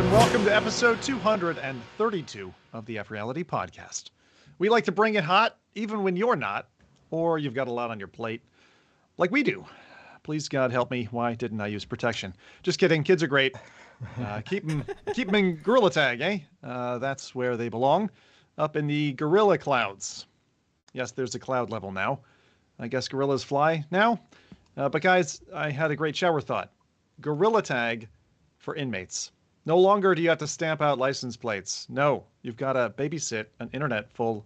and welcome to episode 232 of the FReality podcast. We like to bring it hot, even when you're not, or you've got a lot on your plate, like we do. Please, God, help me. Why didn't I use protection? Just kidding. Kids are great. Keep them in Gorilla Tag, eh? That's where they belong, up in the gorilla clouds. Yes, there's a cloud level now. I guess gorillas fly now. But guys, I had a great shower thought. Gorilla Tag for inmates. No longer do you have to stamp out license plates. No, you've got to babysit an internet full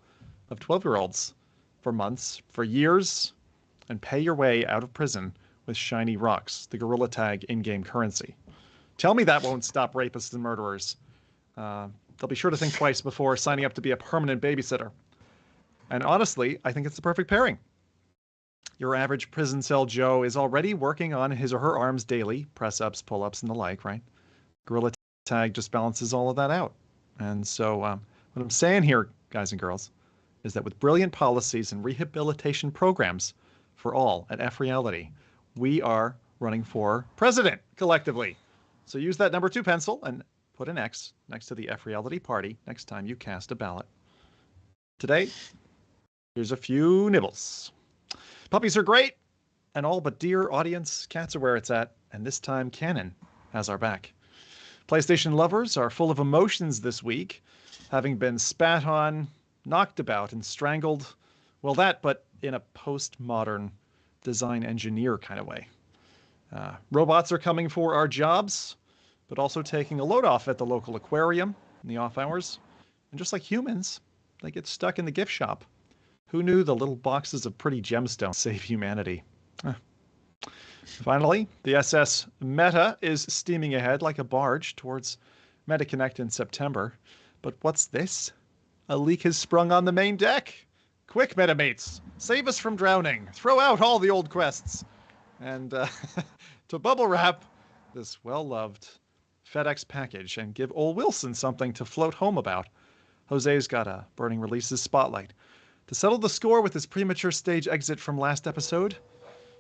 of 12-year-olds for months, for years, and pay your way out of prison with shiny rocks, the Gorilla Tag in-game currency. Tell me that won't stop rapists and murderers. They'll be sure to think twice before signing up to be a permanent babysitter. And honestly, I think it's the perfect pairing. Your average prison cell Joe is already working on his or her arms daily, press-ups, pull-ups, and the like, right? Gorilla Tag just balances all of that out. And so what I'm saying here, guys and girls, is that with brilliant policies and rehabilitation programs for all at FReality, we are running for president collectively. So use that number 2 pencil and put an X next to the FReality party next time you cast a ballot. Today, here's a few nibbles. Puppies are great, and all but dear audience, cats are where it's at, and this time Canon has our back. PlayStation lovers are full of emotions this week, having been spat on, knocked about, and strangled. Well, that, but in a postmodern design engineer kind of way. Robots are coming for our jobs, but also taking a load off at the local aquarium in the off hours. And just like humans, they get stuck in the gift shop. Who knew the little boxes of pretty gemstones save humanity? Finally, the SS Meta is steaming ahead like a barge towards MetaConnect in September. But what's this? A leak has sprung on the main deck. Quick, Metamates, save us from drowning. Throw out all the old quests. And to bubble wrap this well-loved FedEx package and give old Wilson something to float home about, Jose's got a Burning Releases spotlight to settle the score with his premature stage exit from last episode.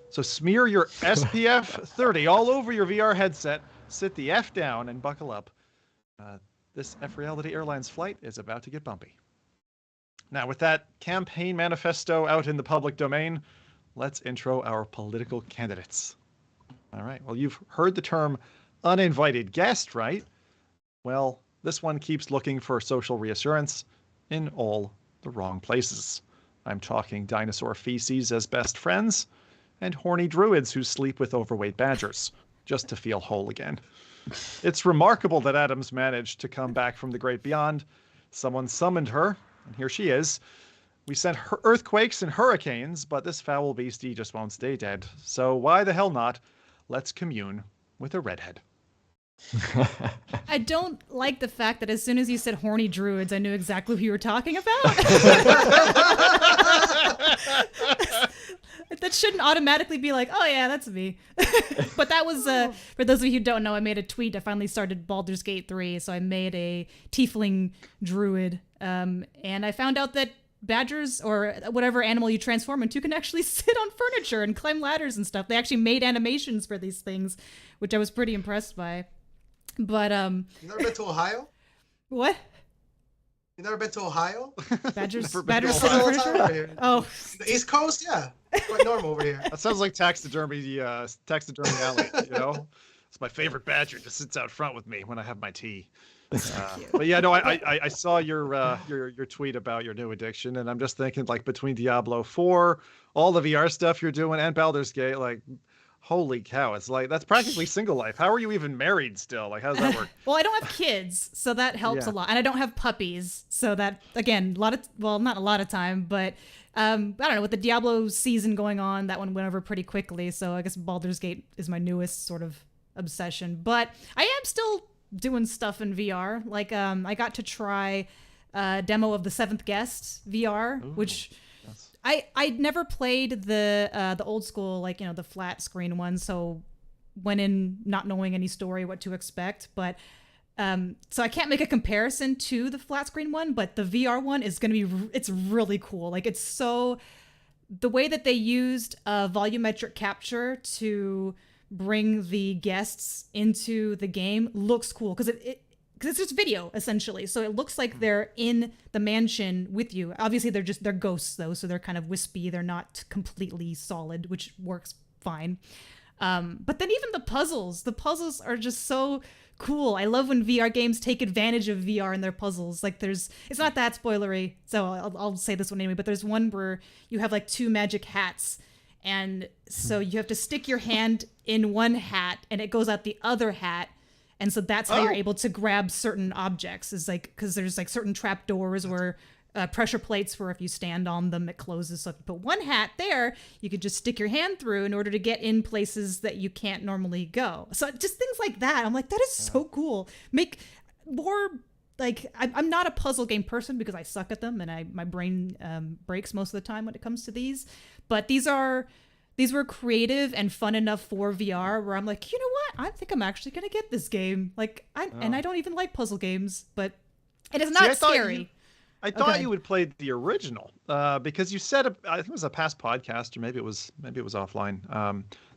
So smear your SPF 30 all over your VR headset, sit the F down, and buckle up. This FReality Airlines flight is about to get bumpy. Now, with that campaign manifesto out in the public domain, let's intro our political candidates. All right, well, you've heard the term uninvited guest, right? Well, this one keeps looking for social reassurance in all the wrong places. I'm talking dinosaur feces as best friends and horny druids who sleep with overweight badgers just to feel whole again. It's remarkable that Adams managed to come back from the great beyond. Someone summoned her, and here she is. We sent her earthquakes and hurricanes, but this foul beastie just won't stay dead. So why the hell not? Let's commune with a redhead. I don't like the fact that as soon as you said horny druids, I knew exactly who you were talking about. That shouldn't automatically be like, oh yeah, that's me. But that was, for those of you who don't know, I made a tweet. I finally started Baldur's Gate 3, so I made a tiefling druid. And I found out that badgers, or whatever animal you transform into, can actually sit on furniture and climb ladders and stuff. They actually made animations for these things, which I was pretty impressed by. But You never been to Ohio? What? You never been to Ohio? Badgers sit on All the time over furniture? here. Oh, The East Coast, yeah. It's quite normal over here. That sounds like taxidermy alley, you know? It's my favorite badger. Just sits out front with me when I have my tea. But yeah, no, I saw your tweet about your new addiction, and I'm just thinking, like, between Diablo 4, all the VR stuff you're doing, and Baldur's Gate, like, holy cow, it's like, that's practically single life. How are you even married still? Like, how does that work? well, I don't have kids, so that helps a lot. And I don't have puppies, so that, again, not a lot of time, but I don't know, with the Diablo season going on, that one went over pretty quickly, so I guess Baldur's Gate is my newest sort of obsession. But I am still doing stuff in VR. Like, I got to try a demo of the Seventh Guest VR, which I'd never played the old school, like, you know, the flat screen one, so went in not knowing any story, what to expect. But so I can't make a comparison to the flat screen one, but the VR one is gonna be, it's really cool. Like, it's so, the way that they used volumetric capture to bring the guests into the game looks cool, because because it's just video essentially. So it looks like they're in the mansion with you. Obviously, they're ghosts though, so they're kind of wispy. They're not completely solid, which works fine. But then even the puzzles are just so cool. I love when VR games take advantage of VR in their puzzles. Like it's not that spoilery, so I'll say this one anyway, but there's one where you have like 2 magic hats, and so you have to stick your hand in one hat and it goes out the other hat. And so that's how you're able to grab certain objects, is like, because there's like certain trap doors where pressure plates where if you stand on them, it closes. So if you put one hat there, you could just stick your hand through in order to get in places that you can't normally go. So just things like that. I'm like, that is so cool. Make more, like, I'm not a puzzle game person because I suck at them and my brain breaks most of the time when it comes to these. But these were creative and fun enough for VR where I'm like, you know what? I think I'm actually going to get this game. Like, and I don't even like puzzle games, but it is not scary. I thought you would play the original because you said, I think it was a past podcast, or maybe it was offline,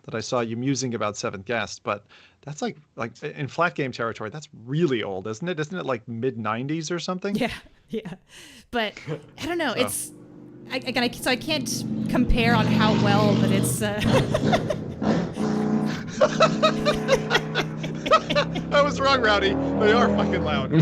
that I saw you musing about 7th Guest, but that's like in flat game territory, that's really old, isn't it? Isn't it like mid-90s or something? Yeah. But I don't know. It's I can't compare on how well, but it's. I was wrong, Rowdy. They are fucking loud.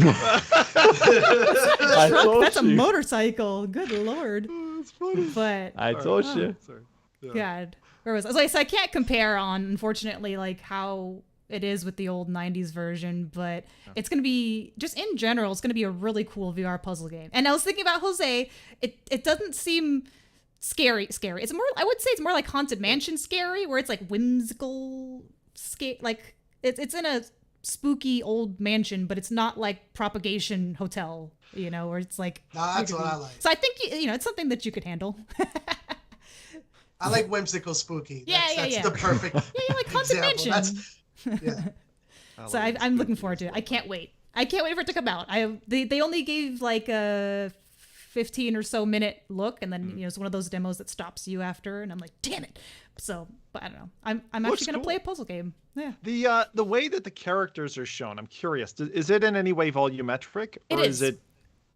That's a motorcycle. Good lord. That's funny. But I told you. Sorry. Yeah. God, where was I? So I can't compare on, unfortunately, like how it is with the old 90s version, but it's going to be, just in general, it's going to be a really cool VR puzzle game. And I was thinking about Jose, it doesn't seem scary. It's more, I would say it's more like Haunted Mansion scary, where it's like whimsical, like it's in a spooky old mansion, but it's not like Propagation Hotel, you know, where it's like. No, that's what I like. So I think, you know, it's something that you could handle. I like whimsical spooky. That's yeah. the perfect Like Haunted Mansion. Yeah. So I'm looking forward to it. I can't wait. I can't wait for it to come out. They only gave like a 15 or so minute look, and then you know it's one of those demos that stops you after, and I'm like, damn it. So, but I don't know. I'm actually gonna play a puzzle game. Yeah. The way that the characters are shown, I'm curious. Is it in any way volumetric, or is it?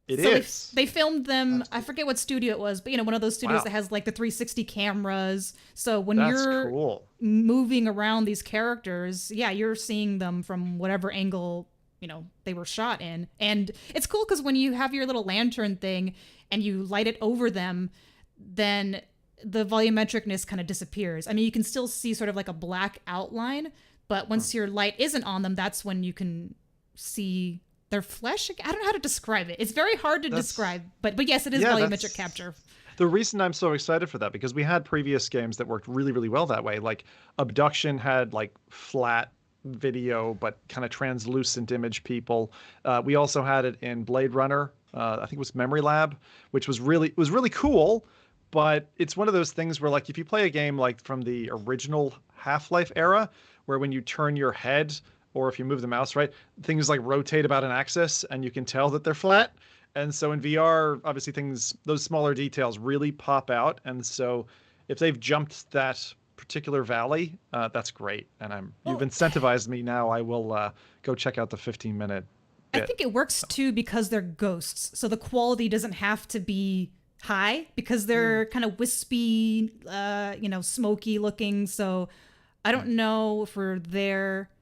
It is. They filmed them. I forget what studio it was, but you know, one of those studios that has like the 360 cameras. So when you're moving around these characters, you're seeing them from whatever angle, you know, they were shot in. And it's cool because when you have your little lantern thing and you light it over them, then the volumetricness kind of disappears. I mean, you can still see sort of like a black outline, but once your light isn't on them, that's when you can see their flesh. I don't know how to describe it. It's very hard to describe, but yes, it is volumetric capture. The reason I'm so excited for that, because we had previous games that worked really, really well that way. Like Abduction had like flat video, but kind of translucent image people. We also had it in Blade Runner. I think it was Memory Lab, which was really cool. But it's one of those things where, like, if you play a game like from the original Half-Life era, where when you turn your head, or if you move the mouse, right, things like rotate about an axis and you can tell that they're flat. And so in VR, obviously those smaller details really pop out. And so if they've jumped that particular valley, that's great. And you've incentivized me now. I will go check out the 15-minute bit. I think it works too because they're ghosts. So the quality doesn't have to be high because they're kind of wispy, smoky looking. So I don't know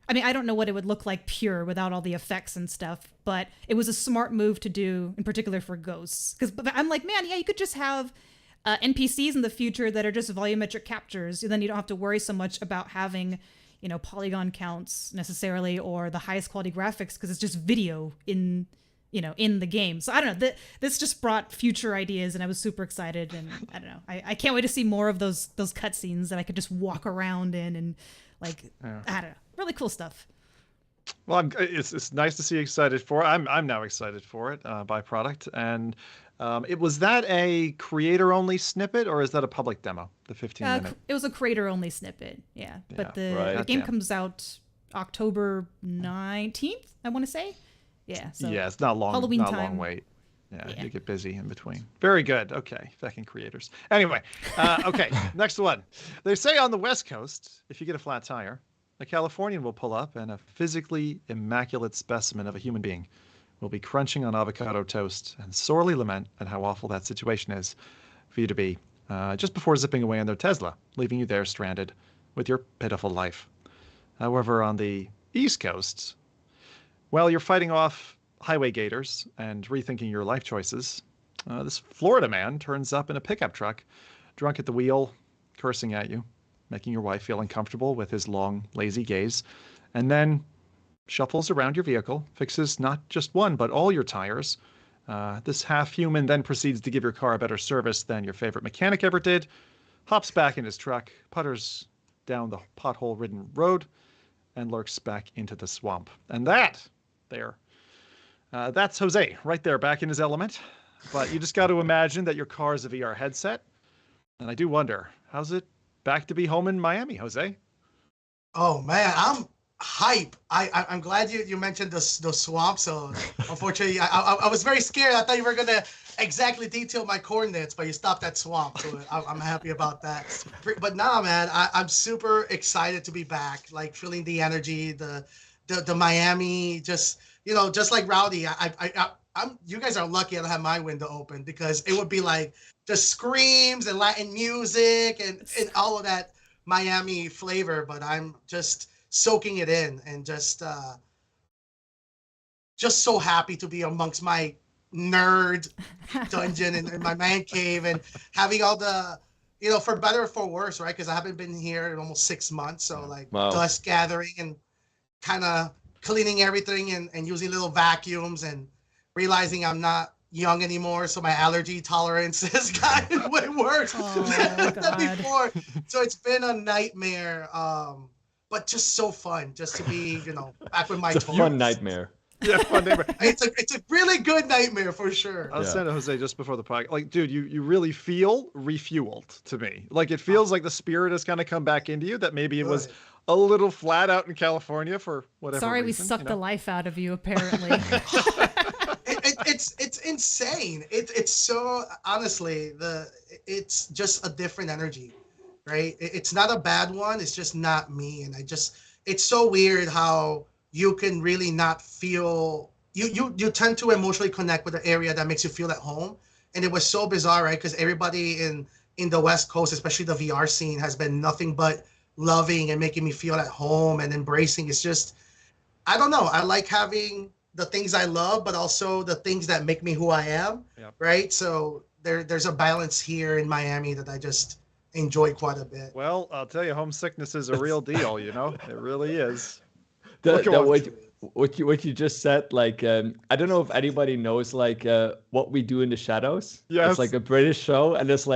I don't know what it would look like pure without all the effects and stuff, but it was a smart move to do, in particular for ghosts. Because I'm like, man, you could just have NPCs in the future that are just volumetric captures. And then you don't have to worry so much about having, you know, polygon counts necessarily or the highest quality graphics because it's just video in the game. So I don't know. This just brought future ideas, and I was super excited. And I don't know. I can't wait to see more of those cutscenes that I could just walk around in and I don't know. Really cool stuff. Well, it's nice to see you excited for it. I'm now excited for it, byproduct. And was that a creator-only snippet, or is that a public demo, the 15-minute? It was a creator-only snippet, yeah. But the game comes out October 19th, I want to say. Yeah, so it's not long. Halloween not time. Long wait. Yeah, you get busy in between. Very good. Okay, fucking creators. Anyway, okay, next one. They say on the West Coast, if you get a flat tire, a Californian will pull up and a physically immaculate specimen of a human being will be crunching on avocado toast and sorely lament at how awful that situation is for you to be just before zipping away on their Tesla, leaving you there stranded with your pitiful life. However, on the East Coast, while you're fighting off highway gators and rethinking your life choices, this Florida man turns up in a pickup truck, drunk at the wheel, cursing at you, making your wife feel uncomfortable with his long, lazy gaze, and then shuffles around your vehicle, fixes not just one, but all your tires. This half-human then proceeds to give your car a better service than your favorite mechanic ever did, hops back in his truck, putters down the pothole-ridden road, and lurks back into the swamp. And that's Jose, right there, back in his element. But you just got to imagine that your car is a VR headset. And I do wonder, how's it back to be home in Miami, Jose? Oh man, I'm hype. I'm glad you mentioned the swamp. So unfortunately, I was very scared. I thought you were gonna exactly detail my coordinates, but you stopped at swamp. So I'm happy about that. But nah, man, I'm super excited to be back. Like feeling the energy, the Miami, just just like Rowdy. You guys are lucky I don't have my window open because it would be like just screams and Latin music and all of that Miami flavor. But I'm just soaking it in and just so happy to be amongst my nerd dungeon and my man cave and having all the, for better or for worse, right? Because I haven't been here in almost 6 months. So like dust gathering and kind of cleaning everything and using little vacuums and realizing I'm not young anymore, so my allergy tolerance has gotten way worse than before. So it's been a nightmare, but just so fun just to be, back with my toys. It's a fun nightmare. Yeah, fun nightmare. It's a really good nightmare for sure. I was saying to Jose just before the podcast, like, dude, you really feel refueled to me. Like, it feels like the spirit has kind of come back into you, that maybe it was a little flat out in California for whatever Sorry, reason, we sucked the life out of you, apparently. It's insane. It's so, honestly, it's just a different energy, right? It's not a bad one. It's just not me. And it's so weird how you can really not feel, you tend to emotionally connect with the area that makes you feel at home. And it was so bizarre, right? Because everybody in the West Coast, especially the VR scene, has been nothing but loving and making me feel at home and embracing. It's just, I don't know. I like having the things I love, but also the things that make me who I am, right? So there's a balance here in Miami that I just enjoy quite a bit. Well, I'll tell you, homesickness is a real deal, It really is. What you just said, like, I don't know if anybody knows, like, What We Do in the Shadows. Yes. It's like a British show, and it's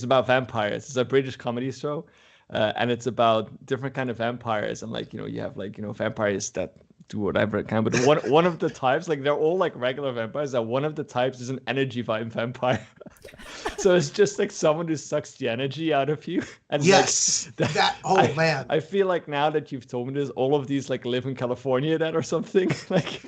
about vampires. It's a British comedy show, and it's about different kind of vampires, and like, you have like, vampires that do whatever it can, but one of the types, like, they're all like regular vampires, that one of the types is an energy vampire. So it's just like someone who sucks the energy out of you. And yes, like, man, I feel like now that you've told me this, all of these like live in California then or something. Like,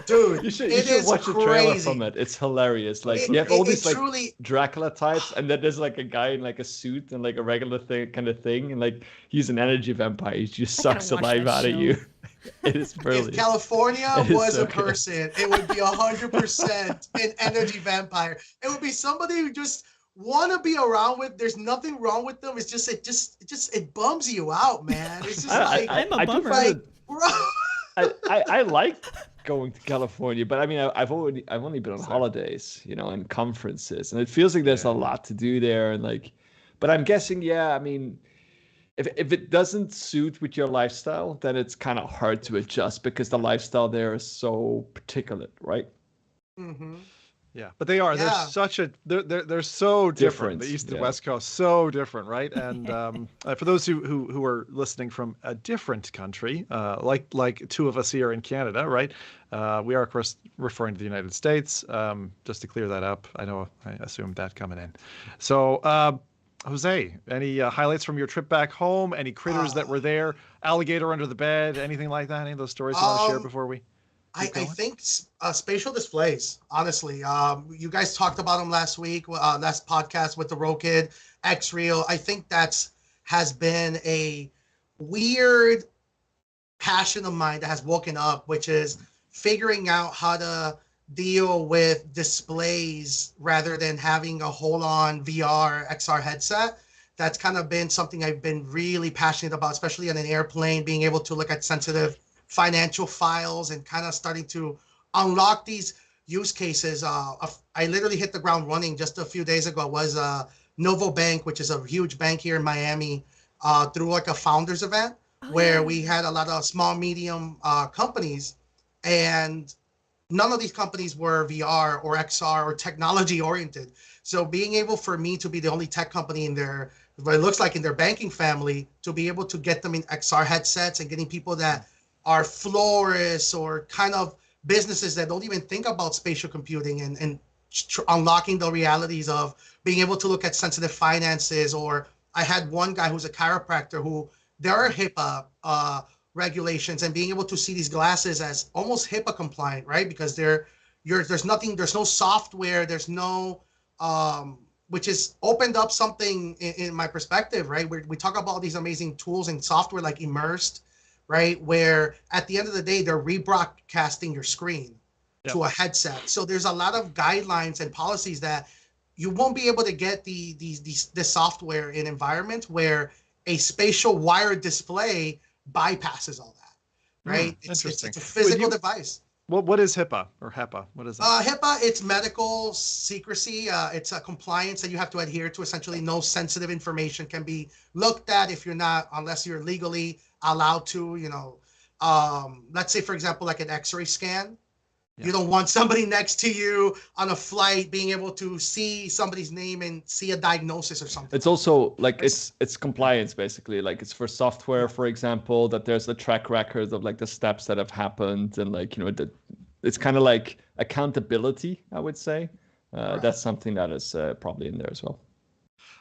dude, you should watch the trailer from it. It's hilarious. Like, you have all these like truly Dracula types, and then there's like a guy in like a suit and like a regular kind of thing, and like he's an energy vampire. He just sucks the life out of you. It is brilliant. If California was a person, it would be 100% an energy vampire. It would be somebody who just want to be around with. There's nothing wrong with them. It's just it bums you out, man. It's just I'm a bummer. I like going to California, but I mean, I've only been on holidays, and conferences, and it feels like there's a lot to do there, and like, but I'm guessing, I mean, if it doesn't suit with your lifestyle, then it's kind of hard to adjust because the lifestyle there is so particular, right? Mm-hmm. Yeah, but they are. Yeah. They're so different. The East and West Coast, so different, right? And for those who are listening from a different country, like two of us here in Canada, right? We are, of course, referring to the United States. Just to clear that up, I assumed that coming in. So. Jose, any highlights from your trip back home? Any critters that were there? Alligator under the bed? Anything like that? Any of those stories you want to share before we? I think spatial displays. Honestly, you guys talked about them last week, last podcast with the Rokid X-Real. I think has been a weird passion of mine that has woken up, which is figuring out how to deal with displays rather than having a hold-on VR, XR headset. That's kind of been something I've been really passionate about, especially on an airplane, being able to look at sensitive financial files and kind of starting to unlock these use cases. I literally hit the ground running just a few days ago. It was Novo Bank, which is a huge bank here in Miami, through like a founders event where we had a lot of small, medium companies, and none of these companies were VR or XR or technology oriented. So being able for me to be the only tech company in their, what it looks like in their banking family, to be able to get them in XR headsets and getting people that are florists or kind of businesses that don't even think about spatial computing and unlocking the realities of being able to look at sensitive finances. Or I had one guy who's a chiropractor who there are HIPAA regulations, and being able to see these glasses as almost HIPAA compliant, right? Because there's no software, there's no, which has opened up something in my perspective, right? We talk about all these amazing tools and software like Immersed, right? Where at the end of the day, they're rebroadcasting your screen to a headset. So there's a lot of guidelines and policies that you won't be able to get this software in environments where a spatial wired display bypasses all that, right? It's a physical device. What is HIPAA or HEPA? What is that? HIPAA, it's medical secrecy. It's a compliance that you have to adhere to. Essentially, no sensitive information can be looked at if you're not, unless you're legally allowed to, let's say, for example, like an x-ray scan. You don't want somebody next to you on a flight being able to see somebody's name and see a diagnosis or something. It's also like it's compliance basically. Like it's for software, for example, that there's a track record of like the steps that have happened, and like it's kind of like accountability, I would say. That's something that is probably in there as well.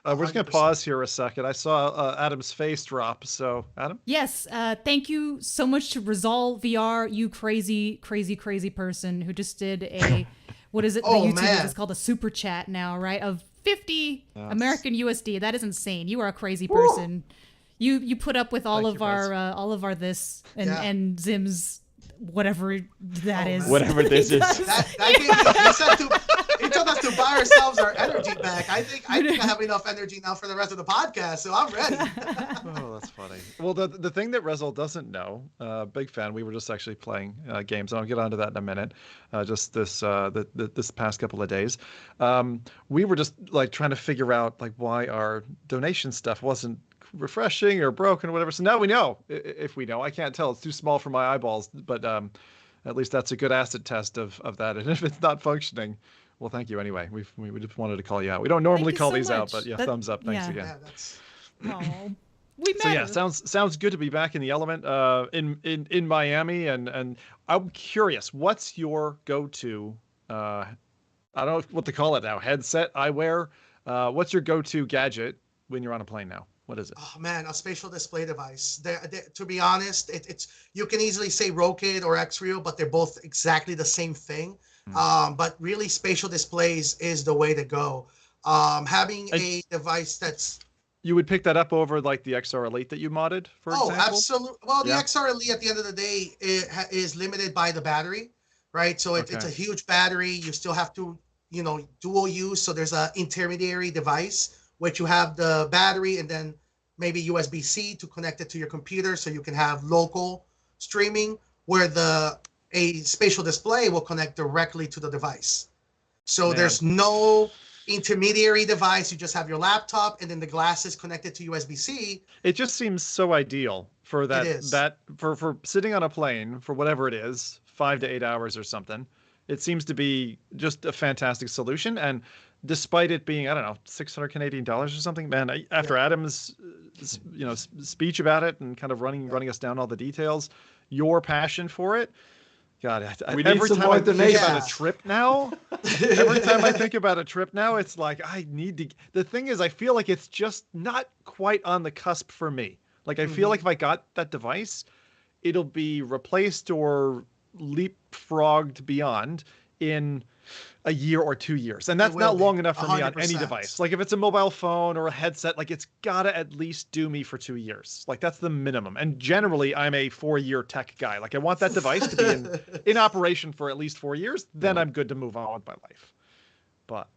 We're just going to pause here a second. I saw Adam's face drop. So, Adam? Yes. Thank you so much to Resolve VR, you crazy, crazy, crazy person who just did a, what is it? Oh, the YouTube man. is called a super chat now, right? Of 50 American USD. That is insane. You are a crazy person. You put up with all of our this and Zim's whatever that is. Whatever this is. He told us to buy ourselves our energy back. I think I have enough energy now for the rest of the podcast, so I'm ready. Oh, that's funny. Well, the thing that Rezal doesn't know, big fan. We were just actually playing games. I'll get onto that in a minute. Just this this past couple of days, we were just like trying to figure out like why our donation stuff wasn't refreshing or broken or whatever. So now we know. If we know, I can't tell. It's too small for my eyeballs. But at least that's a good acid test of that. And if it's not functioning, well, thank you anyway. We just wanted to call you out. We don't normally call these out, but thumbs up. Thanks again. Yeah, that's... We matter. So yeah, sounds good to be back in the element in Miami, and I'm curious, what's your go-to? I don't know what to call it now. Headset, eyewear. What's your go-to gadget when you're on a plane now? What is it? Oh man, a spatial display device. To be honest, it's you can easily say Rokid or XReal, but they're both exactly the same thing. But really, spatial displays is the way to go. Having a device that's... You would pick that up over like the XR Elite that you modded, for example? Oh, absolutely. Well, the XR Elite at the end of the day is limited by the battery, right? So it's a huge battery. You still have to, dual use. So there's an intermediary device, which you have the battery and then maybe USB-C to connect it to your computer so you can have local streaming, where a spatial display will connect directly to the device. So there's no intermediary device. You just have your laptop and then the glasses connected to USB-C. It just seems so ideal for that for sitting on a plane for whatever it is, 5 to 8 hours or something. It seems to be just a fantastic solution. And despite it being, I don't know, 600 Canadian dollars or something, man, after Adam's speech about it and kind of running us down all the details, your passion for it, God, every time I think about a trip now, it's like I need to. The thing is, I feel like it's just not quite on the cusp for me. Like I feel like if I got that device, it'll be replaced or leapfrogged beyond in a year or 2 years. And that's will not be, long enough for me on 100%. any device. Like if it's a mobile phone or a headset, like it's gotta at least do me for 2 years. Like that's the minimum. And generally I'm a 4-year tech guy. Like I want that device to be in operation for at least 4 years. Then I'm good to move on with my life. But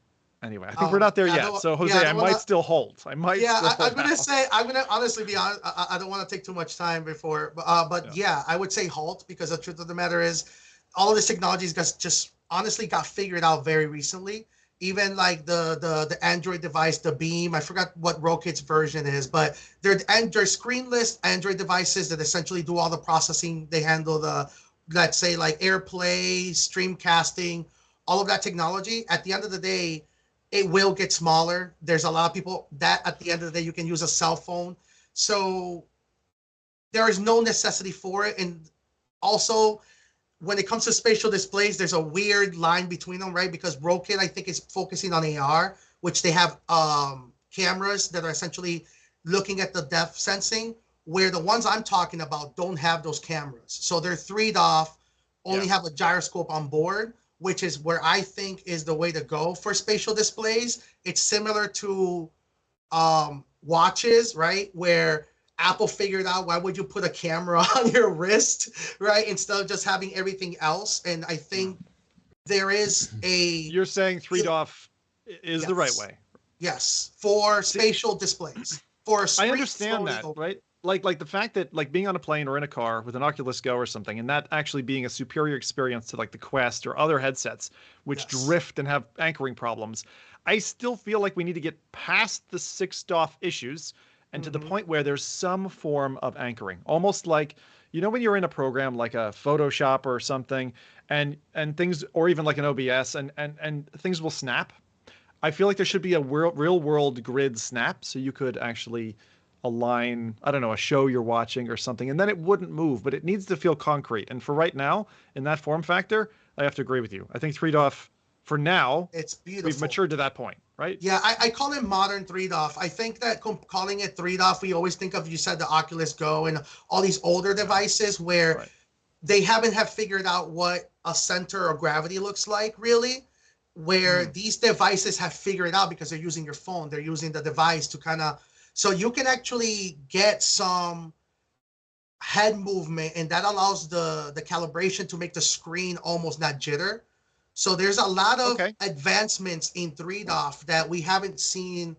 anyway, I think we're not there yet. So Jose, I might still hold. I might still hold I'm gonna out. say, I'm gonna honestly be honest. I don't want to take too much time before, but yeah, I would say halt, because the truth of the matter is, all of this technology just honestly got figured out very recently. Even like the Android device, the Beam, I forgot what RoKit's version is, but they're screenless Android devices that essentially do all the processing. They handle the, let's say, like AirPlay, streamcasting, all of that technology. At the end of the day, it will get smaller. There's a lot of people that at the end of the day, you can use a cell phone. So there is no necessity for it. And also, when it comes to spatial displays, there's a weird line between them, right? Because RoKit, I think, is focusing on AR, which they have cameras that are essentially looking at the depth sensing, where the ones I'm talking about don't have those cameras. So they're 3'd off, only have a gyroscope on board, which is where I think is the way to go for spatial displays. It's similar to watches, right? Where Apple figured out, why would you put a camera on your wrist, right? Instead of just having everything else. And I think there is You're saying 3'd off is the right way. Yes, for spatial displays. I understand that, right? Like the fact that like being on a plane or in a car with an Oculus Go or something, and that actually being a superior experience to like the Quest or other headsets, which drift and have anchoring problems. I still feel like we need to get past the 6'd off issues and to the point where there's some form of anchoring, almost like, you know, when you're in a program like a Photoshop or something, and things, or even like an OBS, and things will snap. I feel like there should be a real world grid snap, so you could actually align, I don't know, a show you're watching or something, and then it wouldn't move, but it needs to feel concrete. And for right now, in that form factor, I have to agree with you. I think 3'd off, for now, it's beautiful. We've matured to that point, right? Yeah, I call it modern 3'd off. I think that calling it 3'd off, we always think of, you said, the Oculus Go and all these older devices where they haven't figured out what a center of gravity looks like, really, where these devices have figured it out because they're using your phone. They're using the device to kind of, so you can actually get some head movement, and that allows the calibration to make the screen almost not jitter. So there's a lot of advancements in 3'd off that we haven't seen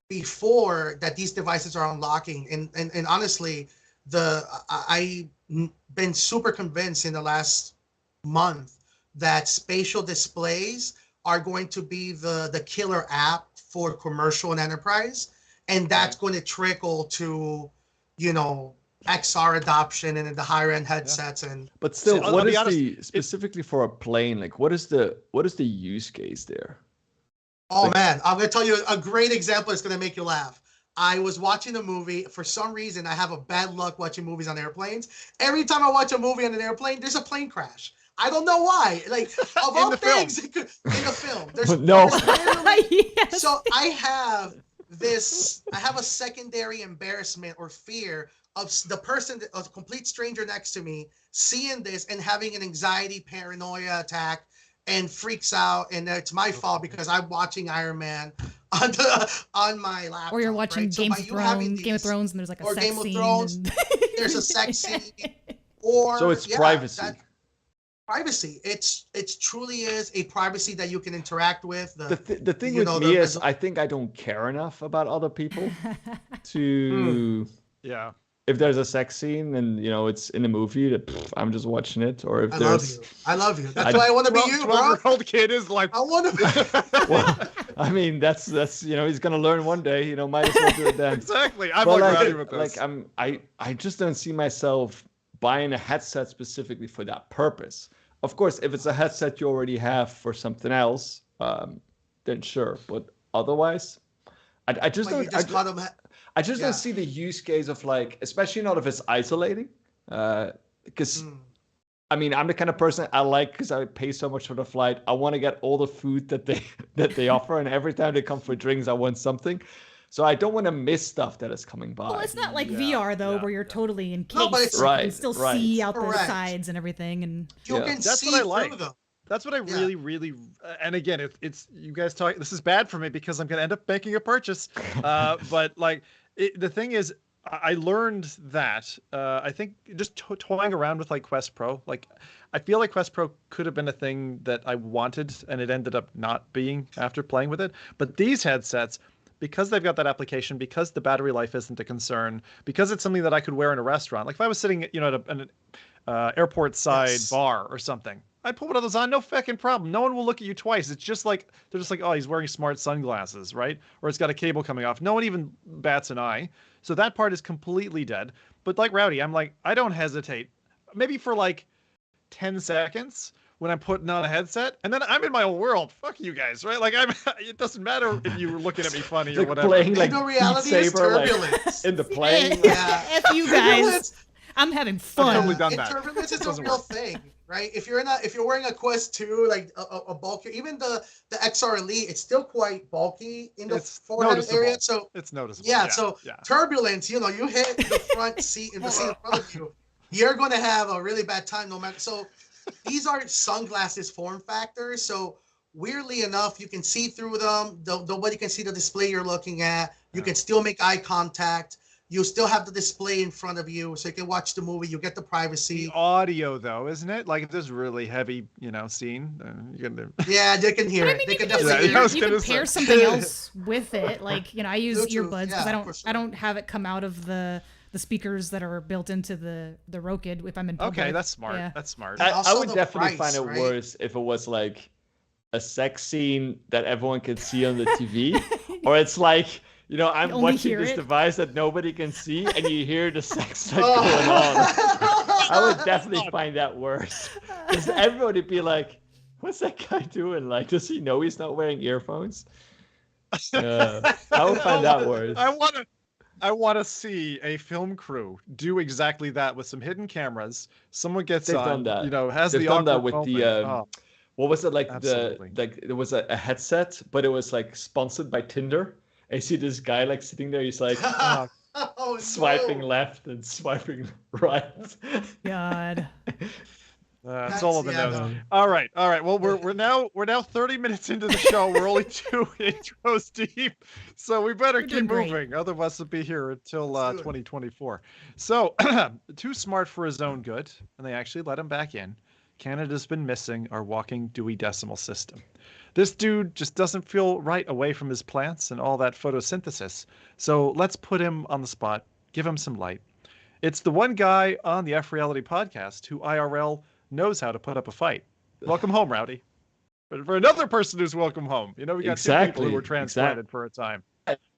before that these devices are unlocking. And honestly, I've been super convinced in the last month that spatial displays are going to be the killer app for commercial and enterprise. And that's going to trickle to, you know, XR adoption and in the higher end headsets. And but still, what is the specifically for a plane? Like, what is the use case there? Oh man, I'm gonna tell you a great example that's gonna make you laugh. I was watching a movie. For some reason, I have a bad luck watching movies on airplanes. Every time I watch a movie on an airplane, there's a plane crash. I don't know why. Like, of all things, in the film, there's no. Yes. So I have a secondary embarrassment or fear of the person, a complete stranger next to me, seeing this and having an anxiety, paranoia attack, and freaks out, and it's my fault because I'm watching Iron Man on my laptop. Or you're watching Game of Thrones, and there's like a sex scene. There's a sex scene. Or so it's privacy. Privacy. It's truly is a privacy that you can interact with. The thing with me is, I think I don't care enough about other people to. If there's a sex scene and, you know, it's in a movie, I'm just watching it. Or if I love you. That's why I want to be you, bro. 12-year-old kid is like, I want to be. Well, I mean, that's you know, he's gonna learn one day. You know, might as well do it then. Exactly. I'm like with this. I just don't see myself buying a headset specifically for that purpose. Of course, if it's a headset you already have for something else, then sure. But otherwise, I just don't. I just don't see the use case of, like, especially not if it's isolating, because I mean, I'm the kind of person I like, because I pay so much for the flight. I want to get all the food that they offer, and every time they come for drinks, I want something. So I don't want to miss stuff that is coming by. Well, it's not like VR though, where you're totally encased. No, but it's you can still see out the sides and everything, and you can that's see what I like. through them. That's what I Yeah. really, and again, it's you guys talk. This is bad for me because I'm gonna end up making a purchase. But like, the thing is, I learned that I think just toying around with like Quest Pro, like I feel like Quest Pro could have been a thing that I wanted, and it ended up not being after playing with it. But these headsets, because they've got that application, because the battery life isn't a concern, because it's something that I could wear in a restaurant. Like if I was sitting, you know, at an airport side bar or something, I'd put one of those on, no fucking problem. No one will look at you twice. It's just like they're just like, oh, he's wearing smart sunglasses, right? Or it's got a cable coming off. No one even bats an eye. So that part is completely dead. But like Rowdy, I'm like, I don't hesitate. Maybe for like 10 seconds when I'm putting on a headset, and then I'm in my own world. Fuck you guys, right? Like it doesn't matter if you're looking at me funny or whatever. Playing like the reality Beat is Saber, turbulence. like, in the plane. Yeah. F you guys. I'm having fun. totally done that. Turbulence is a Doesn't real work. thing, right? If you're wearing a Quest 2, like a bulky, even the XR Elite, it's still quite bulky in the It's forehead noticeable. area. So It's noticeable. yeah, so turbulence, you know, you hit the front seat in the seat in front of you, you're gonna have a really bad time no matter. So these are sunglasses form factors. So weirdly enough, you can see through them. Nobody can see the display you're looking at. You can still make eye contact. You still have the display in front of you, so you can watch the movie. You get the privacy. The audio, though, isn't it? Like if there's really heavy, you know, scene, you're gonna. Yeah, they can hear But I it. mean, They you can can, definitely Yeah, I hear was it. you gonna can pair say. something else with it. Like, you know, I use Bluetooth, earbuds because yeah, for I don't have it come out of the speakers that are built into the Rokid if I'm in public. Okay, that's smart. Yeah. That's smart. And I also would the definitely price, find it right? worse if it was like a sex scene that everyone could see on the TV, or it's like, you know, I'm only watching hear this it. device that nobody can see, and you hear the sex going on. I would definitely find that worse, because everybody would be like, "What's that guy doing? Like, does he know he's not wearing earphones?" I would find that worse. I want to see a film crew do exactly that with some hidden cameras. Someone gets They've on, done that. you know, has They've the done that awkward with moment. the what was it, like Absolutely. there was a headset, but it was like sponsored by Tinder. I see this guy like sitting there. He's like Oh, swiping no. left and swiping right. God. It's all of the yeah, nose. no. All right. Well, we're now 30 minutes into the show. We're only 2 intros deep, so we better We're doing keep great. moving. Otherwise, we'll be here until Let's do it. 2024. So, too smart for his own good, and they actually let him back in. Canada's been missing our walking Dewey Decimal System. This dude just doesn't feel right away from his plants and all that photosynthesis. So let's put him on the spot, give him some light. It's the one guy on the FReality podcast who IRL knows how to put up a fight. Welcome home, Rowdy. But for another person who's welcome home, you know, we got two people who were transplanted for a time.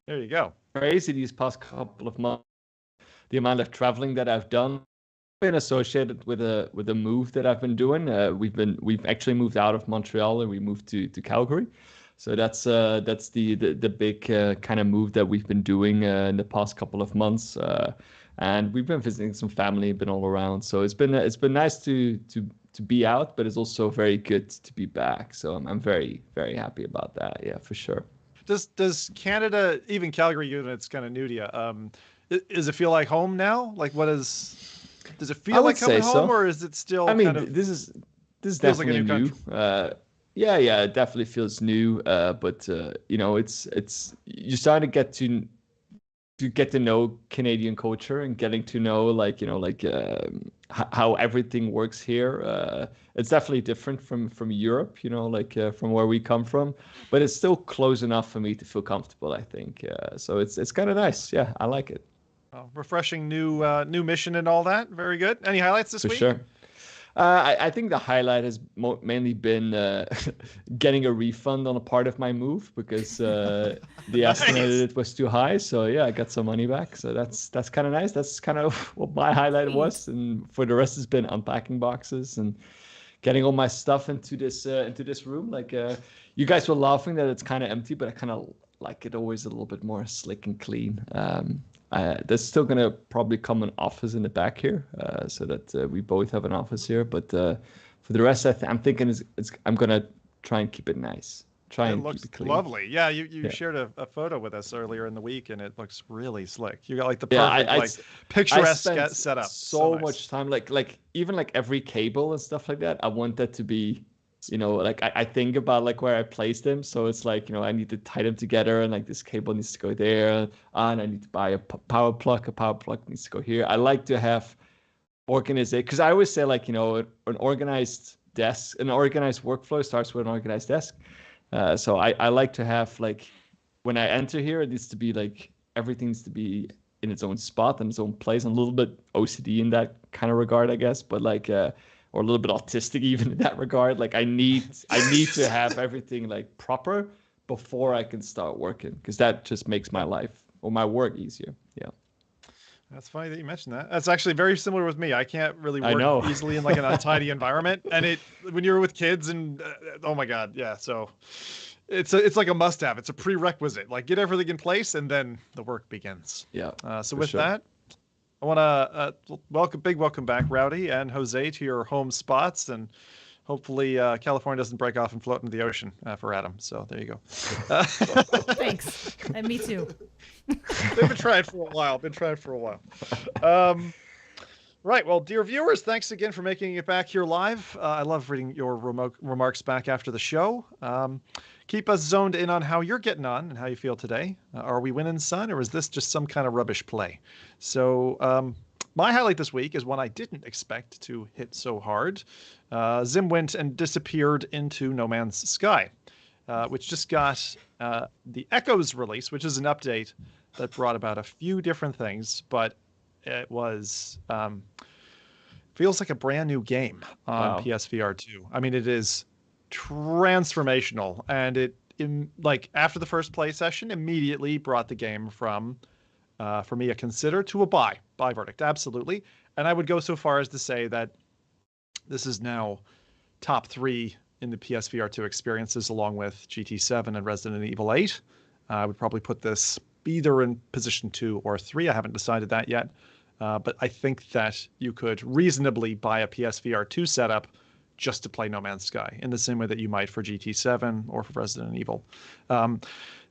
There you go. Crazy these past couple of months. The amount of traveling that I've done, been associated with a move that I've been doing. We've actually moved out of Montreal and we moved to Calgary. So that's the big kind of move that we've been doing in the past couple of months. And we've been visiting some family, been all around. So it's been nice to be out, but it's also very good to be back. So I'm very, very happy about that. Yeah, for sure. Does Canada, even Calgary, given it's kind of new to you, does it feel like home now? Like does it feel like coming home, or is it still? I mean, kind of, this is feels like a definitely new new. Yeah, it definitely feels new. But you know, it's you're starting to get to know Canadian culture and getting to know how everything works here. It's definitely different from Europe, you know, from where we come from, but it's still close enough for me to feel comfortable, I think. So it's kind of nice. Yeah, I like it. refreshing new mission and all that. Very good. Any highlights this For week? sure. I think the highlight has mainly been getting a refund on a part of my move because the estimated was too high. So yeah, I got some money back. So that's kind of nice. That's kind of what my highlight was. And for the rest, it's been unpacking boxes and getting all my stuff into this room. Like you guys were laughing that it's kind of empty, but I kind of like it always a little bit more slick and clean. There's still gonna probably come an office in the back here, so that we both have an office here. But for the rest, I'm thinking I'm gonna try and keep it nice. It looks lovely. Yeah, you shared a photo with us earlier in the week, and it looks really slick. You got like the perfect picturesque setup. So nice. much time, like even like every cable and stuff like that. I want that to be you know, like I think about like where I place them. So it's like, you know, I need to tie them together, and like this cable needs to go there, and I need to buy a power plug. A power plug needs to go here. I like to have organization, because I always say, like, you know, an organized desk, an organized workflow starts with an organized desk. So I like to have, like, when I enter here, it needs to be like everything needs to be in its own spot and its own place, and a little bit OCD in that kind of regard, I guess, but like or a little bit autistic even in that regard. Like I need to have everything like proper before I can start working, because that just makes my life or my work easier. Yeah. That's funny that you mentioned that. That's actually very similar with me. I can't really work easily in like an untidy environment, and when you're with kids and oh my god, yeah. So it's like a must-have. It's a prerequisite. Like get everything in place, and then the work begins. Yeah. So with that, I want to welcome back Rowdy and Jose to your home spots, and hopefully California doesn't break off and float into the ocean for Adam. So there you go. Thanks. And me too. They've been trying for a while. Right. Well, dear viewers, thanks again for making it back here live. I love reading your remarks back after the show. Keep us zoned in on how you're getting on and how you feel today. Are we winning, son, or is this just some kind of rubbish play? So my highlight this week is one I didn't expect to hit so hard. Zim went and disappeared into No Man's Sky, which just got the Echoes release, which is an update that brought about a few different things, but it was feels like a brand new game on PSVR 2. I mean, it is transformational, and like after the first play session, immediately brought the game from for me a consider to a buy verdict, absolutely. And I would go so far as to say that this is now top 3 in the PSVR 2 experiences, along with GT7 and Resident Evil 8. I would probably put this either in position 2 or 3. I haven't decided that yet. But I think that you could reasonably buy a PSVR 2 setup just to play No Man's Sky, in the same way that you might for GT7 or for Resident Evil.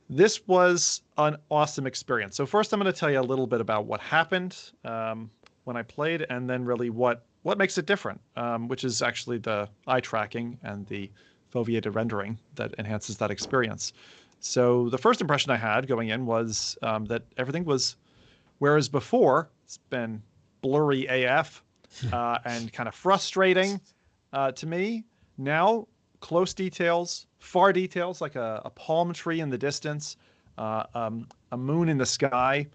This was an awesome experience. So first I'm going to tell you a little bit about what happened when I played, and then really what makes it different, which is actually the eye tracking and the foveated rendering that enhances that experience. So the first impression I had going in was that everything was, whereas before it's been blurry AF and kind of frustrating to me, now close details, far details, like a palm tree in the distance, a moon in the sky,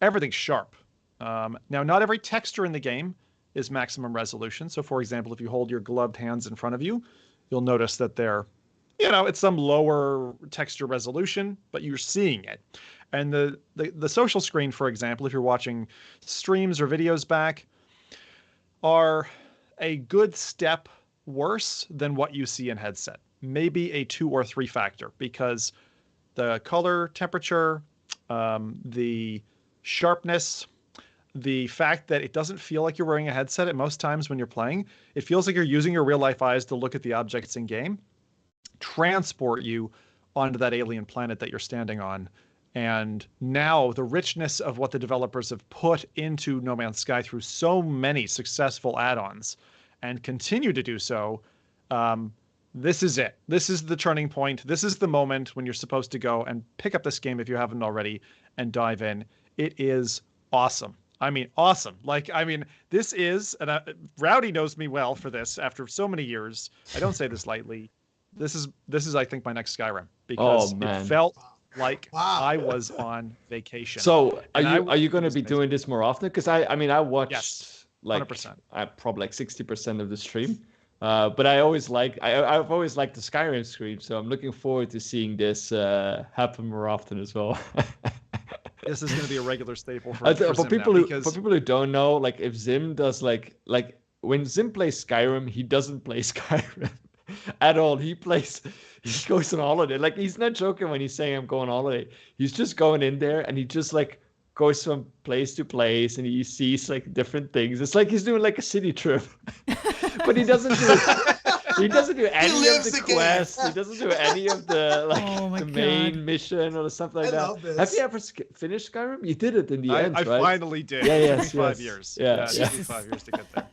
everything's sharp. Now, not every texture in the game is maximum resolution. So for example, if you hold your gloved hands in front of you, you'll notice that they're, it's some lower texture resolution, but you're seeing it. And the social screen, for example, if you're watching streams or videos back, are a good step worse than what you see in headset. Maybe a 2 or 3 factor, because the color temperature, the sharpness, the fact that it doesn't feel like you're wearing a headset at most times when you're playing. It feels like you're using your real life eyes to look at the objects in game, transport you onto that alien planet that you're standing on. And now the richness of what the developers have put into No Man's Sky through so many successful add-ons and continue to do so, this is it. This is the turning point. This is the moment when you're supposed to go and pick up this game if you haven't already and dive in. It is awesome. I mean, awesome. This is, and Rowdy knows me well for this after so many years. I don't say this lightly. This is I think, my next Skyrim, because it felt like I was on vacation. So are you going to be doing this more often? Because I watched 100%. Probably like 60% of the stream. But I've always liked the Skyrim stream, so I'm looking forward to seeing this happen more often as well. This is going to be a regular staple for people who don't know, like if Zim does like when Zim plays Skyrim, he doesn't play Skyrim at all. He goes on holiday. Like, he's not joking when he's saying I'm going on holiday. He's just going in there and he just like goes from place to place and he sees like different things. It's like he's doing like a city trip. But he doesn't do any of the quests. He doesn't do any of the main mission or something like that. Have you ever finished Skyrim? You did it in the end, right? I finally did. Yeah, it took me 5 years. Yeah, it took me 5 years to get there.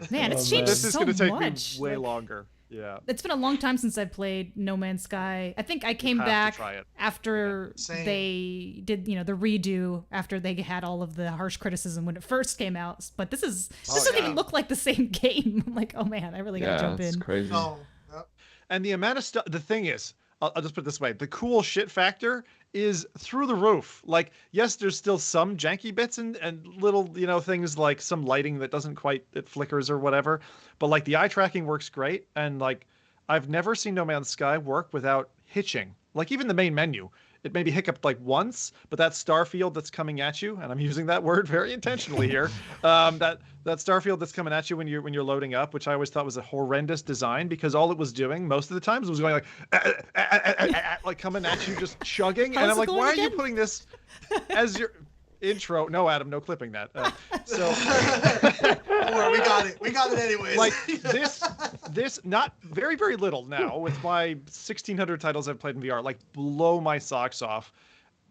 Man, it's changed This is so going to take much. me way longer. Yeah. It's been a long time since I played No Man's Sky. I think I came have to back try it. after Same. they did, the redo after they had all of the harsh criticism when it first came out. But this doesn't even look like the same game. I'm like, oh man, I really gotta jump it's in. crazy. No. Yep. And the amount of stuff, the thing is, I'll just put it this way, the cool shit factor is through the roof. Like, yes, there's still some janky bits and little, things like some lighting that doesn't quite, it flickers or whatever. But like the eye tracking works great. And like, I've never seen No Man's Sky work without hitching. Like even the main menu, it maybe hiccuped like once, but that star field that's coming at you, and I'm using that word very intentionally here, that star field that's coming at you when you're loading up, which I always thought was a horrendous design because all it was doing most of the times was going like like coming at you, just chugging, and I'm like, why are you putting this as your intro? No, Adam, no clipping that. Or we got it anyways. Like this not very, very little now with my 1,600 titles I've played in VR, like blow my socks off,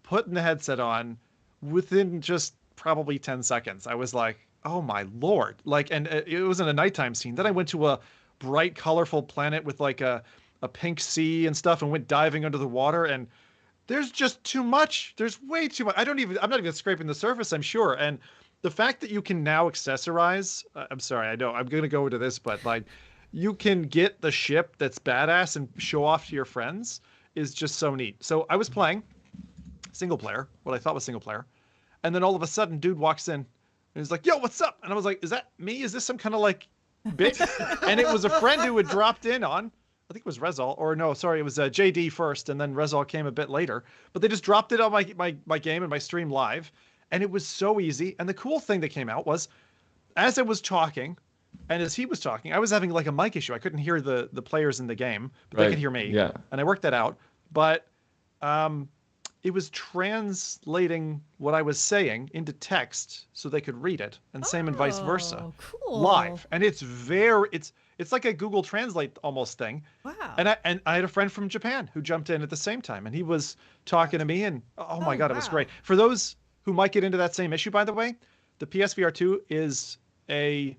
putting the headset on within just probably 10 seconds. I was like, oh my Lord. Like, and it was in a nighttime scene. Then I went to a bright, colorful planet with like a pink sea and stuff and went diving under the water, and there's just too much. There's way too much. I'm not even scraping the surface, I'm sure. And the fact that you can now accessorize, I'm sorry, I know I'm going to go into this, but like you can get the ship that's badass and show off to your friends is just so neat. So I was playing single player, what I thought was single player. And then all of a sudden dude walks in and he's like, yo, what's up? And I was like, is that me? Is this some kind of like bit? And it was a friend who had dropped in on, I think it was Rezal, or no, sorry, it was JD first, and then Rezal came a bit later. But they just dropped it on my game and my stream live, and it was so easy. And the cool thing that came out was, as I was talking, and as he was talking, I was having like a mic issue. I couldn't hear the players in the game, but they could hear me. Yeah. And I worked that out. But it was translating what I was saying into text so they could read it, and same and vice versa. Cool. Live. And it's like a Google Translate almost thing. Wow. And I had a friend from Japan who jumped in at the same time, and he was talking to me, and oh my God, it was great. For those who might get into that same issue, by the way, the PSVR 2 is a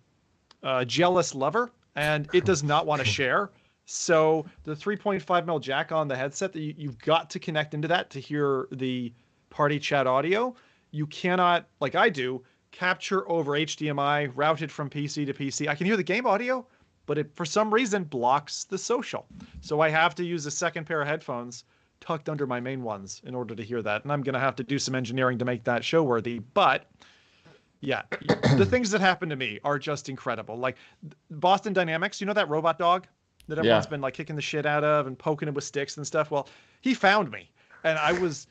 jealous lover, and it does not want to share. So the 3.5 mil jack on the headset, that you've got to connect into that to hear the party chat audio. You cannot, like I do, capture over HDMI, route it from PC to PC. I can hear the game audio, but it, for some reason, blocks the social. So I have to use a second pair of headphones tucked under my main ones in order to hear that. And I'm going to have to do some engineering to make that show worthy. But yeah, the things that happen to me are just incredible. Like Boston Dynamics, you know that robot dog that everyone's been like kicking the shit out of and poking it with sticks and stuff? Well, he found me, and I was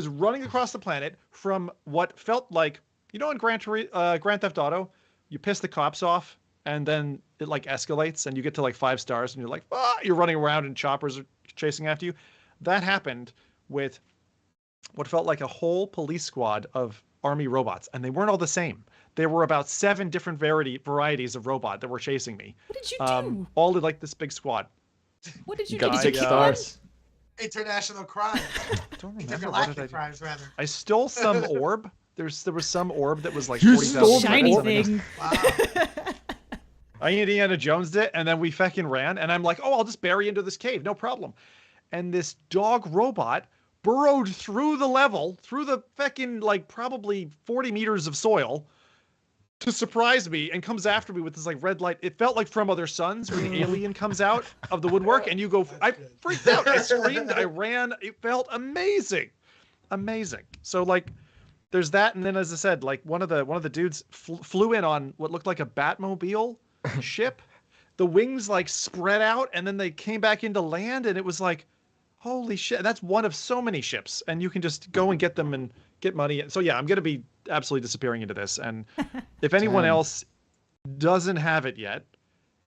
running across the planet from what felt like, you know, in Grand Theft Auto, you piss the cops off and then it like escalates and you get to like 5 stars and you're like, you're running around and choppers are chasing after you. That happened with what felt like a whole police squad of army robots, and they weren't all the same. There were about 7 different varieties of robot that were chasing me. What did you do? All in like this big squad. What did you got do? 6 stars. International crime. I don't remember. What did I Intergalactic do? crimes, rather. I stole some orb. There was some orb that was like You 40,000 stole Shiny credits. thing. Wow. I Indiana Jonesed it, and then we fucking ran, and I'm like, oh, I'll just bury into this cave, no problem. And this dog robot burrowed through the level, through the fucking like probably 40 meters of soil, to surprise me, and comes after me with this like red light. It felt like From Other Suns, where the alien comes out of the woodwork, and you go, I freaked out, I screamed, I ran. It felt amazing, amazing. So like, there's that, and then as I said, like one of the dudes flew in on what looked like a Batmobile ship. The wings like spread out, and then they came back into land, and it was like, holy shit! That's one of so many ships, and you can just go and get them and get money. So yeah, I'm gonna be absolutely disappearing into this, and if anyone else doesn't have it yet,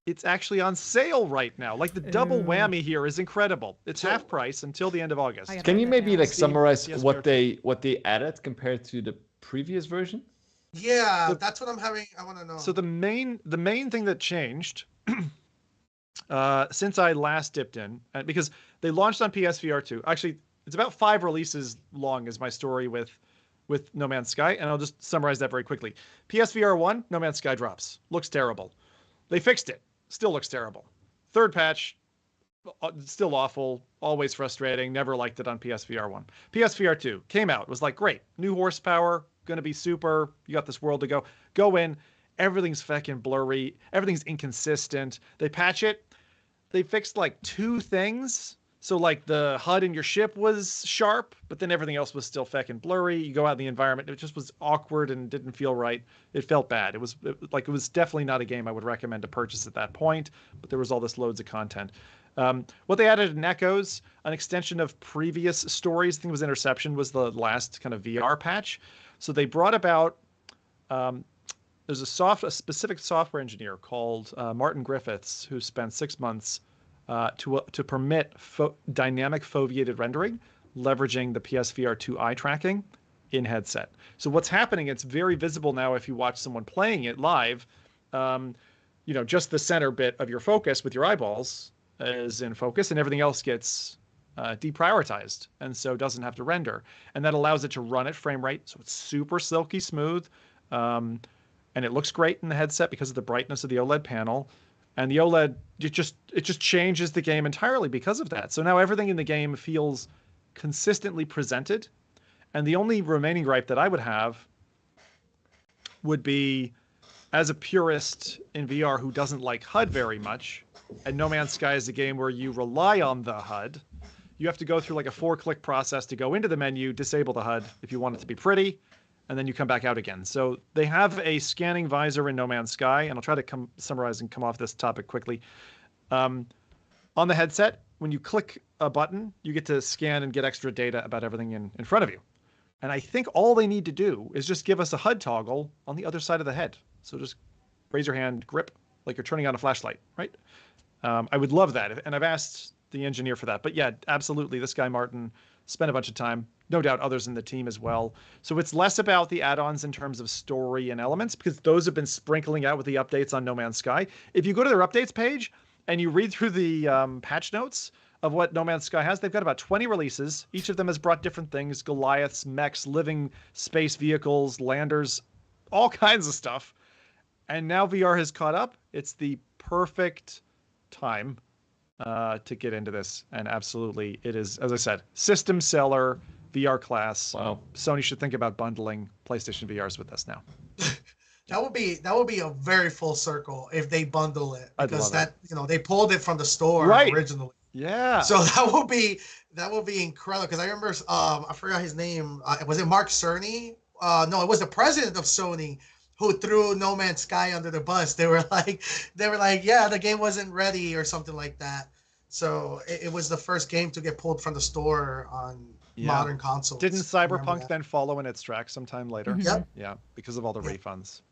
it's actually on sale right now. Like the double whammy here is incredible. It's half price until the end of August. gotta Can you write that maybe down. like summarize Yes, what they added compared to the previous version? Yeah, that's what I'm having. I want to know. So the main thing that changed since I last dipped in, because they launched on PSVR 2. Actually, it's about 5 releases long is my story with No Man's Sky, and I'll just summarize that very quickly. PSVR 1, No Man's Sky drops. Looks terrible. They fixed it. Still looks terrible. Third patch, still awful, always frustrating, never liked it on PSVR 1. PSVR 2 came out, was like, great, new horsepower, gonna be super, you got this world to go in, everything's fucking blurry, everything's inconsistent. They patch it, they fixed like 2 things. So like the HUD in your ship was sharp, but then everything else was still fucking blurry. You go out in the environment, it just was awkward and didn't feel right. It felt bad. It was definitely not a game I would recommend to purchase at that point, but there was all this loads of content. What they added in Echoes, an extension of previous stories, I think it was Interception, was the last kind of VR patch. So they brought about, there's a specific software engineer called Martin Griffiths who spent 6 months to permit dynamic foveated rendering, leveraging the PSVR 2 eye tracking in headset. So what's happening, it's very visible now if you watch someone playing it live, just the center bit of your focus with your eyeballs is in focus and everything else gets deprioritized and so doesn't have to render. And that allows it to run at frame rate. So it's super silky smooth. And it looks great in the headset because of the brightness of the OLED panel. And the OLED, it just changes the game entirely because of that. So now everything in the game feels consistently presented. And the only remaining gripe that I would have would be, as a purist in VR who doesn't like HUD very much, and No Man's Sky is a game where you rely on the HUD, you have to go through like a 4-click process to go into the menu, disable the HUD if you want it to be pretty, and then you come back out again. So they have a scanning visor in No Man's Sky, and I'll try to summarize and come off this topic quickly. On the headset, when you click a button, you get to scan and get extra data about everything in front of you. And I think all they need to do is just give us a HUD toggle on the other side of the head. So just raise your hand, grip, like you're turning on a flashlight, right? I would love that, and I've asked the engineer for that. But yeah, absolutely, this guy Martin spent a bunch of time, no doubt others in the team as well. So it's less about the add-ons in terms of story and elements, because those have been sprinkling out with the updates on No Man's Sky. If you go to their updates page and you read through the patch notes of what No Man's Sky has, they've got about 20 releases. Each of them has brought different things: Goliaths, mechs, living space vehicles, landers, all kinds of stuff. And now VR has caught up. It's the perfect time to get into this. And absolutely, it is, as I said, system seller, VR class. Wow. Sony should think about bundling PlayStation VRs with this now. That would be a very full circle if they bundle it, because I'd love they pulled it from the store Right. originally. Yeah. So that would be incredible, because I remember I forgot his name. Was it Mark Cerny? No, it was the president of Sony who threw No Man's Sky under the bus. They were like, yeah, the game wasn't ready or something like that. So it was the first game to get pulled from the store on modern consoles. Didn't Cyberpunk then follow in its tracks sometime later? Mhm. Yep. Yeah, because of all the refunds.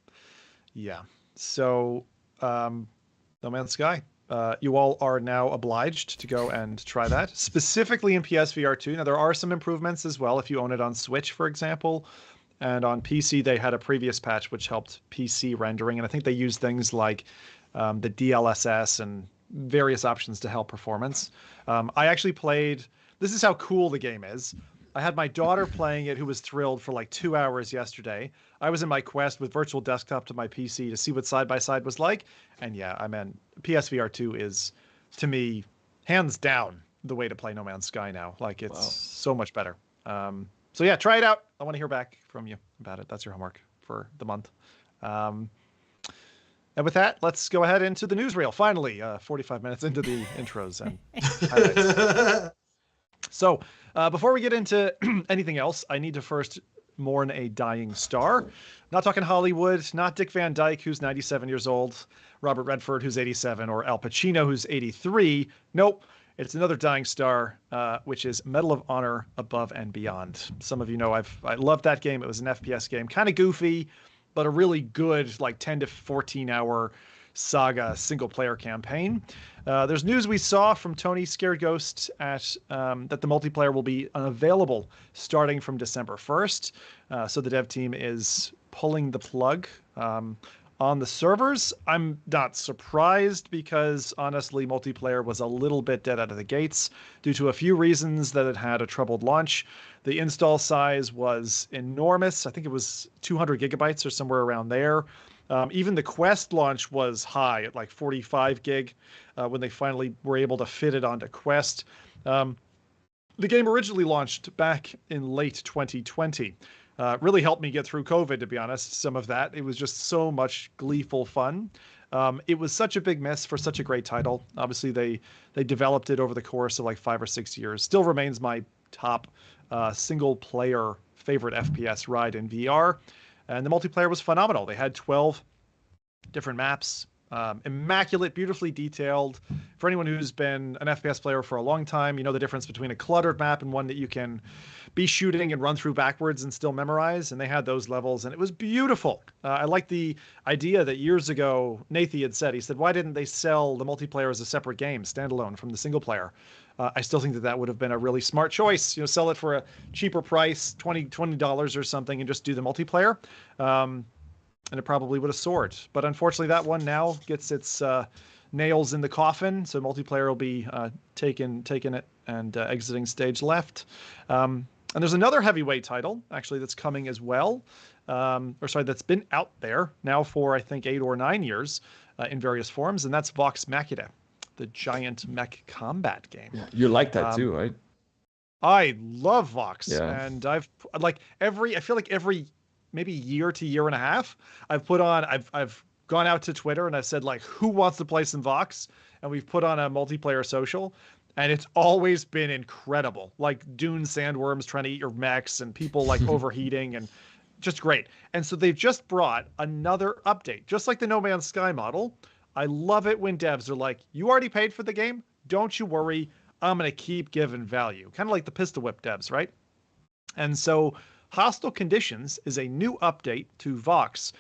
Yeah. So, No Man's Sky. You all are now obliged to go and try that, specifically in PSVR 2. Now, there are some improvements as well if you own it on Switch, for example. And on PC, they had a previous patch which helped PC rendering. And I think they used things like the DLSS and various options to help performance. I actually played... This is how cool the game is. I had my daughter playing it, who was thrilled, for like 2 hours yesterday. I was in my Quest with virtual desktop to my PC to see what side-by-side was like. And yeah, I mean, PSVR 2 is, to me, hands down, the way to play No Man's Sky now. Like, it's so much better. So yeah, try it out. I want to hear back from you about it. That's your homework for the month. And with that, let's go ahead into the newsreel. Finally, 45 minutes into the intros and highlights. So before we get into anything else, I need to first mourn a dying star. Not talking Hollywood, not Dick Van Dyke, who's 97 years old, Robert Redford, who's 87, or Al Pacino, who's 83. Nope. It's another dying star, which is Medal of Honor Above and Beyond. Some of you know I loved that game. It was an FPS game, kind of goofy, but a really good, like 10 to 14 hour saga single player campaign. There's news we saw from Tony Scared Ghost at that the multiplayer will be unavailable starting from December 1st. So the dev team is pulling the plug on the servers. I'm not surprised, because honestly, multiplayer was a little bit dead out of the gates due to a few reasons: that it had a troubled launch. The install size was enormous. I think it was 200 gigabytes or somewhere around there. Even the Quest launch was high at like 45 gig when they finally were able to fit it onto Quest. The game originally launched back in late 2020. Really helped me get through COVID, to be honest, some of that. It was just so much gleeful fun. It was such a big miss for such a great title. Obviously, they developed it over the course of like 5 or 6 years. Still remains my top single-player favorite FPS ride in VR. And the multiplayer was phenomenal. They had 12 different maps. Immaculate, beautifully detailed. For anyone who's been an FPS player for a long time, you know the difference between a cluttered map and one that you can be shooting and run through backwards and still memorize. And they had those levels, and it was beautiful. I like the idea that years ago, Nathan had said, he said, why didn't they sell the multiplayer as a separate game, standalone from the single player? I still think that would have been a really smart choice. You know, sell it for a cheaper price, $20 or something, and just do the multiplayer. And it probably would have soared. But unfortunately, that one now gets its nails in the coffin. So multiplayer will be taking it and exiting stage left. And there's another heavyweight title, actually, that's coming as well. That's been out there now for, I think, 8 or 9 years in various forms. And that's Vox Machinae, the giant mech combat game. Yeah, you like that too, right? I love Vox. Yeah. And I feel like every maybe year to year and a half, I've gone out to Twitter and I've said, like, who wants to play some Vox? And we've put on a multiplayer social, and it's always been incredible. Like dune sandworms trying to eat your mechs and people like overheating and just great. And so they've just brought another update, just like the No Man's Sky model. I love it when devs are like, you already paid for the game? Don't you worry. I'm going to keep giving value. Kind of like the Pistol Whip devs, right? And so Hostile Conditions is a new update to Vox,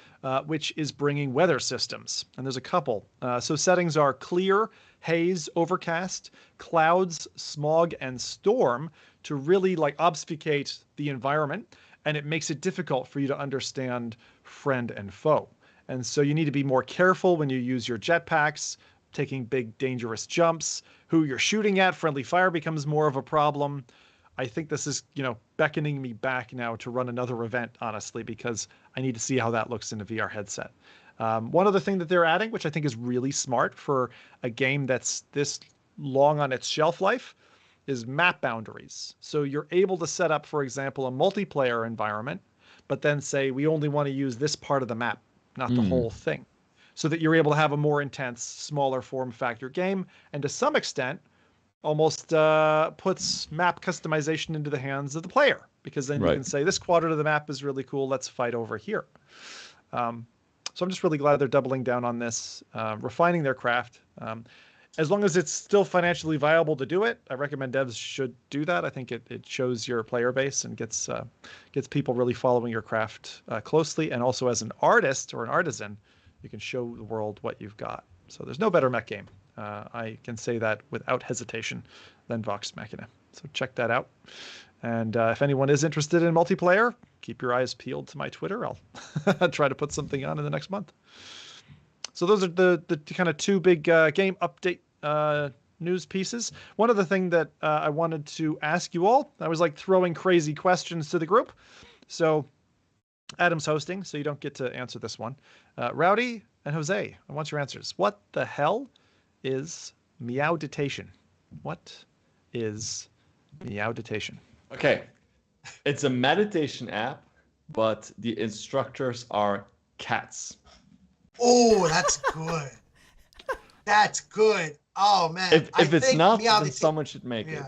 which is bringing weather systems. And there's a couple. So settings are clear, haze, overcast, clouds, smog, and storm to really like obfuscate the environment. And it makes it difficult for you to understand friend and foe. And so you need to be more careful when you use your jetpacks, taking big dangerous jumps. Who you're shooting at, friendly fire becomes more of a problem. I think this is, beckoning me back now to run another event, honestly, because I need to see how that looks in a VR headset. One other thing that they're adding, which I think is really smart for a game that's this long on its shelf life, is map boundaries. So you're able to set up, for example, a multiplayer environment, but then say, we only want to use this part of the map, not the whole thing. So that you're able to have a more intense, smaller form factor game. And to some extent, almost puts map customization into the hands of the player, because then you can say, this quadrant of the map is really cool. Let's fight over here. So I'm just really glad they're doubling down on this, refining their craft. As long as it's still financially viable to do it, I recommend devs should do that. I think it shows your player base and gets people really following your craft closely. And also as an artist or an artisan, you can show the world what you've got. So there's no better mech game. I can say that without hesitation than Vox Machinae. So check that out. And if anyone is interested in multiplayer, keep your eyes peeled to my Twitter. I'll try to put something on in the next month. So those are the kind of two big game update news pieces. One other thing that I wanted to ask you all, I was like throwing crazy questions to the group. So Adam's hosting, so you don't get to answer this one. Rowdy and Jose, I want your answers. What the hell is Meowditation? What is Meowditation? Okay. It's a meditation app, but the instructors are cats. Oh, that's good. That's good. Oh man. If it's not, then someone should make it.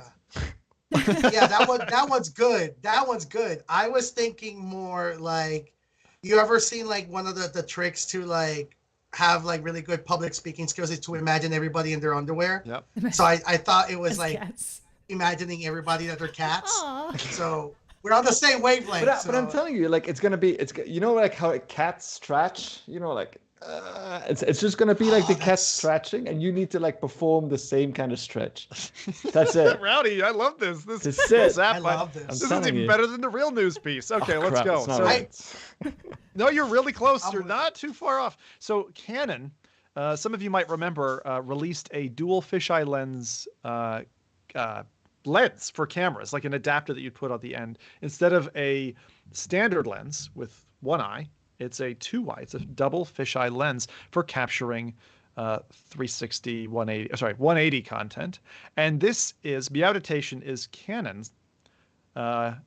Yeah, that one's good. That one's good. I was thinking more like, you ever seen like one of the tricks to like have like really good public speaking skills is to imagine everybody in their underwear. Yep. So I thought it was like cats. Imagining everybody that they're cats. Aww. So we're on the same wavelength. But I'm telling you, like it's like how cats stretch, it's just gonna be like the cat stretching, and you need to like perform the same kind of stretch. That's it. Rowdy, I love this. This I love this. This is even better than the real news piece. Okay, let's go. No, you're really close. You're not too far off. So Canon, some of you might remember, released a dual fisheye lens lens for cameras, like an adapter that you'd put on the end. Instead of a standard lens with one eye, It's a 2Y. It's a double fisheye lens for capturing 360, 180 content. And this is Meowditation is Canon's,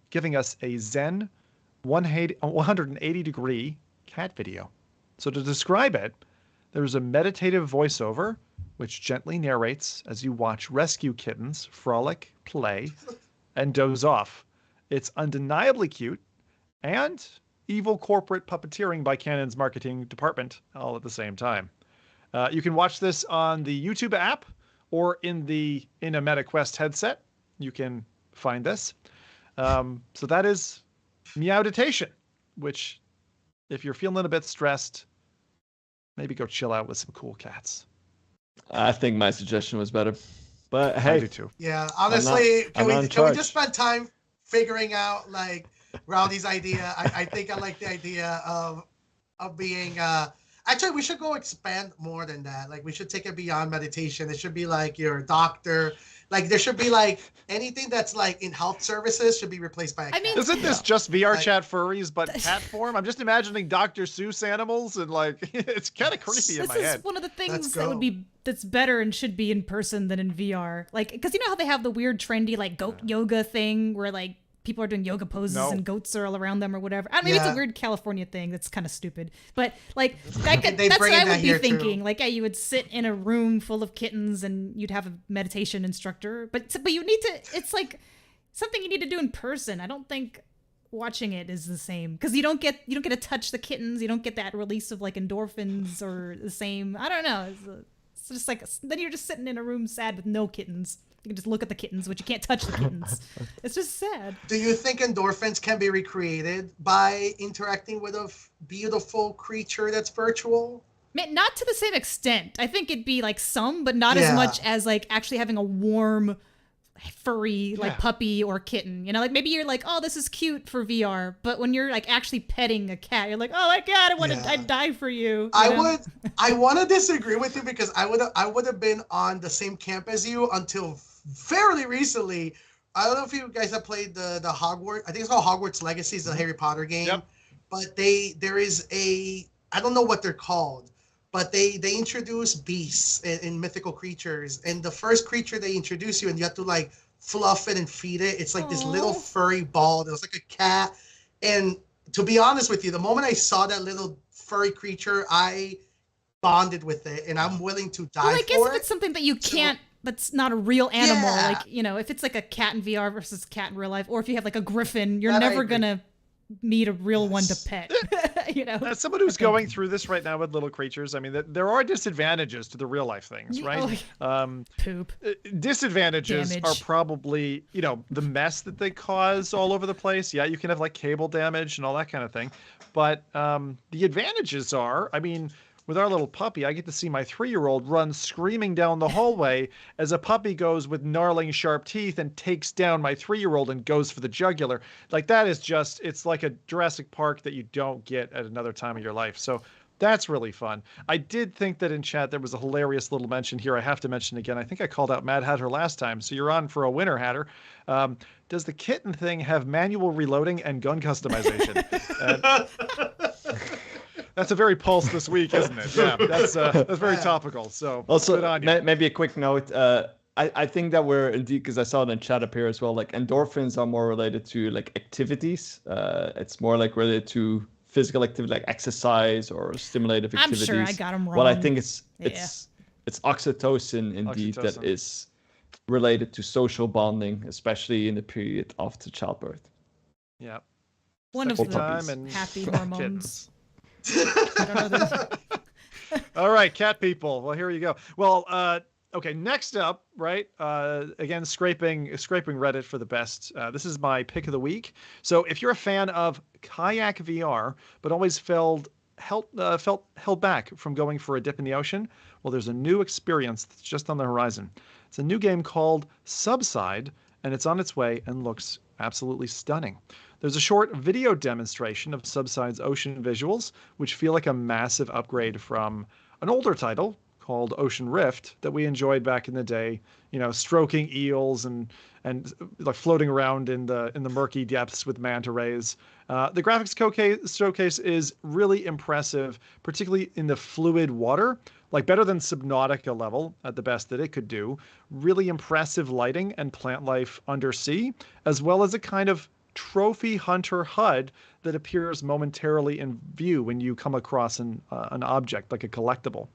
giving us a Zen 180 degree cat video. So to describe it, there's a meditative voiceover which gently narrates as you watch rescue kittens frolic, play, and doze off. It's undeniably cute and evil corporate puppeteering by Canon's marketing department all at the same time. You can watch this on the YouTube app or in a MetaQuest headset. You can find this. So that is Meowditation, which if you're feeling a bit stressed, maybe go chill out with some cool cats. I think my suggestion was better. But hey. I do too. Yeah, honestly, can we just spend time figuring out like Rowdy's idea? I think I like the idea of being actually we should go expand more than that. Like we should take it beyond meditation. It should be like your doctor. Like there should be like anything that's like in health services should be replaced by a cat. I mean, isn't this just VRChat furries but cat form? I'm just imagining Dr. Seuss animals and like it's kind of creepy in my head. This is one of the things that's better and should be in person than in VR. Like, because you know how they have the weird trendy like goat yoga thing where like people are doing yoga poses and goats are all around them or whatever. I mean, it's a weird California thing that's kind of stupid. But like that's what I would be thinking. Too. Like, yeah, you would sit in a room full of kittens and you'd have a meditation instructor. But you need to. It's like something you need to do in person. I don't think watching it is the same because you don't get to touch the kittens. You don't get that release of like endorphins or the same. I don't know. It's just like then you're just sitting in a room sad with no kittens. You can just look at the kittens, but you can't touch the kittens. It's just sad. Do you think endorphins can be recreated by interacting with a beautiful creature that's virtual? Not to the same extent. I think it'd be like some, but not as much as like actually having a warm, furry like puppy or kitten. You know, like maybe you're like, oh, this is cute for VR, but when you're like actually petting a cat, you're like, oh my god, I'd die for you. I want to disagree with you because I would have been on the same camp as you until fairly recently. I don't know if you guys have played the Hogwarts. I think it's called Hogwarts Legacy. It's a Harry Potter game. Yep. But there is I don't know what they're called, but they introduce beasts and mythical creatures. And the first creature they introduce you and you have to like fluff it and feed it. It's like this little furry ball that was like a cat. And to be honest with you, the moment I saw that little furry creature, I bonded with it and I'm willing to die for it. I guess if it's something that you can't, that's not a real animal. Like, you know, if it's like a cat in VR versus a cat in real life, or if you have like a griffin, you're never going to meet a real one to pet. You know, as someone who's going through this right now with little creatures, I mean, there are disadvantages to the real life things, right? Poop. Disadvantages damage. Are probably, you know, the mess that they cause all over the place. Yeah, you can have like cable damage and all that kind of thing. But the advantages are, I mean, with our little puppy, I get to see my 3-year-old run screaming down the hallway as a puppy goes with gnarling sharp teeth and takes down my 3-year-old and goes for the jugular. Like that is just, it's like a Jurassic Park that you don't get at another time of your life. So that's really fun. I did think that in chat there was a hilarious little mention here I have to mention again. I think I called out Mad Hatter last time, so you're on for a winner, Hatter. Does the kitten thing have manual reloading and gun customization? That's a very pulse this week, isn't it? Yeah, that's very topical. So also, good on you. Maybe a quick note. I think that we're indeed, because I saw it in chat up here as well, like endorphins are more related to like activities. It's more like related to physical activity, like exercise or stimulative activities. I'm sure I got them wrong. Well, I think it's oxytocin indeed that is related to social bonding, especially in the period after childbirth. Yeah. One of the happy hormones. I don't know. All right, cat people. Well, here you go. Well, okay. Next up, right? Again, scraping Reddit for the best. This is my pick of the week. So, if you're a fan of kayak VR, but always felt held back from going for a dip in the ocean, well, there's a new experience that's just on the horizon. It's a new game called Subside, and it's on its way and looks absolutely stunning. There's a short video demonstration of Subside's ocean visuals, which feel like a massive upgrade from an older title called Ocean Rift that we enjoyed back in the day, stroking eels and like floating around in the murky depths with manta rays. The graphics showcase is really impressive, particularly in the fluid water, like better than Subnautica level at the best that it could do. Really impressive lighting and plant life undersea, as well as a kind of trophy hunter HUD that appears momentarily in view when you come across an object, like a collectible.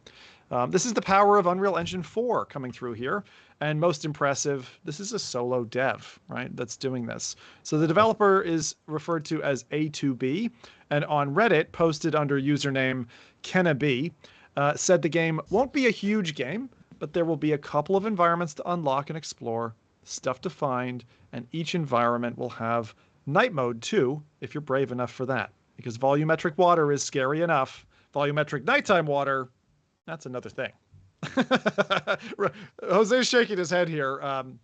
This is the power of Unreal Engine 4 coming through here. And most impressive, this is a solo dev, right, that's doing this. So the developer is referred to as A2B, and on Reddit, posted under username KennaB, said the game won't be a huge game, but there will be a couple of environments to unlock and explore, stuff to find, and each environment will have night mode too, if you're brave enough for that. Because volumetric water is scary enough. Volumetric nighttime water, that's another thing. Jose's shaking his head here.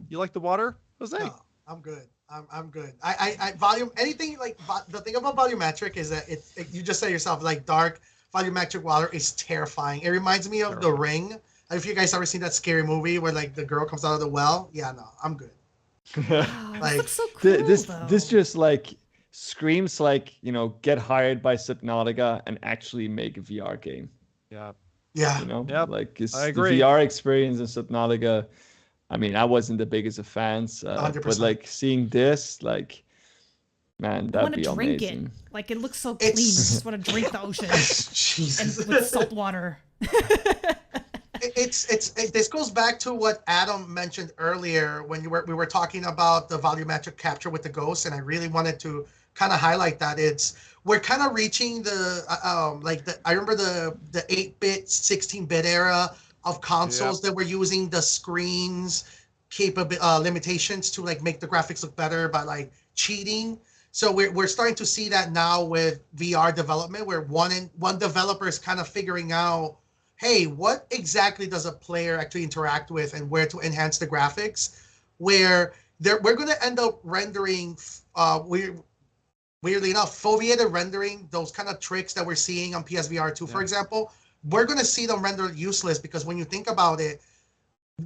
You like the water, Jose? No, I'm good. I'm good. I volume anything like the thing about volumetric is that you just said yourself, like dark volumetric water is terrifying. It reminds me of The Ring. If you guys ever seen that scary movie where like the girl comes out of the well, yeah, no, I'm good. Wow, this looks so cool, this just like screams like, get hired by Subnautica and actually make a VR game. Yeah. Yeah. Like it's I the agree. VR experience in Subnautica. I mean, I wasn't the biggest of fans, but like seeing this, like, man, that'd be drink amazing. it. Like it looks so clean. I just want to drink the ocean Jesus. and with salt water. This goes back to what Adam mentioned earlier when we were talking about the volumetric capture with the ghosts, and I really wanted to kind of highlight that we're kind of reaching the I remember the 8-bit 16-bit era of consoles that were using the screens limitations to like make the graphics look better by like cheating. So we're starting to see that now with VR development, where one developer is kind of figuring out, hey, what exactly does a player actually interact with and where to enhance the graphics, where we're going to end up rendering, weirdly enough, foveated rendering, those kind of tricks that we're seeing on PSVR 2, for example, we're going to see them rendered useless, because when you think about it,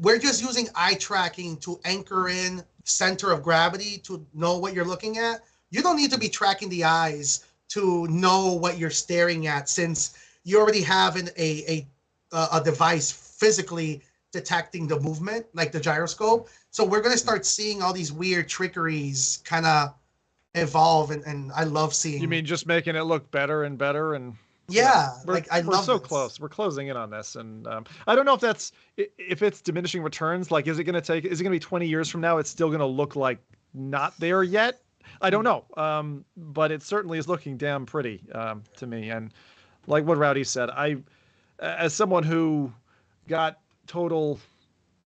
we're just using eye tracking to anchor in center of gravity to know what you're looking at. You don't need to be tracking the eyes to know what you're staring at, since you already have a device physically detecting the movement, like the gyroscope. So we're going to start seeing all these weird trickeries kind of evolve, and I love seeing. You mean just making it look better and better? And we're so close. We're closing in on this, and I don't know if it's diminishing returns. Like, is it going to be 20 years from now? It's still going to look like not there yet. I don't know, but it certainly is looking damn pretty to me. And like what Rowdy said, as someone who got total,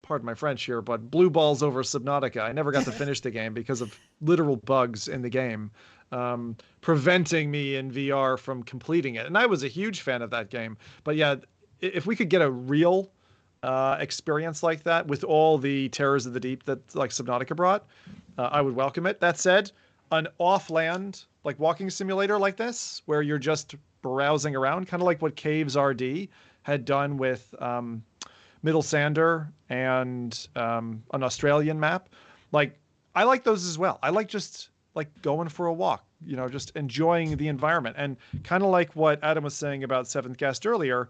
pardon my French here, but blue balls over Subnautica, I never got to finish the game because of literal bugs in the game, preventing me in VR from completing it. And I was a huge fan of that game. But yeah, if we could get a real experience like that with all the terrors of the deep that like Subnautica brought, I would welcome it. That said, an off-land like walking simulator like this, where you're just browsing around, kind of like what Caves RD had done with Middle Sander and an Australian map. Like, I like those as well. I like just like going for a walk, just enjoying the environment. And kind of like what Adam was saying about Seventh Guest earlier,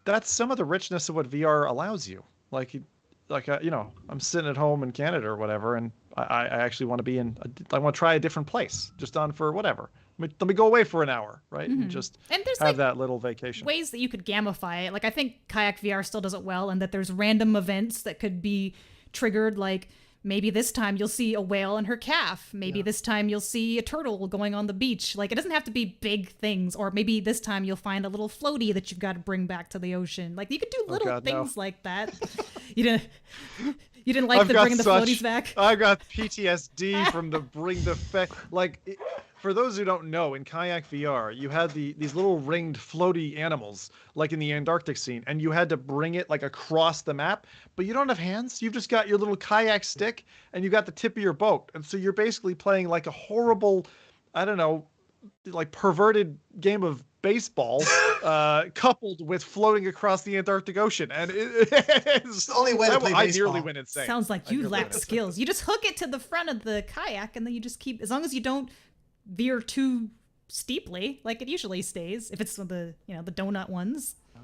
that's some of the richness of what VR allows you. I'm sitting at home in Canada or whatever, and I actually want to be I want to try a different place, just on for whatever. Let me go away for an hour, right? Mm-hmm. And just there's have that little vacation. Ways that you could gamify it. Like, I think Kayak VR still does it well, and that there's random events that could be triggered, like maybe this time you'll see a whale and her calf. Maybe this time you'll see a turtle going on the beach. Like, it doesn't have to be big things. Or maybe this time you'll find a little floaty that you've got to bring back to the ocean. Like, you could do little things like that. You didn't like bringing the floaties back? I got PTSD from for those who don't know, in Kayak VR, you had these little ringed floaty animals, like in the Antarctic scene, and you had to bring it like across the map, but you don't have hands. You've just got your little kayak stick, and you got the tip of your boat. And so you're basically playing like a horrible, I don't know, like perverted game of baseball coupled with floating across the Antarctic Ocean, and it's the only way to play I baseball. nearly went insane. Sounds like you lack skills. You just hook it to the front of the kayak, and then you just keep, as long as you don't veer too steeply, like it usually stays. If it's the the donut ones. I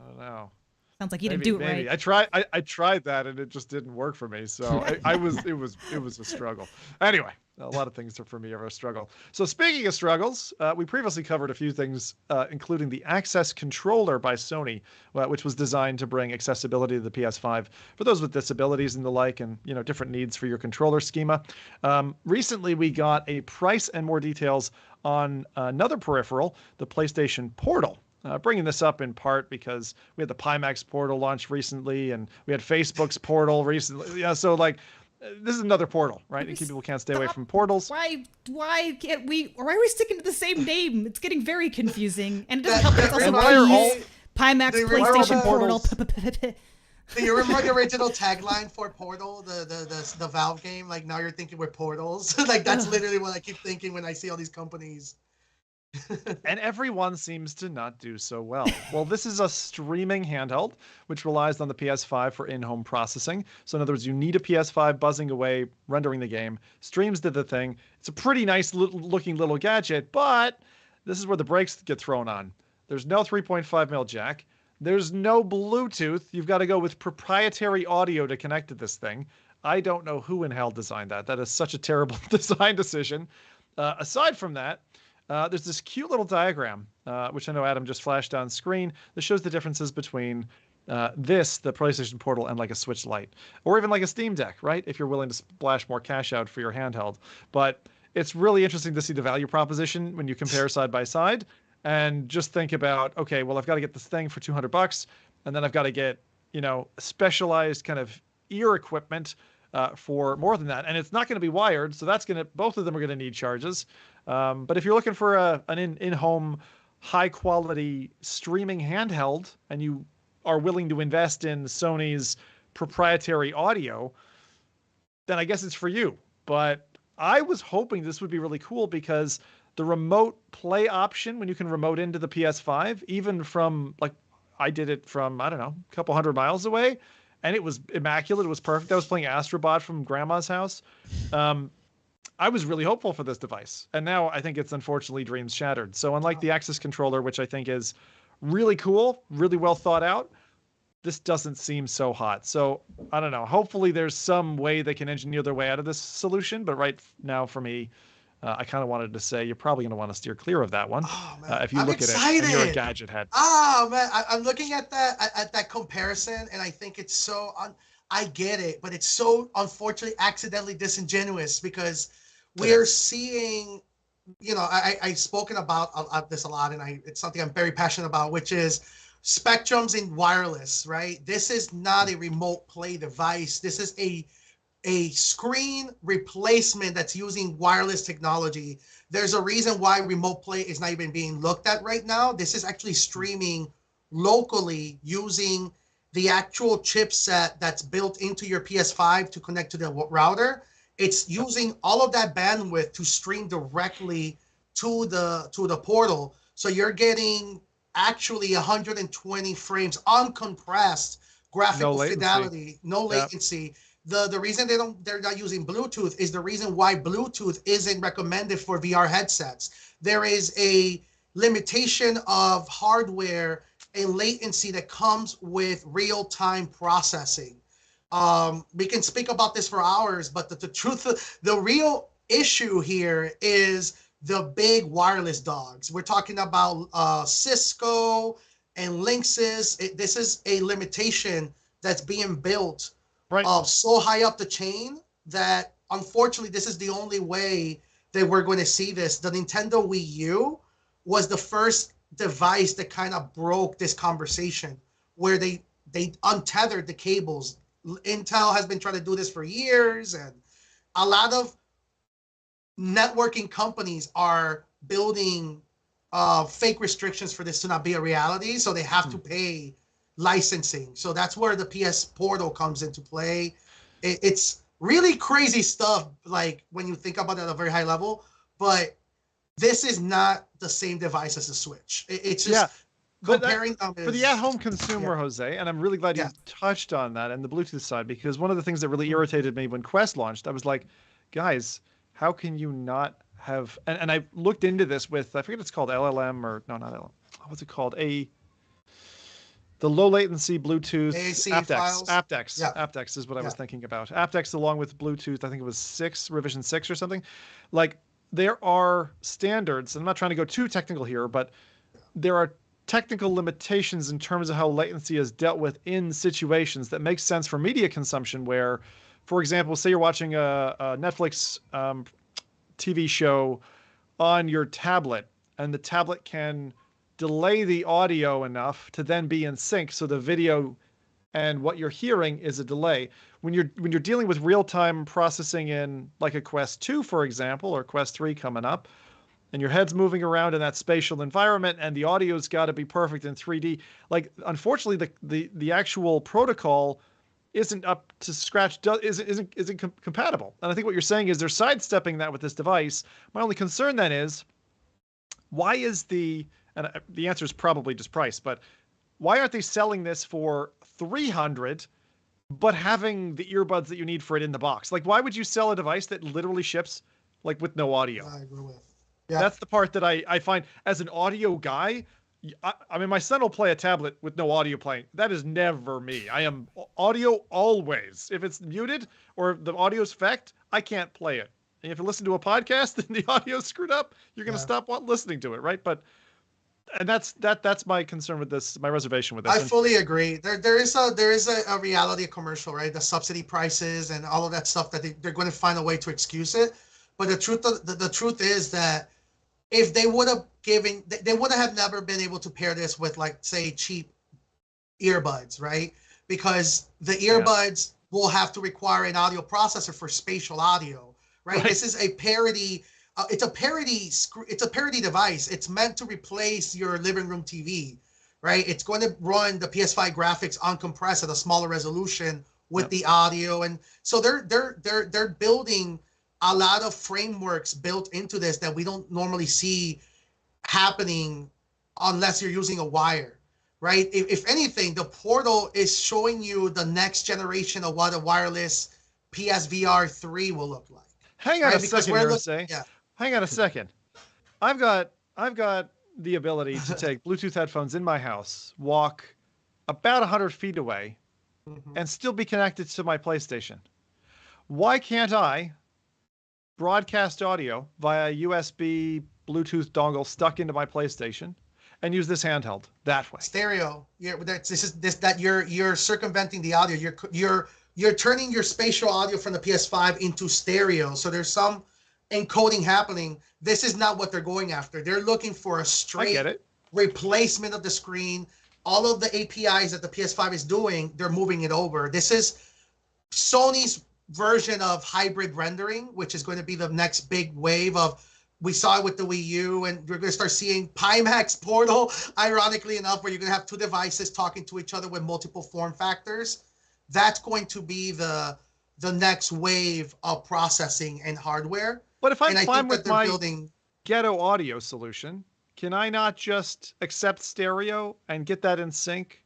don't know. Sounds like you didn't do it right. I tried that and it just didn't work for me. So it was a struggle. Anyway, a lot of things for me are a struggle. So speaking of struggles, we previously covered a few things, including the Access controller by Sony, which was designed to bring accessibility to the PS5 for those with disabilities and the like, and different needs for your controller schema. Recently, we got a price and more details on another peripheral, the PlayStation Portal. Bringing this up in part because we had the Pimax Portal launch recently, and we had Facebook's Portal recently. Yeah, so like, this is another portal, right? And people can't stay away from portals. Why can't we? Or why are we sticking to the same name? It's getting very confusing, and it doesn't help that it's also Pimax PlayStation Portal. Do you remember the original tagline for Portal, the Valve game? Like, now you're thinking we're portals. Like, that's literally what I keep thinking when I see all these companies. And everyone seems to not do so well. Well, this is a streaming handheld, which relies on the PS5 for in-home processing. So in other words, you need a PS5 buzzing away, rendering the game. Streams did the thing. It's a pretty nice looking little gadget, but this is where the brakes get thrown on. There's no 3.5mm jack. There's no Bluetooth. You've got to go with proprietary audio to connect to this thing. I don't know who in hell designed that. That is such a terrible design decision. Aside from that, there's this cute little diagram, which I know Adam just flashed on screen, that shows the differences between the PlayStation Portal, and like a Switch Lite, or even like a Steam Deck, right? If you're willing to splash more cash out for your handheld. But it's really interesting to see the value proposition when you compare side by side, and just think about, okay, well, I've got to get this thing for $200, and then I've got to get, specialized kind of ear equipment for more than that. And it's not going to be wired, so both of them are going to need charges. But if you're looking for an in-home, high-quality streaming handheld, and you are willing to invest in Sony's proprietary audio, then I guess it's for you. But I was hoping this would be really cool because the remote play option, when you can remote into the PS5, even from, like, I did it from, I don't know, a couple hundred miles away, and it was immaculate. It was perfect. I was playing Astrobot from Grandma's house. I was really hopeful for this device, and now I think it's unfortunately dreams shattered. So unlike the Access controller, which I think is really cool, really well thought out, this doesn't seem so hot. So I don't know. Hopefully there's some way they can engineer their way out of this solution. But right now for me, I kind of wanted to say you're probably going to want to steer clear of that one. Oh, man. If you look excited. at it and you're a gadget head. Oh man, I'm looking at that comparison, and I think it's so I get it, but it's so unfortunately accidentally disingenuous because we're seeing, I've spoken about this a lot, and it's something I'm very passionate about, which is spectrums in wireless, right? This is not a remote play device. This is a screen replacement that's using wireless technology. There's a reason why remote play is not even being looked at right now. This is actually streaming locally using the actual chipset that's built into your PS5 to connect to the router. It's using all of that bandwidth to stream directly to the portal. So you're getting actually 120 frames uncompressed graphical fidelity, no latency. The reason they're not using Bluetooth is the reason why Bluetooth isn't recommended for VR headsets. There is a limitation of hardware and latency that comes with real-time processing. We can speak about this for hours, but the truth, the real issue here is the big wireless dogs. We're talking about Cisco and Linksys. This is a limitation that's being built so high up the chain that unfortunately this is the only way that we're going to see this. The Nintendo Wii U was the first device that kind of broke this conversation where they untethered the cables. Intel has been trying to do this for years, and a lot of networking companies are building fake restrictions for this to not be a reality, so they have to pay licensing. So that's where the PS Portal comes into play. It's really crazy stuff, like when you think about it at a very high level, but this is not the same device as the Switch. It's just comparing them for the at-home consumer, yeah. Jose, and I'm really glad you touched on that and the Bluetooth side, because one of the things that really irritated me when Quest launched, I was like, guys, how can you not have? And I looked into this with, I forget it's called LLM or no, not LLM. What's it called? The low latency Bluetooth aptX is what I was thinking about. aptX along with Bluetooth, I think it was revision 6 or something. Like, there are standards, and I'm not trying to go too technical here, but there are technical limitations in terms of how latency is dealt with in situations that make sense for media consumption where, for example, say you're watching a Netflix TV show on your tablet, and the tablet can delay the audio enough to then be in sync, so the video and what you're hearing is a delay. When you're dealing with real-time processing in like a Quest 2, for example, or Quest 3 coming up, and your head's moving around in that spatial environment, and the audio's got to be perfect in 3D. Like, unfortunately, the actual protocol isn't up to scratch, isn't compatible. And I think what you're saying is they're sidestepping that with this device. My only concern then is, why is the answer is probably just price, but why aren't they selling this for $300, but having the earbuds that you need for it in the box? Like, why would you sell a device that literally ships like with no audio? I agree with. Yeah. That's the part that I find as an audio guy. I mean, my son will play a tablet with no audio playing. That is never me. I am audio always. If it's muted or the audio's fecked, I can't play it. And if you listen to a podcast and the audio's screwed up, you're going to stop listening to it, right? And that's my concern with this, my reservation with this. I fully agree. There is a reality commercial, right? The subsidy prices and all of that stuff that they're going to find a way to excuse it. But the truth is that if they would have given, they would have never been able to pair this with, like, say, cheap earbuds, right? Because the earbuds will have to require an audio processor for spatial audio, right? This is a parody. It's a parody device. It's meant to replace your living room TV, right? It's going to run the PS5 graphics uncompressed at a smaller resolution with the audio, and so they're building a lot of frameworks built into this that we don't normally see happening unless you're using a wire, right? If anything, the Portal is showing you the next generation of what a wireless PSVR 3 will look like. Hang on a second here, Hang on a second. I've got the ability to take Bluetooth headphones in my house, walk about 100 feet away, and still be connected to my PlayStation. Why can't I broadcast audio via USB Bluetooth dongle stuck into my PlayStation and use this handheld that way? Stereo. You're circumventing the audio. You're turning your spatial audio from the PS5 into stereo. So there's some encoding happening. This is not what they're going after. They're looking for a straight replacement of the screen. All of the APIs that the PS5 is doing, they're moving it over. This is Sony's version of hybrid rendering, which is going to be the next big wave of, we saw it with the Wii U, and we're going to start seeing Pimax Portal, ironically enough, where you're going to have two devices talking to each other with multiple form factors. That's going to be the next wave of processing and hardware. But if I'm fine with my ghetto audio solution, can I not just accept stereo and get that in sync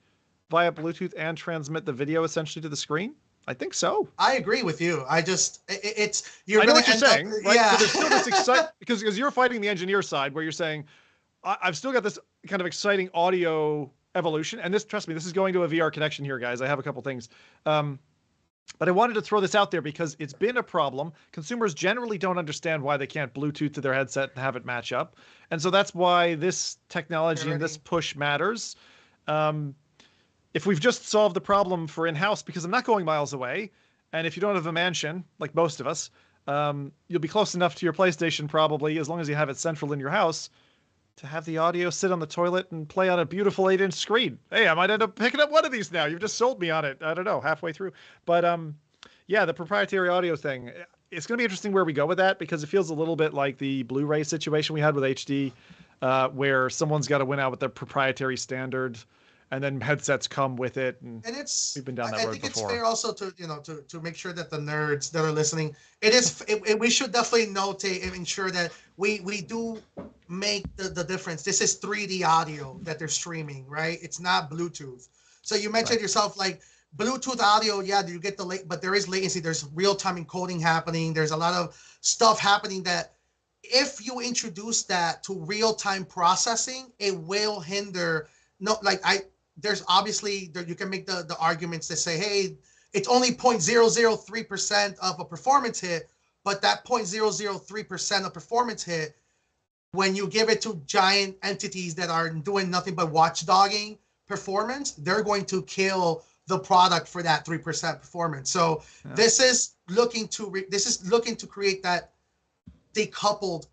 via Bluetooth and transmit the video essentially to the screen? I think so. I agree with you. I know what you're saying, right? Yeah. So there's still this exciting, because you're fighting the engineer side where you're saying, I've still got this kind of exciting audio evolution. And trust me, this is going to a VR connection here, guys. I have a couple things. But I wanted to throw this out there because it's been a problem. Consumers generally don't understand why they can't Bluetooth to their headset and have it match up. And so that's why this technology and this push matters. If we've just solved the problem for in-house, because I'm not going miles away, and if you don't have a mansion, like most of us, you'll be close enough to your PlayStation probably, as long as you have it central in your house, to have the audio sit on the toilet and play on a beautiful 8-inch screen. Hey, I might end up picking up one of these now. You've just sold me on it. I don't know, halfway through. But yeah, the proprietary audio thing, it's going to be interesting where we go with that, because it feels a little bit like the Blu-ray situation we had with HD, where someone's got to win out with their proprietary standard. and then headsets come with it, and it's we've been down that I road think it's before. fair also to to make sure that the nerds that are listening, we should definitely notate and ensure that we do make the difference. This is 3D audio that they're streaming, right? It's not Bluetooth. So you mentioned yourself, like, Bluetooth audio, yeah, you get but there is latency. There's real-time encoding happening. There's a lot of stuff happening that if you introduce that to real-time processing, it will hinder. No, like there's obviously there, you can make the arguments that say, hey, it's only 0.003% of a performance hit, but that 0.003% of performance hit, when you give it to giant entities that are doing nothing but watchdogging performance, they're going to kill the product for that 3% performance. So this is looking to create that decoupled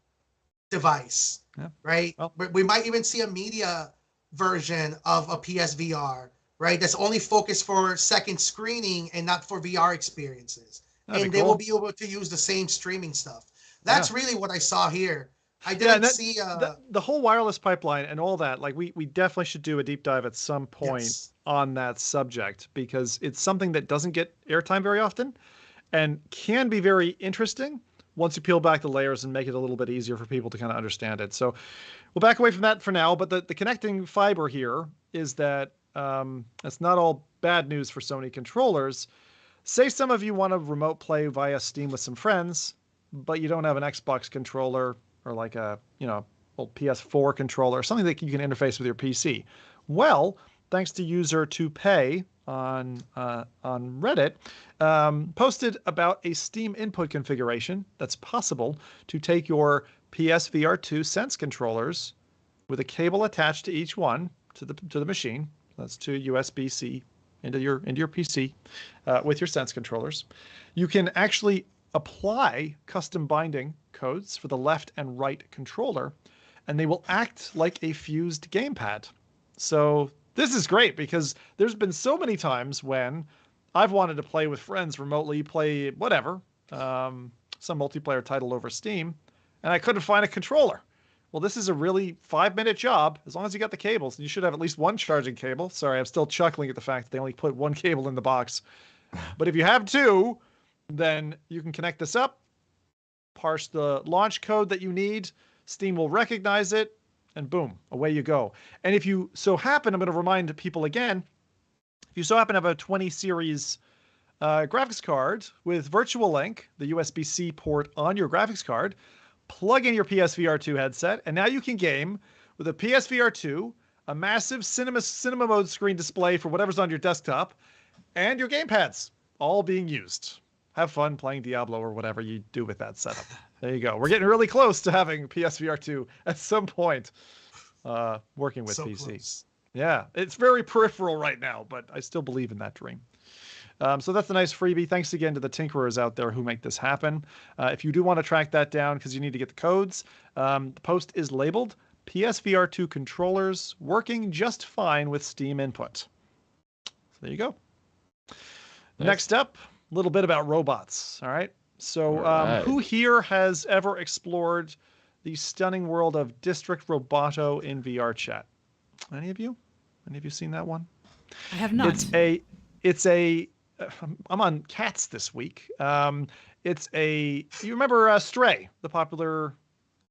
device, right? Well, we might even see a media version of a PSVR, right? That's only focused for second screening and not for VR experiences. And they will be able to use the same streaming stuff. That's really what I saw here. I didn't see the whole wireless pipeline and all that. Like we definitely should do a deep dive at some point on that subject, because it's something that doesn't get airtime very often and can be very interesting once you peel back the layers and make it a little bit easier for people to kind of understand it. So we'll back away from that for now, but the connecting fiber here is that it's not all bad news for Sony controllers. Say some of you want to remote play via Steam with some friends, but you don't have an Xbox controller or like a, old PS4 controller, something that you can interface with your PC. Well, thanks to user to pay on Reddit, posted about a Steam input configuration that's possible to take your PSVR2 Sense controllers with a cable attached to each one to the machine. That's to USB-C into your PC with your Sense controllers. You can actually apply custom binding codes for the left and right controller, and they will act like a fused gamepad. So this is great, because there's been so many times when I've wanted to play with friends remotely, play whatever, some multiplayer title over Steam, and I couldn't find a controller. Well, this is a really 5-minute job, as long as you got the cables. And you should have at least one charging cable. Sorry, I'm still chuckling at the fact that they only put one cable in the box. But if you have two, then you can connect this up, parse the launch code that you need, Steam will recognize it, and boom, away you go. And if you so happen, I'm going to remind people again, if you so happen to have a 20 series graphics card with Virtual Link, the USB-C port on your graphics card, plug in your PSVR 2 headset, and now you can game with a PSVR 2, a massive cinema mode screen display for whatever's on your desktop, and your gamepads all being used. Have fun playing Diablo or whatever you do with that setup. There you go. We're getting really close to having PSVR 2 at some point working with PC. Close. Yeah, it's very peripheral right now, but I still believe in that dream. So that's a nice freebie. Thanks again to the tinkerers out there who make this happen. If you do want to track that down because you need to get the codes, the post is labeled PSVR 2 controllers working just fine with Steam input. So there you go. Nice. Next up, a little bit about robots. All right. So who here has ever explored the stunning world of District Roboto in VRChat? Any of you? Any of you seen that one? I have not. It's a I'm on Cats this week. It's a, you remember Stray, the popular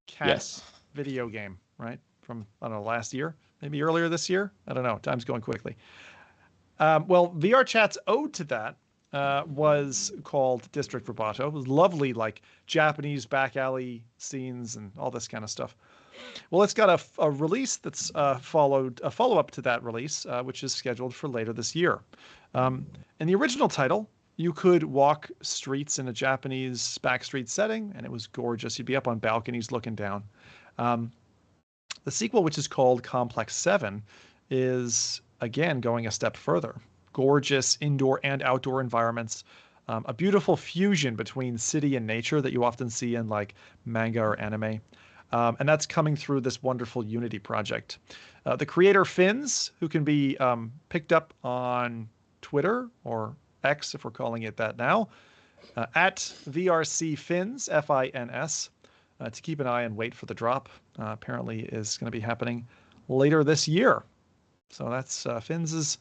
cat video game, right? From, I don't know, last year, maybe earlier this year. I don't know. Time's going quickly. Well, VRChat's ode to that was called District Roboto. It was lovely, like Japanese back alley scenes and all this kind of stuff. Well, it's got a release that's a follow-up to that release, which is scheduled for later this year. In the original title, you could walk streets in a Japanese backstreet setting, and it was gorgeous. You'd be up on balconies looking down. The sequel, which is called Complex 7, is, again, going a step further. Gorgeous indoor and outdoor environments. A beautiful fusion between city and nature that you often see in like manga or anime. And that's coming through this wonderful Unity project. The creator Fins, who can be picked up on Twitter or X, if we're calling it that now, at VRC Fins, Fins, to keep an eye and wait for the drop. Apparently is going to be happening later this year. So that's Finn's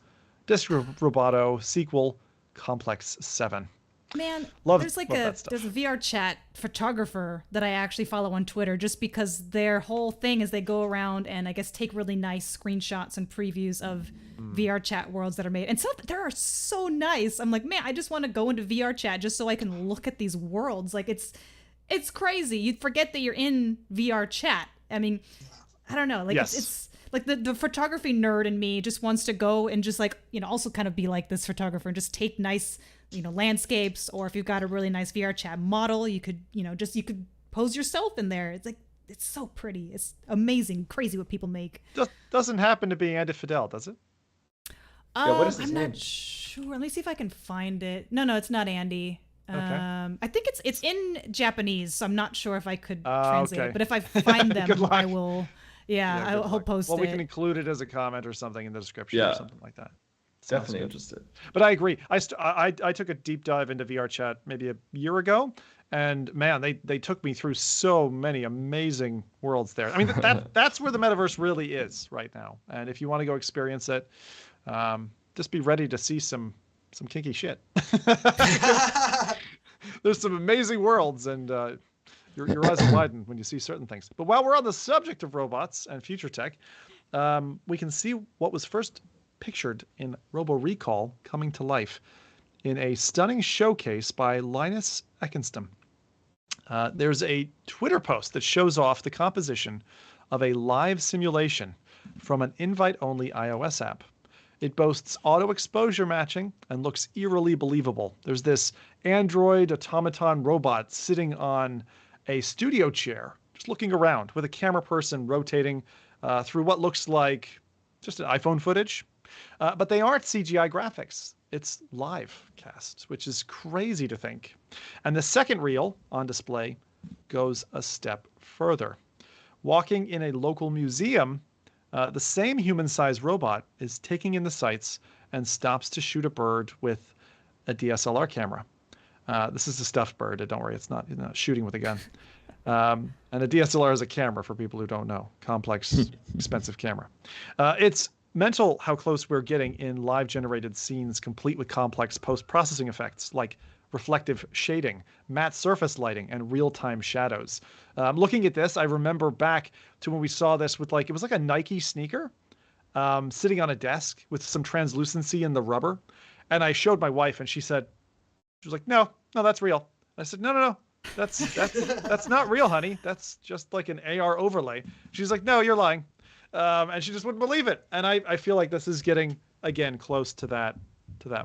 Disc Roboto sequel, Complex 7. Man, Love there's that stuff. there's a VRChat photographer that I actually follow on Twitter just because their whole thing is they go around and I guess take really nice screenshots and previews of VRChat worlds that are made. And some they are so nice. I'm like, man, I just want to go into VRChat just so I can look at these worlds. Like it's crazy. You'd forget that you're in VRChat. I mean, I don't know. Like Yes. it's like the photography nerd in me just wants to go and just like, also kind of be like this photographer and just take nice, landscapes, or if you've got a really nice VRChat model, you could, you could pose yourself in there. It's like, it's so pretty. It's amazing, crazy what people make. Doesn't happen to be Andy Fidel, does it? Yeah, what is his I'm name? not sure. Let me see if I can find it. No, it's not Andy. Okay. I think it's in Japanese, so I'm not sure if I could translate okay. it. But if I find Good them, luck. I will. Yeah, good I'll luck. post Well, it. we can include it as a comment or something in the description or something like that. Definitely good. interested. But I agree. I took a deep dive into VRChat maybe a year ago, and man, they took me through so many amazing worlds there. I mean, that's where the metaverse really is right now. And if you want to go experience it, just be ready to see some kinky shit. There's some amazing worlds, and your eyes will widen when you see certain things. But while we're on the subject of robots and future tech, we can see what was first pictured in Robo Recall coming to life in a stunning showcase by Linus Eckenstam. There's a Twitter post that shows off the composition of a live simulation from an invite-only iOS app. It boasts auto exposure matching and looks eerily believable. There's this android automaton robot sitting on a studio chair, just looking around with a camera person rotating through what looks like just an iPhone footage. But they aren't CGI graphics. It's live cast, which is crazy to think. And the second reel on display goes a step further. Walking in a local museum, the same human-sized robot is taking in the sights and stops to shoot a bird with a DSLR camera. This is a stuffed bird. Don't worry, it's not shooting with a gun. And a DSLR is a camera for people who don't know. Complex, expensive camera. It's mental how close we're getting in live-generated scenes complete with complex post-processing effects like reflective shading, matte surface lighting, and real-time shadows. Looking at this, I remember back to when we saw this with it was like a Nike sneaker sitting on a desk with some translucency in the rubber. And I showed my wife and she was like, no, that's real. I said, no, that's not real, honey. That's just like an AR overlay. She's like, no, you're lying. And she just wouldn't believe it. And I feel like this is getting, again, close to that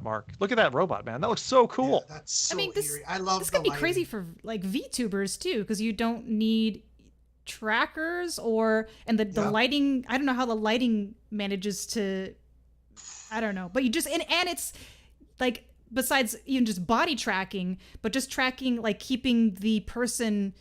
mark. Look at that robot, man. That looks so cool. Yeah, that's so this, eerie. I love this the could be lighting. crazy for like VTubers too, because you don't need trackers and the lighting. I don't know how the lighting manages to. I don't know, but you just and it's like besides even just body tracking, but just tracking like keeping the person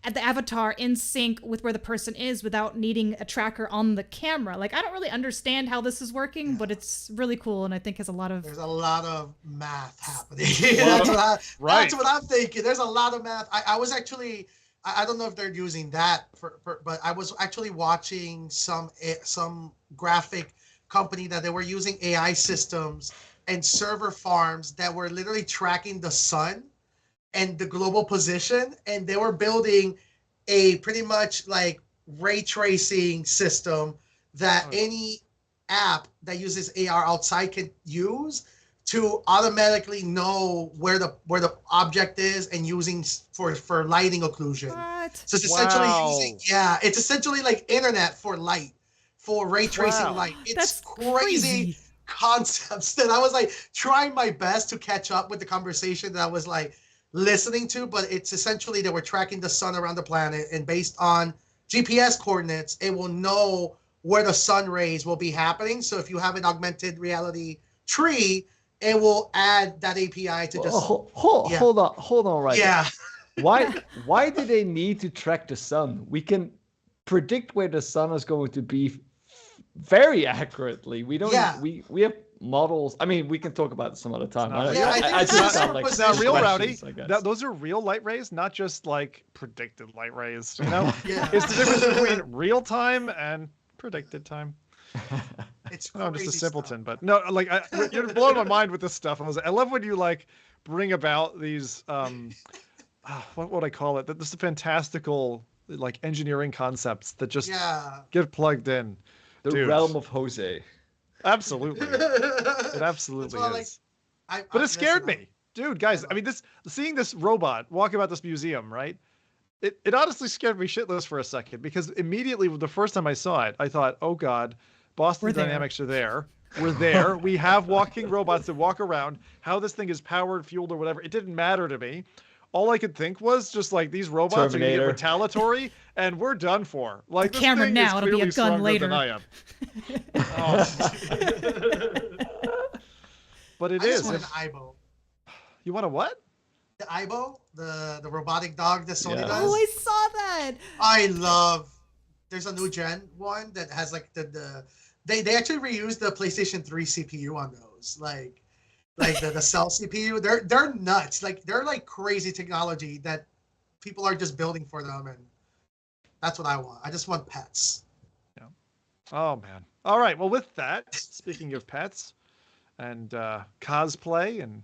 at the avatar in sync with where the person is without needing a tracker on the camera. Like, I don't really understand how this is working, but it's really cool, and I think has a lot of... There's a lot of math happening. That's what I'm thinking. There's a lot of math. I was actually... I don't know if they're using that, but I was actually watching some graphic company that they were using AI systems and server farms that were literally tracking the sun and the global position, and they were building a pretty much like ray tracing system that any app that uses AR outside can use to automatically know where the object is and using for lighting occlusion. What? So it's essentially it's essentially like internet for light, for ray tracing light. It's That's crazy concepts that I was like trying my best to catch up with the conversation that I was like listening to, but it's essentially that we're tracking the sun around the planet, and based on GPS coordinates, it will know where the sun rays will be happening. So if you have an augmented reality tree, it will add that API to just hold on right yeah now. Why do they need to track the sun? We can predict where the sun is going to be very accurately. We don't we have models. I mean, we can talk about it some other time. I just sound like now real Rowdy. I guess. Those are real light rays, not just like predicted light rays. You know, Yeah. It's the difference between real time and predicted time. It's Oh, I'm just a crazy simpleton, stuff. but no, like you're blowing my mind with this stuff. I love when you like bring about these what would I call it? This fantastical like engineering concepts that just Yeah. get plugged in. The Dude, realm of Jose. absolutely, it absolutely Well, is. But it scared me, dude. Guys, I mean, seeing this robot walking about this museum, right? It honestly scared me shitless for a second because immediately the first time I saw it, I thought, oh God, Boston Dynamics are there. We're there. We have walking robots that walk around. How this thing is powered, fueled, or whatever, it didn't matter to me. All I could think was just like these robots Terminator. are going to get retaliatory and we're done for. Like The this camera thing now, is it'll be a clearly gun stronger later. than I am. But I it just is. want an Aibo. You want a what? The Aibo, the robotic dog that Sony Yeah. does. Oh, I saw that. I love. There's a new gen one that has like they actually reused the PlayStation 3 CPU on those, like the Cell CPU. They're nuts. Like they're like crazy technology that people are just building for them, and that's what I want. I just want pets. Yeah. Oh man. All right. Well, with that, speaking of pets and cosplay and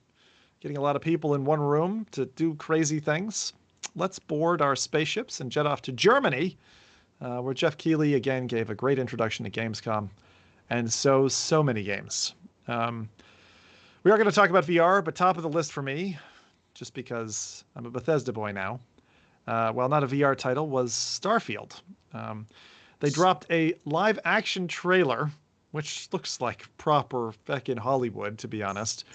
getting a lot of people in one room to do crazy things, let's board our spaceships and jet off to Germany, where Jeff Keighley again gave a great introduction to Gamescom, and so many games. We are going to talk about VR, but top of the list for me, just because I'm a Bethesda boy now, well, not a VR title, was Starfield. They dropped a live action trailer, which looks like proper feckin' Hollywood, to be honest,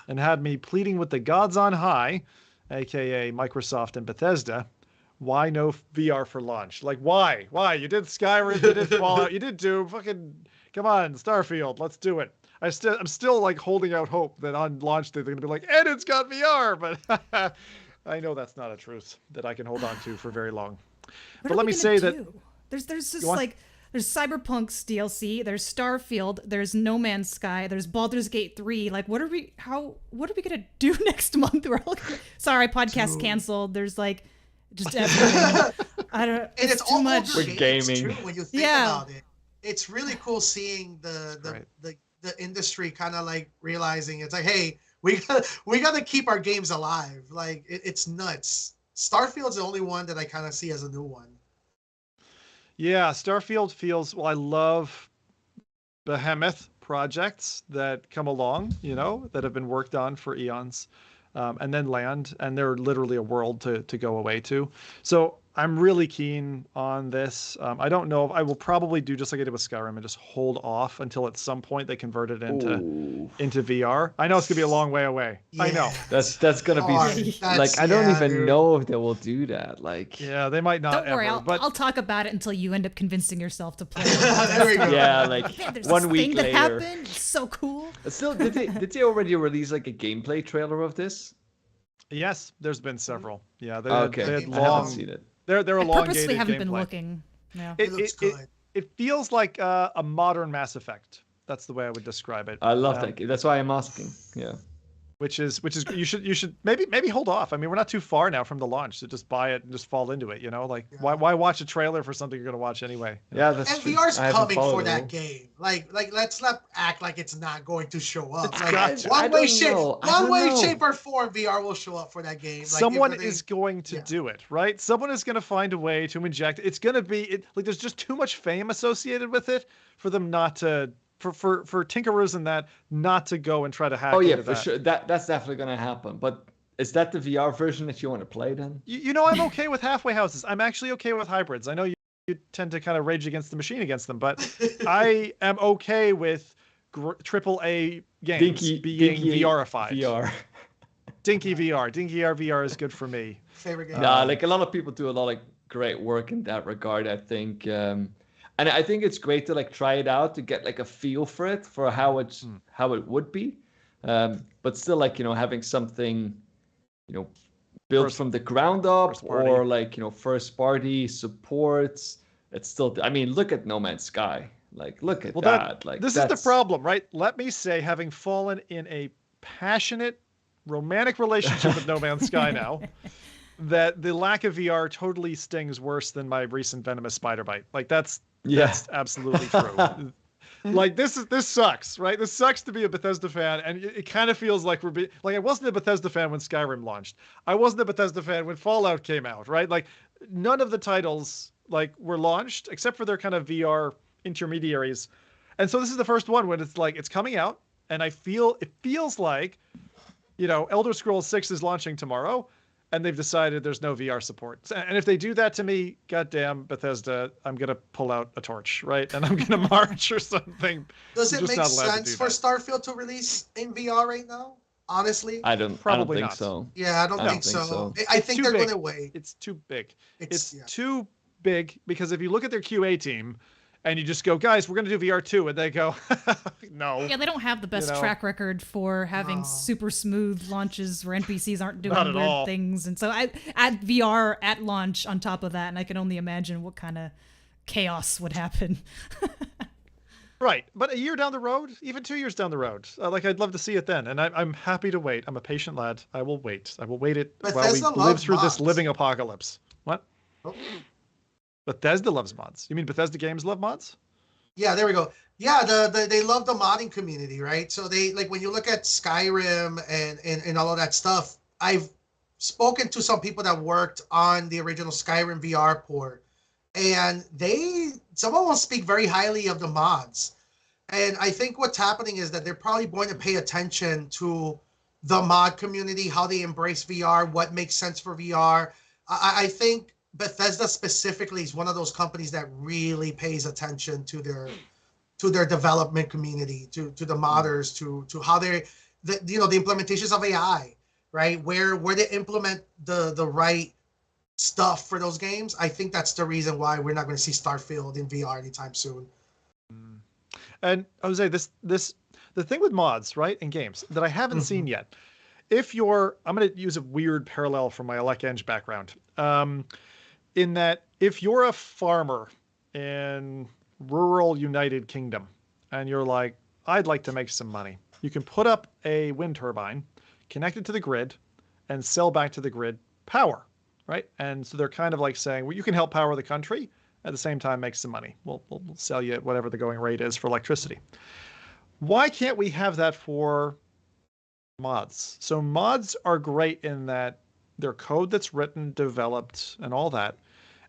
and had me pleading with the gods on high, aka Microsoft and Bethesda, why no VR for launch? Like, why? Why? You did Skyrim, you did Fallout, you did Doom, fucking, come on, Starfield, let's do it. I'm still like holding out hope that on launch day they're gonna be like, and it's got VR, but I know that's not a truth that I can hold on to for very long. But let me say that there's just like there's Cyberpunk's DLC, there's Starfield, there's No Man's Sky, there's Baldur's Gate 3. Like what are we gonna do next month? We're all sorry, podcast canceled. There's like just everything. I don't. And it's too all much. older For games, gaming. too, when you think about it. It's really cool seeing the industry kind of like realizing it's like, hey, we gotta keep our games alive. Like it's nuts. Starfield's the only one that I kind of see as a new one. Yeah, Starfield feels, well, I love behemoth projects that come along, you know, that have been worked on for eons, and then land, and they're literally a world to go away to. So I'm really keen on this. I don't know if I will probably do just like I did with Skyrim and just hold off until at some point they convert it into VR. I know it's gonna be a long way away. Yeah. I know. That's gonna be like I don't even know if they will do that. Like Yeah, they might not. Don't worry, ever, but I'll talk about it until you end up convincing yourself to play. There we go. yeah, like Man, there's 1 this week thing later. that happened. It's so cool. Still, did they already release like a gameplay trailer of this? yes, there's been several. Yeah, they Okay, had I I haven't long. seen it. They're I elongated purposely haven't gameplay. been looking. Yeah. It looks good. It feels like a modern Mass Effect. That's the way I would describe it. I love that game. That's why I'm asking. Yeah. Which is you should maybe hold off. I mean, we're not too far now from the launch, so just buy it and just fall into it. You know, like why watch a trailer for something you're gonna watch anyway? Yeah, that's And true. VR's I haven't coming for followed that it. game. Like let's not act like it's not going to show up. It's Like, got to. I one way, don't shape, know. I one don't way, know. shape, or form, VR will show up for that game. Like, Someone if they- is going to yeah. do it, right? Someone is going to find a way to inject. It's going to be like there's just too much fame associated with it for them not to. For tinkerers and that not to go and try to hack. Oh yeah, into for that. sure. That's definitely gonna happen. But is that the VR version that you want to play then? You know, I'm okay with halfway houses. I'm actually okay with hybrids. I know you tend to kind of rage against the machine against them, but I am okay with AAA games being VRified. VR. Dinky VR. Dinky VR is good for me. favorite game. Nah, like a lot of people do a lot of great work in that regard. I think, and I think it's great to like try it out to get like a feel for it, for how it would be. But still, like having something, built from the ground up, or like first party supports. It's still. I mean, look at No Man's Sky. Like, look at that. Like, this is the problem, right? Let me say, having fallen in a passionate romantic relationship with No Man's Sky now, that the lack of VR totally stings worse than my recent venomous spider bite. Like that's absolutely true. Like this sucks, right? This sucks to be a Bethesda fan, and it kind of feels like I wasn't a Bethesda fan when Skyrim launched. I wasn't a Bethesda fan when Fallout came out, right? Like none of the titles like were launched except for their kind of VR intermediaries. And so this is the first one when it's like it's coming out, and it feels like, Elder Scrolls 6 is launching tomorrow, and they've decided there's no VR support. And if they do that to me, goddamn Bethesda, I'm gonna pull out a torch, right? And I'm gonna march or something. Does it make sense for Starfield to release in VR right now? Honestly, I don't think so. Yeah, I don't think so. I think they're gonna wait. It's too big. It's too big because if you look at their QA team, and you just go, guys, we're going to do VR too. And they go, no. Yeah, they don't have the best track record for having super smooth launches where NPCs aren't doing weird things. And so I add VR at launch on top of that, and I can only imagine what kind of chaos would happen. Right. But a year down the road, even 2 years down the road, I'd love to see it then. And I'm happy to wait. I'm a patient lad. I will wait. I will wait it while we live through this living apocalypse. What? Oh. Bethesda loves mods. You mean Bethesda games love mods? Yeah, there we go. Yeah, they love the modding community, right? So they when you look at Skyrim and all of that stuff, I've spoken to some people that worked on the original Skyrim VR port, and some of them speak very highly of the mods. And I think what's happening is that they're probably going to pay attention to the mod community, how they embrace VR, what makes sense for VR. I think Bethesda specifically is one of those companies that really pays attention to their development community, to the modders, to how the implementations of AI, right? Where they implement the right stuff for those games. I think that's the reason why we're not going to see Starfield in VR anytime soon. And Jose, the thing with mods, right, in games that I haven't seen yet. I'm going to use a weird parallel from my Elec background. In that if you're a farmer in rural United Kingdom and you're like, I'd like to make some money, you can put up a wind turbine, connect it to the grid, and sell back to the grid power, right? And so they're kind of like saying, well, you can help power the country, at the same time make some money. We'll sell you whatever the going rate is for electricity. Why can't we have that for mods? So mods are great in that their code that's written, developed, and all that.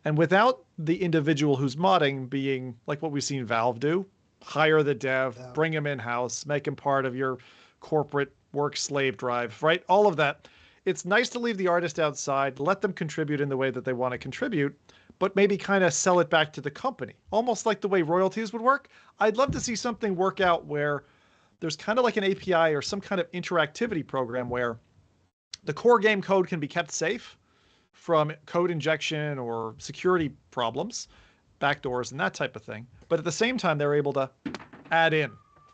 And without the individual who's modding being like what we've seen Valve do, hire the dev, bring him in-house, make him part of your corporate work slave drive, right? All of that. It's nice to leave the artist outside, let them contribute in the way that they want to contribute, but maybe kind of sell it back to the company, almost like the way royalties would work. I'd love to see something work out where there's kind of like an API or some kind of interactivity program where the core game code can be kept safe from code injection or security problems, backdoors and that type of thing. But at the same time, they're able to add in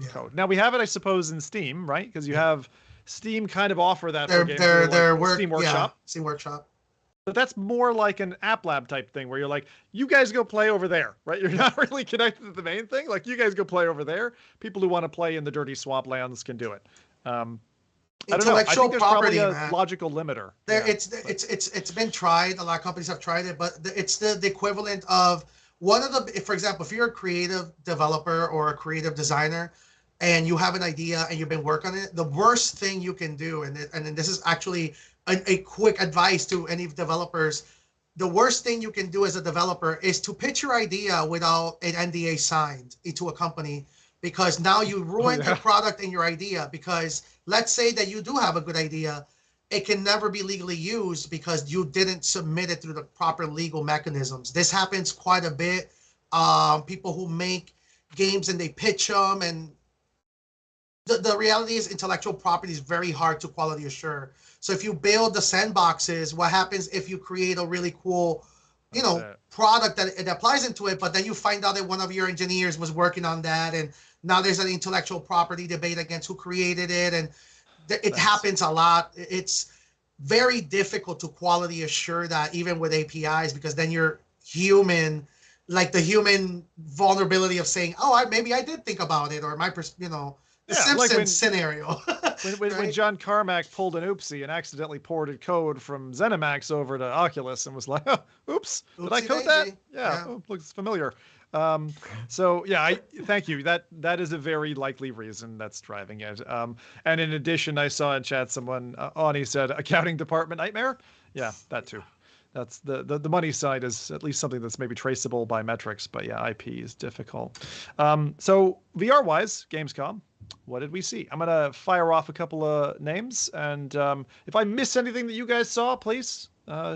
code. Now we have it, I suppose, in Steam, right? Because you have Steam kind of offer that for games. Steam Workshop. Steam Workshop. But that's more like an App Lab type thing where you're like, you guys go play over there, right? You're not really connected to the main thing. Like, you guys go play over there. People who want to play in the dirty swamplands can do it. I don't know. I think there's probably a logical limiter. It's been tried. A lot of companies have tried it, but it's the equivalent of for example, if you're a creative developer or a creative designer and you have an idea and you've been working on it, the worst thing you can do, and this is actually a quick advice to any developers, the worst thing you can do as a developer is to pitch your idea without an NDA signed into a company, because now you ruined your product and your idea. Because let's say that you do have a good idea, it can never be legally used because you didn't submit it through the proper legal mechanisms. This happens quite a bit. People who make games and they pitch them, and the reality is intellectual property is very hard to quality assure. So if you build the sandboxes, what happens if you create a really cool, product that applies into it, but then you find out that one of your engineers was working on that, and now there's an intellectual property debate against who created it, and it happens a lot. It's very difficult to quality assure that even with APIs, because then you're human, like the human vulnerability of saying, maybe I did think about it, or the Simpsons scenario. when John Carmack pulled an oopsie and accidentally ported code from ZeniMax over to Oculus and was like, oops, did I code that? Yeah. Looks familiar. So yeah, I thank you. That is a very likely reason that's driving it. And in addition, I saw in chat someone Ani said accounting department nightmare. Yeah, that too. That's the money side is at least something that's maybe traceable by metrics, but yeah, IP is difficult. So VR wise, Gamescom, what did we see? I'm gonna fire off a couple of names, and if I miss anything that you guys saw, please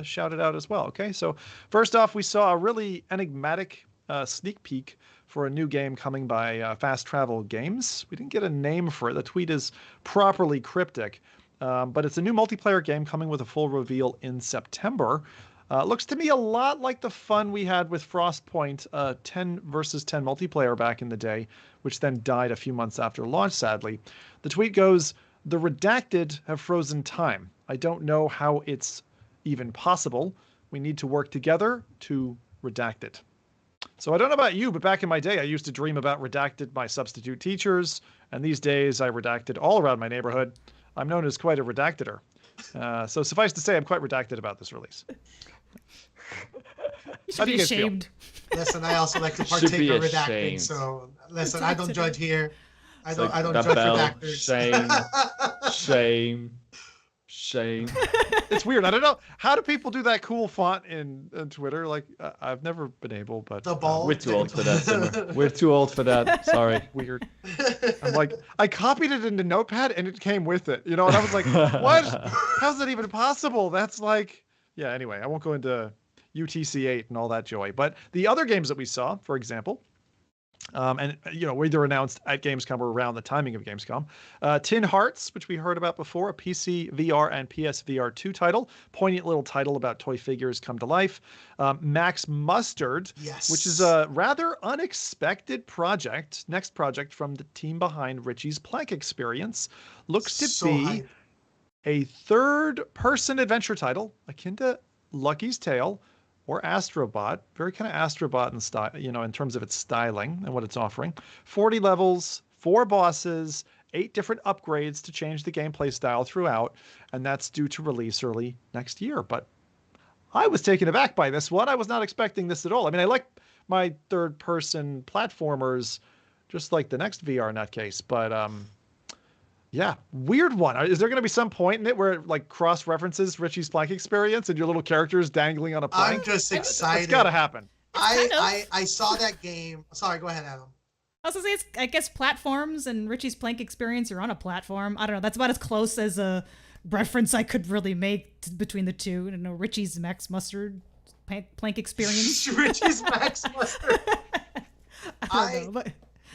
shout it out as well. Okay, so first off, we saw a really enigmatic sneak peek for a new game coming by Fast Travel Games. We didn't get a name for it. The tweet is properly cryptic, but it's a new multiplayer game coming with a full reveal in September. Looks to me a lot like the fun we had with Frostpoint 10 versus 10 multiplayer back in the day, which then died a few months after launch, sadly. The tweet goes, "The redacted have frozen time. I don't know how it's even possible. We need to work together to redact it." So I don't know about you, but back in my day, I used to dream about redacted my substitute teachers, and these days I redacted all around my neighborhood. I'm known as quite a redactator. So suffice to say, I'm quite redacted about this release. You should be ashamed. Listen, I also like to partake in redacting, so listen, I don't judge here. I don't judge redactors. Shame. It's weird. I don't know. How do people do that cool font in Twitter? Like, I've never been able, but the ball. We're too old for that, Zimmer. We're too old for that. Sorry. Weird. I'm like, I copied it into Notepad and it came with it, and I was like, what? How's that even possible? That's like, yeah. Anyway, I won't go into UTC-8 and all that joy. But the other games that we saw, for example, and were either announced at Gamescom or around the timing of Gamescom. Tin Hearts, which we heard about before, a PC VR and PSVR 2 title, poignant little title about toy figures come to life. Max Mustard, yes, which is a rather unexpected project, next project from the team behind Richie's Plank Experience, looks to be a third-person adventure title akin to Lucky's Tale or Astrobot, very kind of Astrobot in style, in terms of its styling and what it's offering. 40 levels, 4 bosses, 8 different upgrades to change the gameplay style throughout, and that's due to release early next year. But I was taken aback by this one. I was not expecting this at all. I mean, I like my third-person platformers, just like the next VR nutcase, but yeah, weird one. Is there going to be some point in it where it like cross references Richie's Plank Experience and your little characters dangling on a plank? I'm just excited. It's got to happen. I saw that game. Sorry, go ahead, Adam. I was gonna say, I guess platforms and Richie's Plank Experience are on a platform. I don't know. That's about as close as a reference I could really make between the two. I don't know, Richie's Max Mustard Plank Experience. Richie's Max Mustard. I don't know, but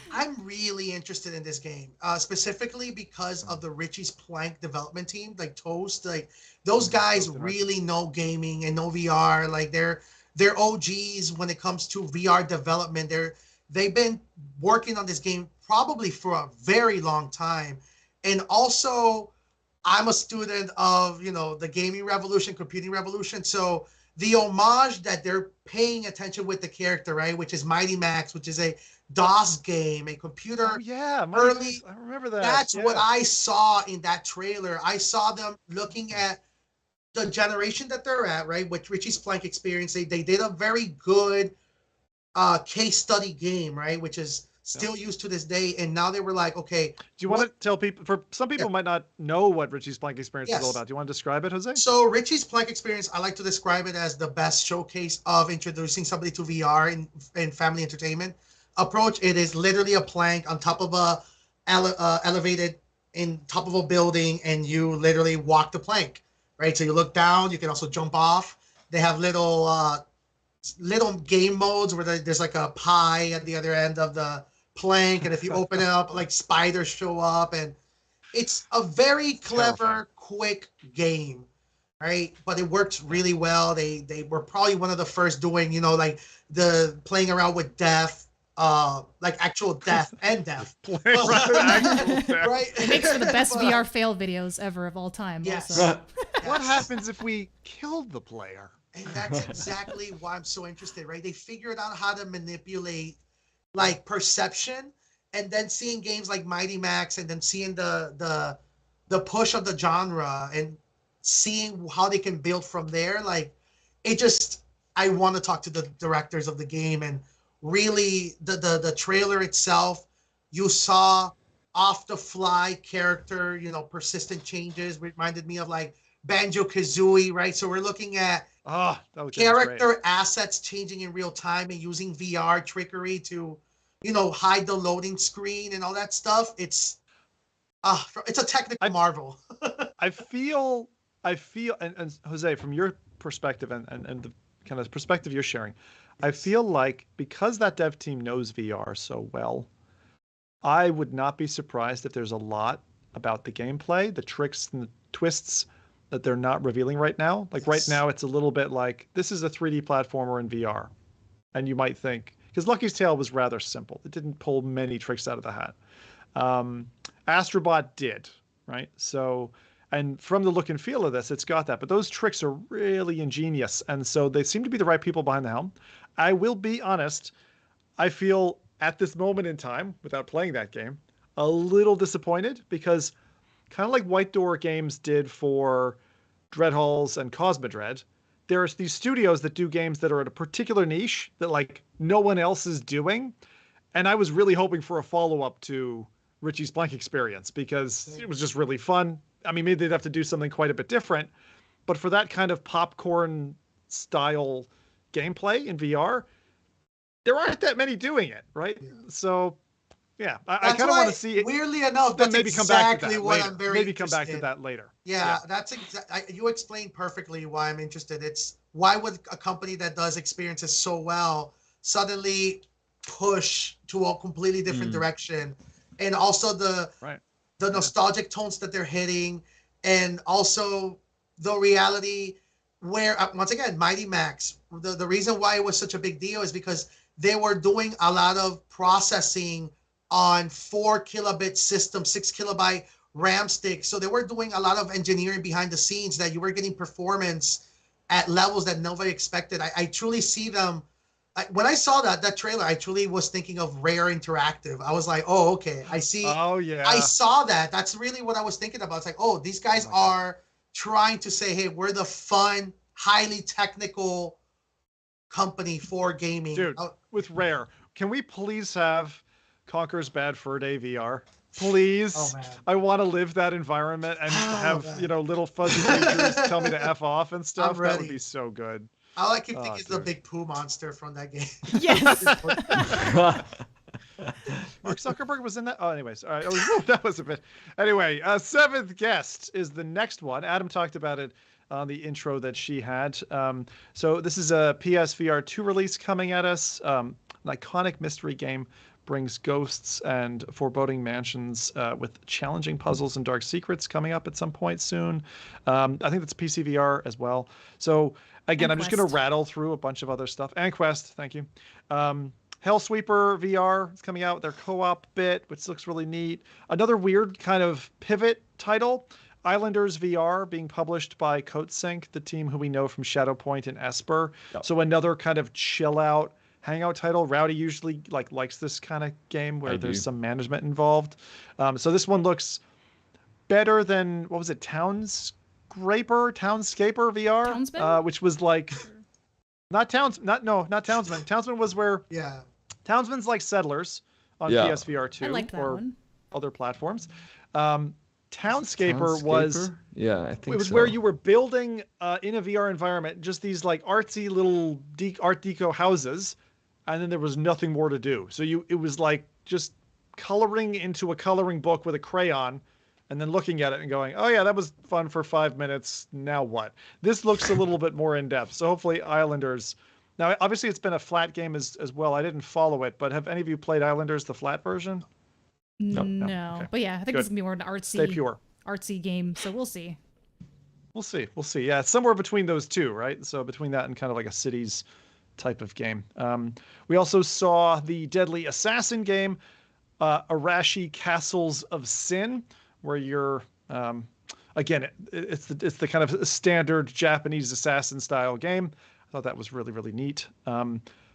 I'm really interested in this game, specifically because of the Richie's Plank development team, like Toast. Like those guys really know gaming and know VR. Like they're OGs when it comes to VR development. They've been working on this game probably for a very long time, and also I'm a student of the gaming revolution, computing revolution. So the homage that they're paying attention with the character, right, which is Mighty Max, which is a DOS game, a computer. Oh, yeah, early. I remember that. That's what I saw in that trailer. I saw them looking at the generation that they're at, right? With Richie's Plank Experience, they did a very good case study game, right? Which is still used to this day. And now they were like, okay. Do you want to tell people? For some people might not know what Richie's Plank Experience is all about. Do you want to describe it, Jose? So Richie's Plank Experience, I like to describe it as the best showcase of introducing somebody to VR in family entertainment approach. It is literally a plank on top of a elevated in top of a building, and you literally walk the plank, right? So you look down, you can also jump off. They have little game modes where there's like a pie at the other end of the plank, and if you open it up, like spiders show up, and it's a very clever, quick game, right? But it works really well. They were probably one of the first doing, like the playing around with death. Like actual death and death. Right? It makes for the best VR fail videos ever of all time. Yes. Also. What happens if we killed the player? And that's exactly why I'm so interested, right? They figured out how to manipulate like perception, and then seeing games like Mighty Max, and then seeing the push of the genre and seeing how they can build from there. Like it just, I want to talk to the directors of the game and really the trailer itself, you saw off the fly character, persistent changes reminded me of like Banjo-Kazooie, right? So we're looking at Oh, that was character assets changing in real time and using VR trickery to, hide the loading screen and all that stuff. It's a technical marvel. I feel, and Jose, from your perspective and the kind of perspective you're sharing, I feel like because that dev team knows VR so well, I would not be surprised if there's a lot about the gameplay, the tricks and the twists that they're not revealing right now. Like right now, it's a little bit like this is a 3D platformer in VR. And you might think, because Lucky's Tale was rather simple. It didn't pull many tricks out of the hat. Astrobot did, right? So, and from the look and feel of this, it's got that. But those tricks are really ingenious. And so they seem to be the right people behind the helm. I will be honest. I feel at this moment in time, without playing that game, a little disappointed because kind of like White Door Games did for Dreadhalls and Cosmodread, there's these studios that do games that are at a particular niche that like no one else is doing. And I was really hoping for a follow-up to Richie's Blank Experience because it was just really fun. I mean, maybe they'd have to do something quite a bit different, but for that kind of popcorn style gameplay in VR, there aren't that many doing it, right? Yeah. So, yeah, I kind of want to see it. Weirdly enough, that's maybe exactly come back to that what later. I'm very maybe interested. come back to that later. Yeah, that's you explained perfectly why I'm interested. It's why would a company that does experiences so well suddenly push to a completely different direction, and also the nostalgic tones that they're hitting, and also the reality where once again Mighty Max. The reason why it was such a big deal is because they were doing a lot of processing on 4 kilobit system, 6 kilobyte RAM sticks. So they were doing a lot of engineering behind the scenes that you were getting performance at levels that nobody expected. I truly see them. When I saw that trailer, I truly was thinking of Rare Interactive. I was like, oh, okay. I see. Oh, yeah. I saw that. That's really what I was thinking about. It's like, oh, these guys are trying to say, hey, we're the fun, highly technical company for gaming. Dude, with Rare, can we please have Conker's Bad Fur Day VR? Please. Oh, man. I want to live that environment and have, little fuzzy creatures tell me to F off and stuff. That would be so good. All I keep thinking is the big poo monster from that game. Yes. Mark Zuckerberg was in that. Oh, anyways. All right. That was a bit. Anyway, seventh guest is the next one. Adam talked about it on the intro that she had. So this is a PSVR 2 release coming at us. An iconic mystery game brings ghosts and foreboding mansions with challenging puzzles and dark secrets coming up at some point soon. I think that's PCVR as well. So again, I'm just going to rattle through a bunch of other stuff. And Quest, thank you. Hellsweeper VR is coming out with their co-op bit, which looks really neat. Another weird kind of pivot title, Islanders VR, being published by CodeSync, the team who we know from Shadowpoint and Esper. Yep. So another kind of chill out hangout title. Rowdy usually likes this kind of game where there's some management involved. So this one looks better than, what was it, Townscaper VR, which was like not Townsman. Townsman was where Townsman's like Settlers on PSVR 2 or one. Other platforms. Townscaper was I think it was where you were building in a VR environment just these like artsy little Art Deco houses, and then there was nothing more to do. So it was like just coloring into a coloring book with a crayon, and then looking at it and going, oh yeah, that was fun for 5 minutes. Now what? This looks a little bit more in depth. So hopefully Islanders. Now obviously it's been a flat game as well. I didn't follow it, but have any of you played Islanders, the flat version? No. Okay. But yeah, I think it's gonna be more an artsy game. So we'll see. We'll see. Yeah, it's somewhere between those two, right? So between that and kind of like a cities type of game. We also saw the Deadly Assassin game, Arashi Castles of Sin, where you're again, it's the kind of standard Japanese assassin style game. I thought that was really, really neat.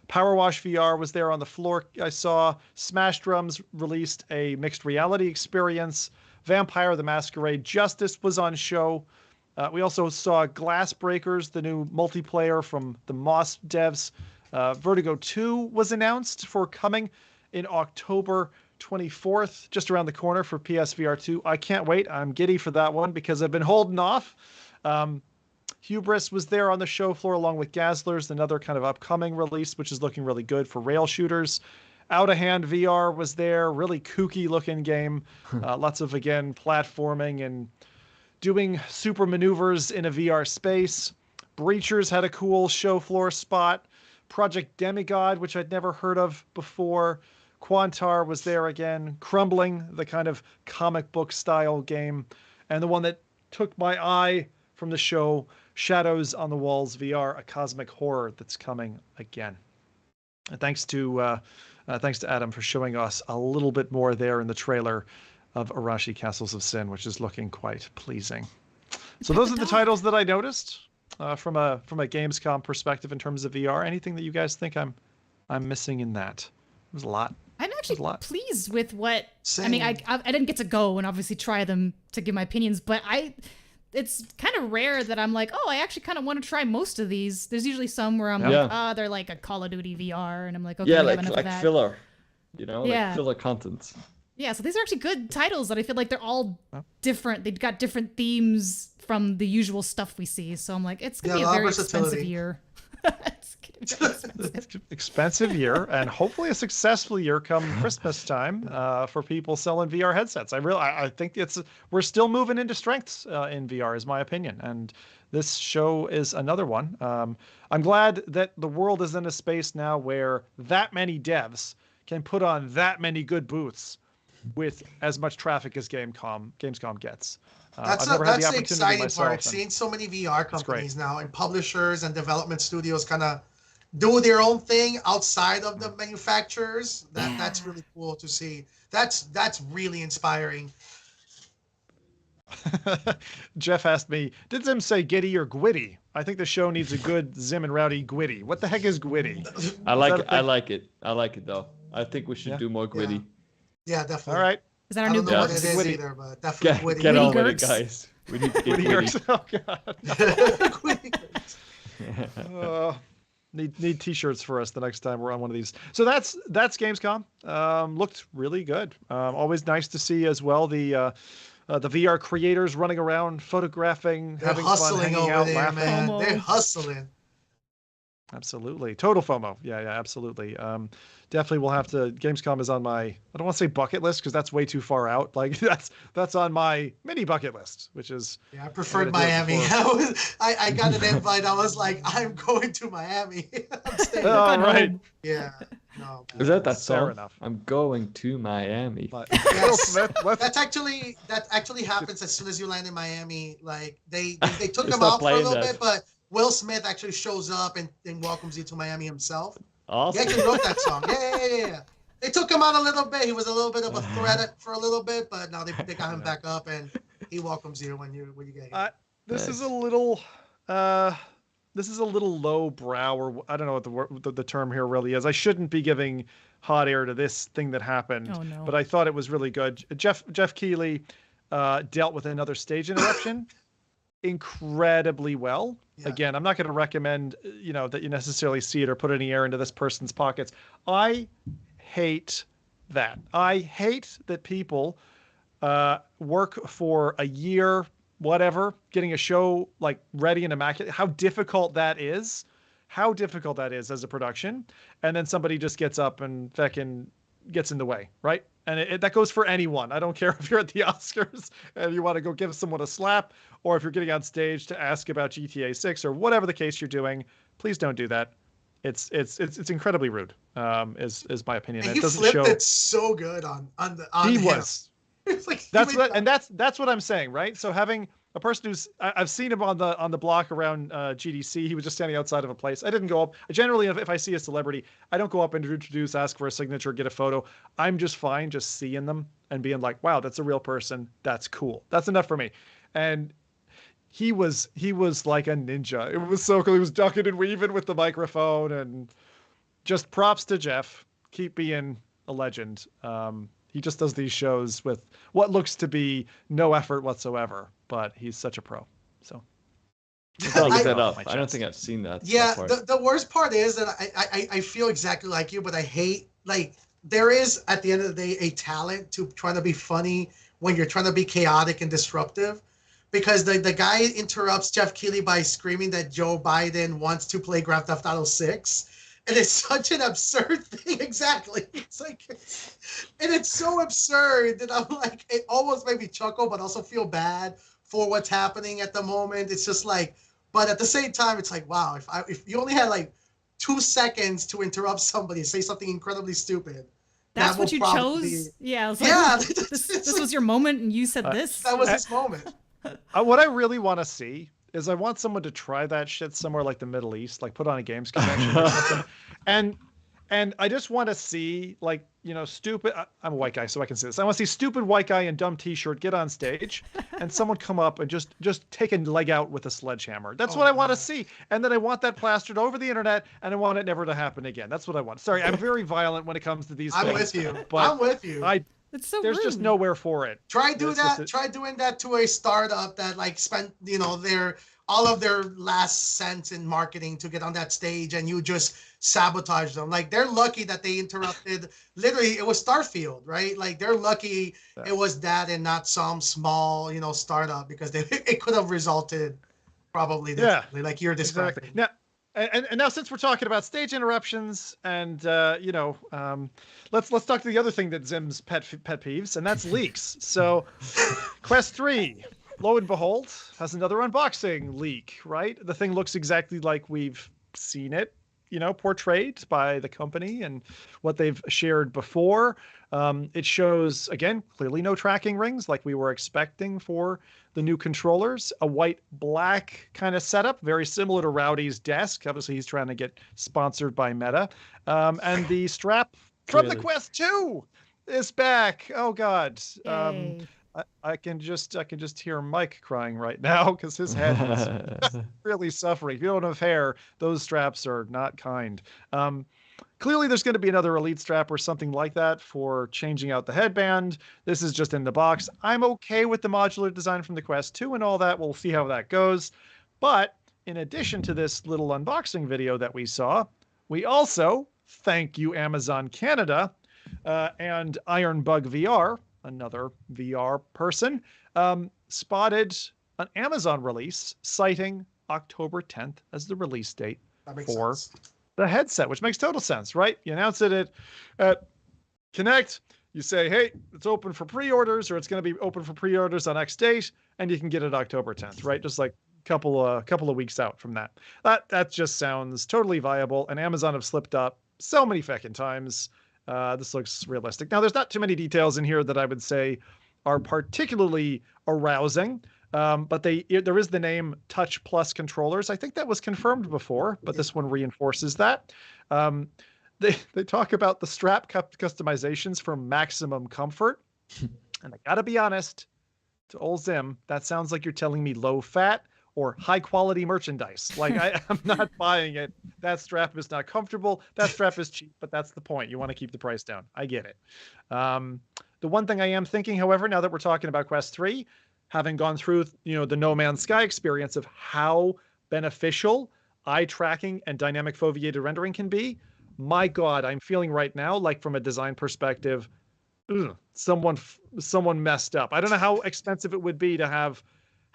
Power Wash VR was there on the floor. I saw Smash Drums released a mixed reality experience. Vampire the Masquerade Justice was on show. We also saw Glass Breakers, the new multiplayer from the Moss devs, Vertigo 2 was announced for coming in October 24th, just around the corner for PSVR 2. I can't wait. I'm giddy for that one because I've been holding off. Hubris was there on the show floor along with Gazlers, another kind of upcoming release, which is looking really good for rail shooters. Out of Hand VR was there, really kooky looking game. Lots of, again, platforming and doing super maneuvers in a VR space. Breachers had a cool show floor spot. Project Demigod, which I'd never heard of before. Quantar was there again. Crumbling, the kind of comic book style game. And the one that took my eye from the show, Shadows on the Walls VR, a cosmic horror that's coming again. And thanks to Adam for showing us a little bit more there in the trailer of Arashi Castles of Sin, which is looking quite pleasing. So those are the titles that I noticed from a Gamescom perspective in terms of VR. Anything that you guys think I'm missing in that? It was a lot. I'm actually pleased with what. Same. I mean, I didn't get to go and obviously try them to give my opinions, but it's kind of rare that I'm like, oh, I actually kind of want to try most of these. There's usually some where I'm like, they're like a Call of Duty VR, and I'm like, okay, yeah, we have enough of like that. filler, like filler content. Yeah, so these are actually good titles that I feel like they're all different. They've got different themes from the usual stuff we see. So I'm like, it's gonna be a very expensive year. It's gonna be expensive year, and hopefully a successful year come Christmas time for people selling VR headsets. I think we're still moving into strengths in VR, is my opinion, and this show is another one. I'm glad that the world is in a space now where that many devs can put on that many good booths with as much traffic as Gamescom gets. That's the exciting part. Seeing so many VR companies now and publishers and development studios kind of do their own thing outside of the manufacturers. That's really cool to see. That's really inspiring. Jeff asked me, did Zim say giddy or gwitty? I think the show needs a good Zim and Rowdy gwitty. What the heck is gwitty? I like it though. I think we should do more gwitty. Yeah, definitely. All right. Is that our new book? I don't know what it is either, but definitely witty. Get on with it, guys. We need to get witty. Oh, God. Need t-shirts for us the next time we're on one of these. So that's Gamescom. Looked really good. Always nice to see as well the VR creators running around, photographing, having fun, hanging out, laughing. Man. They're hustling. Absolutely. Total FOMO. Yeah, absolutely. Definitely will have to. Gamescom is on my, I don't want to say bucket list because that's way too far out. Like that's on my mini bucket list, which is. Yeah, I preferred Miami. I got an invite. I was like, I'm going to Miami. I'm staying right. Home. Yeah. No. Man. Is that song? Fair enough. I'm going to Miami. Yes. that actually happens as soon as you land in Miami. Like they took him out for a little bit, but Will Smith actually shows up and welcomes you to Miami himself. Awesome. He actually wrote that song. Yeah. They took him out a little bit. He was a little bit of a threat for a little bit, but now they got him back up, and he welcomes you when you get here. This is a little low brow, or I don't know what the term here really is. I shouldn't be giving hot air to this thing that happened, but I thought it was really good. Jeff Keighley dealt with another stage interruption incredibly well. Yeah. Again, I'm not going to recommend, that you necessarily see it or put any air into this person's pockets. I hate that. I hate that people work for a year, whatever, getting a show like ready and immaculate. How difficult that is as a production. And then somebody just gets up and fucking gets in the way, right? And that goes for anyone. I don't care if you're at the Oscars and you want to go give someone a slap, or if you're getting on stage to ask about GTA 6 or whatever the case you're doing. Please don't do that. It's incredibly rude. Is my opinion. And he flipped it so good on he him. Was. It's like that's what I'm saying, right? So having a person who's I've seen him on the block around GDC. He was just standing outside of a place. I didn't go up. Generally, if I see a celebrity, I don't go up and introduce, ask for a signature, get a photo. I'm just fine just seeing them and being like, wow, that's a real person. That's cool. That's enough for me. And he was like a ninja. It was so cool. He was ducking and weaving with the microphone, and just props to Jeff. Keep being a legend. He just does these shows with what looks to be no effort whatsoever, but he's such a pro. So I gotta look that I- up. I don't think I've seen that. Yeah, part. the worst part is that I feel exactly like you, but I hate, like, there is, at the end of the day, a talent to trying to be funny when you're trying to be chaotic and disruptive. Because the guy interrupts Jeff Keighley by screaming that Joe Biden wants to play Grand Theft Auto 6. And it's such an absurd thing. Exactly. It's like, and it's so absurd that I'm like, it almost made me chuckle, but also feel bad for what's happening at the moment. It's just like, but at the same time, it's like, wow, if you only had like 2 seconds to interrupt somebody and say something incredibly stupid. That's what you chose? Yeah, I was like, this was your moment and you said this? That was his moment. What I really want to see is I want someone to try that shit somewhere like the Middle East, like put on a games convention or something. And I just want to see, like, you know, stupid, I'm a white guy, so I can say this. I want to see stupid white guy in dumb t-shirt get on stage and someone come up and just take a leg out with a sledgehammer. That's what I want to see. And then I want that plastered over the internet, and I want it never to happen again. That's what I want. Sorry, I'm very violent when it comes to these things. I'm with you. But I'm with you. It's so there's rude. just nowhere for it. Try doing that to a startup that like spent, you know, all of their last cents in marketing to get on that stage, and you just sabotage them. Like, they're lucky that they interrupted. Literally, it was Starfield, right? Like, they're lucky it was that and not some small, you know, startup, because it could have resulted probably differently, like you're describing. Exactly. Now, and now, since we're talking about stage interruptions, and you know, let's talk to the other thing that Zim's pet peeves, and that's leaks. So, Quest 3, lo and behold, has another unboxing leak. Right, the thing looks exactly like we've seen it, you know, portrayed by the company and what they've shared before. It shows, again, clearly no tracking rings like we were expecting for the new controllers, a white-black kind of setup, very similar to Rowdy's desk. Obviously, he's trying to get sponsored by Meta. And the strap from the Quest 2 is back. Oh, God. I can just hear Mike crying right now because his head is really suffering. If you don't have hair, those straps are not kind. Clearly, there's going to be another Elite strap or something like that for changing out the headband. This is just in the box. I'm okay with the modular design from the Quest 2 and all that. We'll see how that goes. But in addition to this little unboxing video that we saw, we also, thank you Amazon Canada and Ironbug VR, another VR person, spotted an Amazon release citing October 10th as the release date for the headset, which makes total sense, right? You announce it at Connect, you say, hey, it's open for pre-orders, or it's going to be open for pre-orders on X date, and you can get it October 10th, right? Just like a couple of weeks out from that. That just sounds totally viable, and Amazon have slipped up so many fucking times. This looks realistic. Now, there's not too many details in here that I would say are particularly arousing, but there is the name Touch Plus controllers. I think that was confirmed before, but this one reinforces that. They talk about the strap customizations for maximum comfort, and I gotta be honest, to old Zim, that sounds like you're telling me low fat or high quality merchandise. Like, I'm not buying it. That strap is not comfortable. That strap is cheap, but that's the point. You want to keep the price down. I get it. The one thing I am thinking, however, now that we're talking about Quest 3, having gone through, you know, the No Man's Sky experience of how beneficial eye tracking and dynamic foveated rendering can be, my God, I'm feeling right now, like from a design perspective, someone messed up. I don't know how expensive it would be to have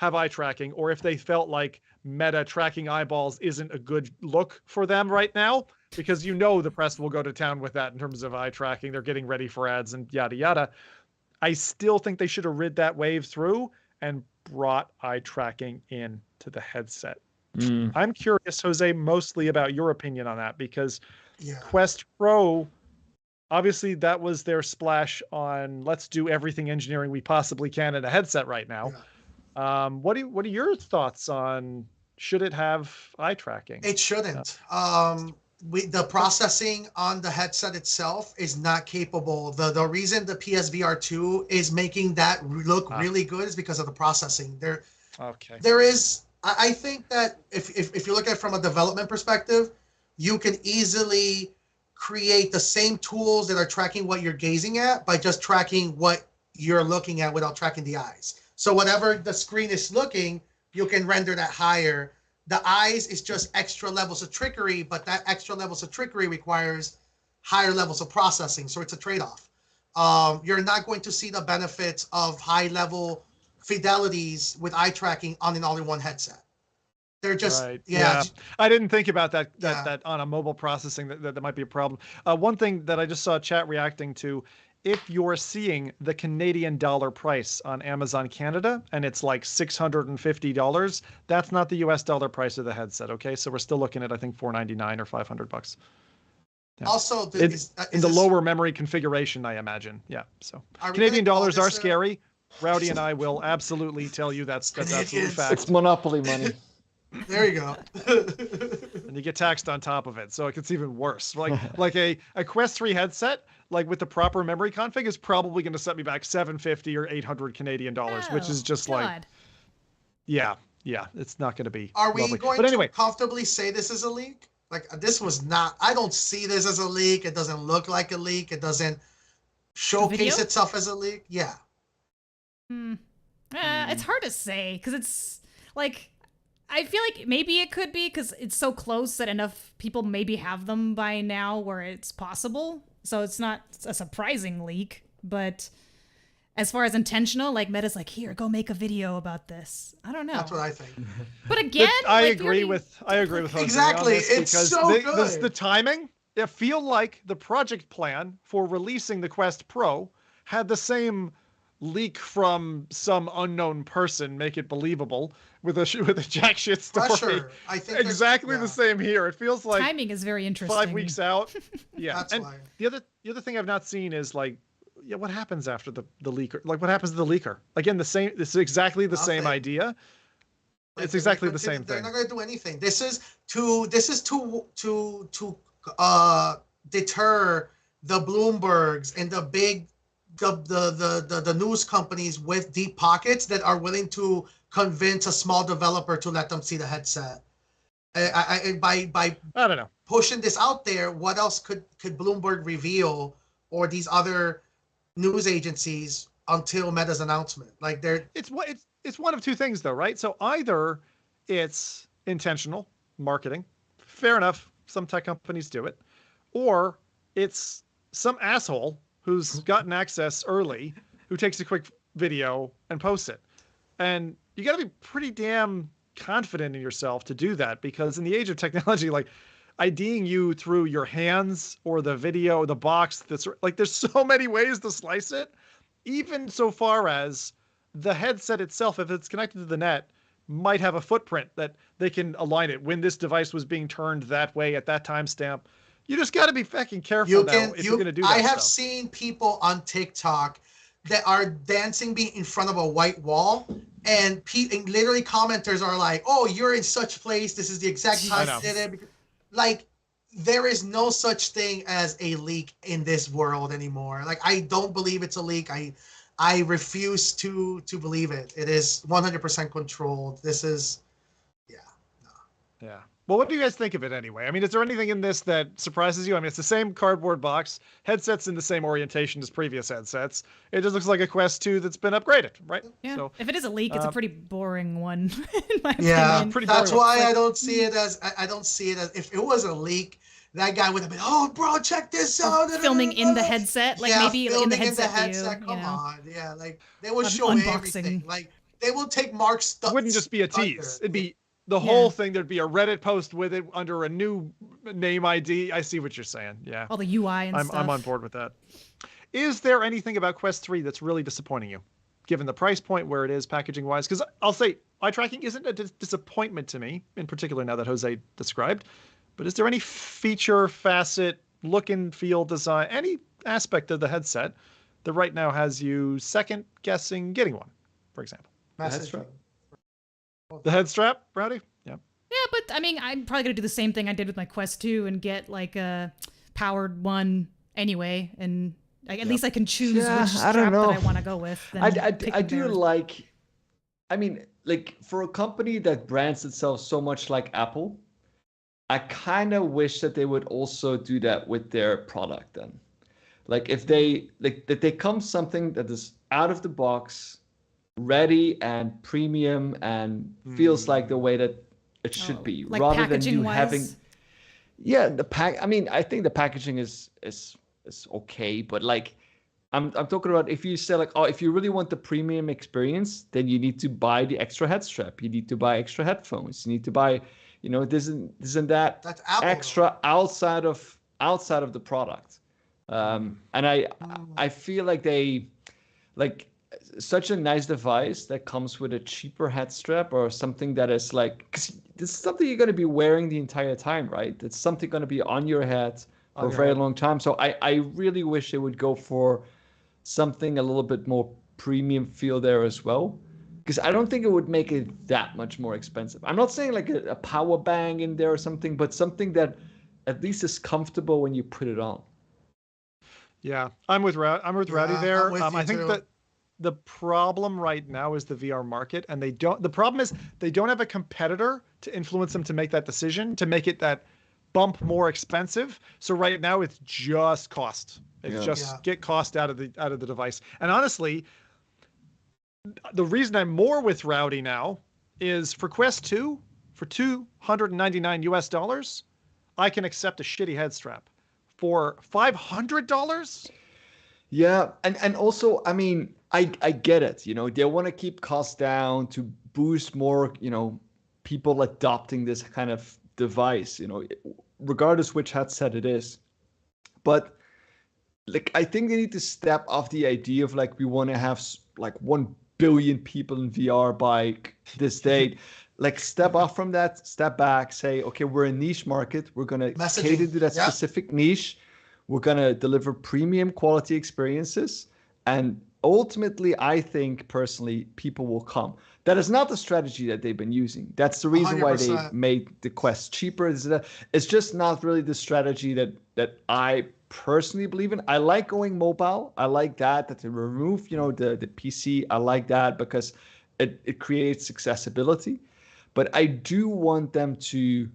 eye tracking, or if they felt like Meta tracking eyeballs isn't a good look for them right now, because you know the press will go to town with that in terms of eye tracking. They're getting ready for ads and yada yada. I still think they should have rid that wave through and brought eye tracking into the headset. I'm curious, Jose, mostly about your opinion on that, because Quest Pro, obviously that was their splash on let's do everything engineering we possibly can in a headset right now. What are your thoughts on, should it have eye tracking? It shouldn't. The processing on the headset itself is not capable. The reason the PSVR 2 is making that look really good is because of the processing. There is, I think that if you look at it from a development perspective, you can easily create the same tools that are tracking what you're gazing at by just tracking what you're looking at without tracking the eyes. So whatever the screen is looking, you can render that higher The eyes is just extra levels of trickery, but that extra levels of trickery requires higher levels of processing, so it's a trade-off. You're not going to see the benefits of high-level fidelities with eye tracking on an all-in-one headset. They're just right. Yeah. I didn't think about that on a mobile processing that might be a problem. One thing that I just saw chat reacting to, if you're seeing the Canadian dollar price on Amazon Canada and it's like $650, that's not the US dollar price of the headset. Okay, so we're still looking at I think $499 or $500. Yeah. Also, in the lower memory configuration, I imagine. Yeah. So Canadian dollars are scary. Rowdy and I will absolutely tell you that's absolute fact. It's monopoly money. There you go. And you get taxed on top of it, so it's even worse. Like a Quest 3 headset, like with the proper memory config, is probably going to set me back $750 or $800 Canadian dollars, which is just like, yeah, it's not going to be. Are we lovely. going to comfortably say this is a leak? Like, this was not. I don't see this as a leak. It doesn't look like a leak. It doesn't showcase itself as a leak. Yeah. It's hard to say because it's like. I feel like maybe it could be because it's so close that enough people maybe have them by now where it's possible. So it's not a surprising leak. But as far as intentional, like Meta's like, here, go make a video about this. I don't know. That's what I think. But again, I agree with Jose exactly. On this it's because so good. The timing. I feel like the project plan for releasing the Quest Pro had the same leak from some unknown person, make it believable with a jack shit story. Pressure. I think exactly the same here. It feels like timing is very interesting. 5 weeks out. Yeah. That's and why. the other thing I've not seen is like, yeah, what happens after the leaker? Like, what happens to the leaker? Again, this is exactly the same idea. Like, it's exactly the same thing. They're not going to do anything. This is to deter the Bloombergs and the big the news companies with deep pockets that are willing to convince a small developer to let them see the headset. By I don't know, pushing this out there, what else could Bloomberg reveal or these other news agencies until Meta's announcement? Like it's one of two things though, right? So either it's intentional marketing, fair enough, some tech companies do it, or it's some asshole who's gotten access early, who takes a quick video and posts it. And you got to be pretty damn confident in yourself to do that, because in the age of technology, like IDing you through your hands or the video, the box, that's like, there's so many ways to slice it. Even so far as the headset itself, if it's connected to the net, might have a footprint that they can align it when this device was being turned that way at that timestamp. You just got to be fucking careful if you're going to do that. I have seen people on TikTok that are dancing in front of a white wall, and literally commenters are like, "Oh, you're in such place. This is the exact time I did it." Like, there is no such thing as a leak in this world anymore. Like, I don't believe it's a leak. I refuse to believe it. It is 100% controlled. This is, yeah. Well, what do you guys think of it anyway? I mean, is there anything in this that surprises you? I mean, it's the same cardboard box, headsets in the same orientation as previous headsets. It just looks like a Quest 2 that's been upgraded, right? Yeah. So, if it is a leak, it's a pretty boring one, in my opinion. Pretty that's boring. why I don't see it as. I don't see it as. If it was a leak, that guy would have been, "Oh, bro, check this out." Filming in the headset, like maybe in the headset view. Come on, yeah, like they will show everything. Like they will take Mark's stuff. It wouldn't just be a tease. It'd be the whole thing. There'd be a Reddit post with it under a new name ID. I see what you're saying. Yeah. All the UI and stuff. I'm on board with that. Is there anything about Quest 3 that's really disappointing you, given the price point where it is packaging wise? Because I'll say eye tracking isn't a disappointment to me, in particular now that Jose described. But is there any feature, facet, look and feel, design, any aspect of the headset that right now has you second guessing getting one, for example? The head strap, Rowdy? Yeah. Yeah, but I mean, I'm probably going to do the same thing I did with my Quest 2 and get like a powered one anyway. And at least I can choose which strap that I want to go with. I do like, I mean, like for a company that brands itself so much like Apple, I kind of wish that they would also do that with their product then. Like if they, like that they come something that is out of the box, ready and premium and feels like the way that it should be, like rather than packaging you wise? having. Yeah, the pack. I mean, I think the packaging is okay, but like, I'm talking about if you say like, oh, if you really want the premium experience, then you need to buy the extra head strap. You need to buy extra headphones. You need to buy, this and that That's Apple, extra outside of the product. And I feel like they like such a nice device that comes with a cheaper head strap or something that is like, because this is something you're going to be wearing the entire time, right? It's something going to be on your head for a very long time. So I really wish they would go for something a little bit more premium feel there as well, because I don't think it would make it that much more expensive. I'm not saying like a power bang in there or something, but something that at least is comfortable when you put it on. Yeah, I'm with Rowdy there. I'm with you I think too. that the problem right now is the VR market, and the problem is they don't have a competitor to influence them to make that decision, to make it that bump more expensive. So right now it's just cost. It's just get cost out of the device. And honestly, the reason I'm more with Rowdy now is for Quest 2, for $299 I can accept a shitty head strap. For $500? Yeah, and also, I mean, I get it. They want to keep costs down to boost more, people adopting this kind of device, regardless which headset it is. But like, I think they need to step off the idea of like, we want to have like 1 billion people in VR by this date. Like, step off from that, step back, say, okay, we're a niche market. We're going to cater to that specific niche. We're going to deliver premium quality experiences. And ultimately, I think personally, people will come. That is not the strategy that they've been using. That's the reason 100%. Why they made the Quest cheaper. It's just not really the strategy that I personally believe in. I like going mobile. I like that they remove, the PC. I like that because it creates accessibility. But I do want them to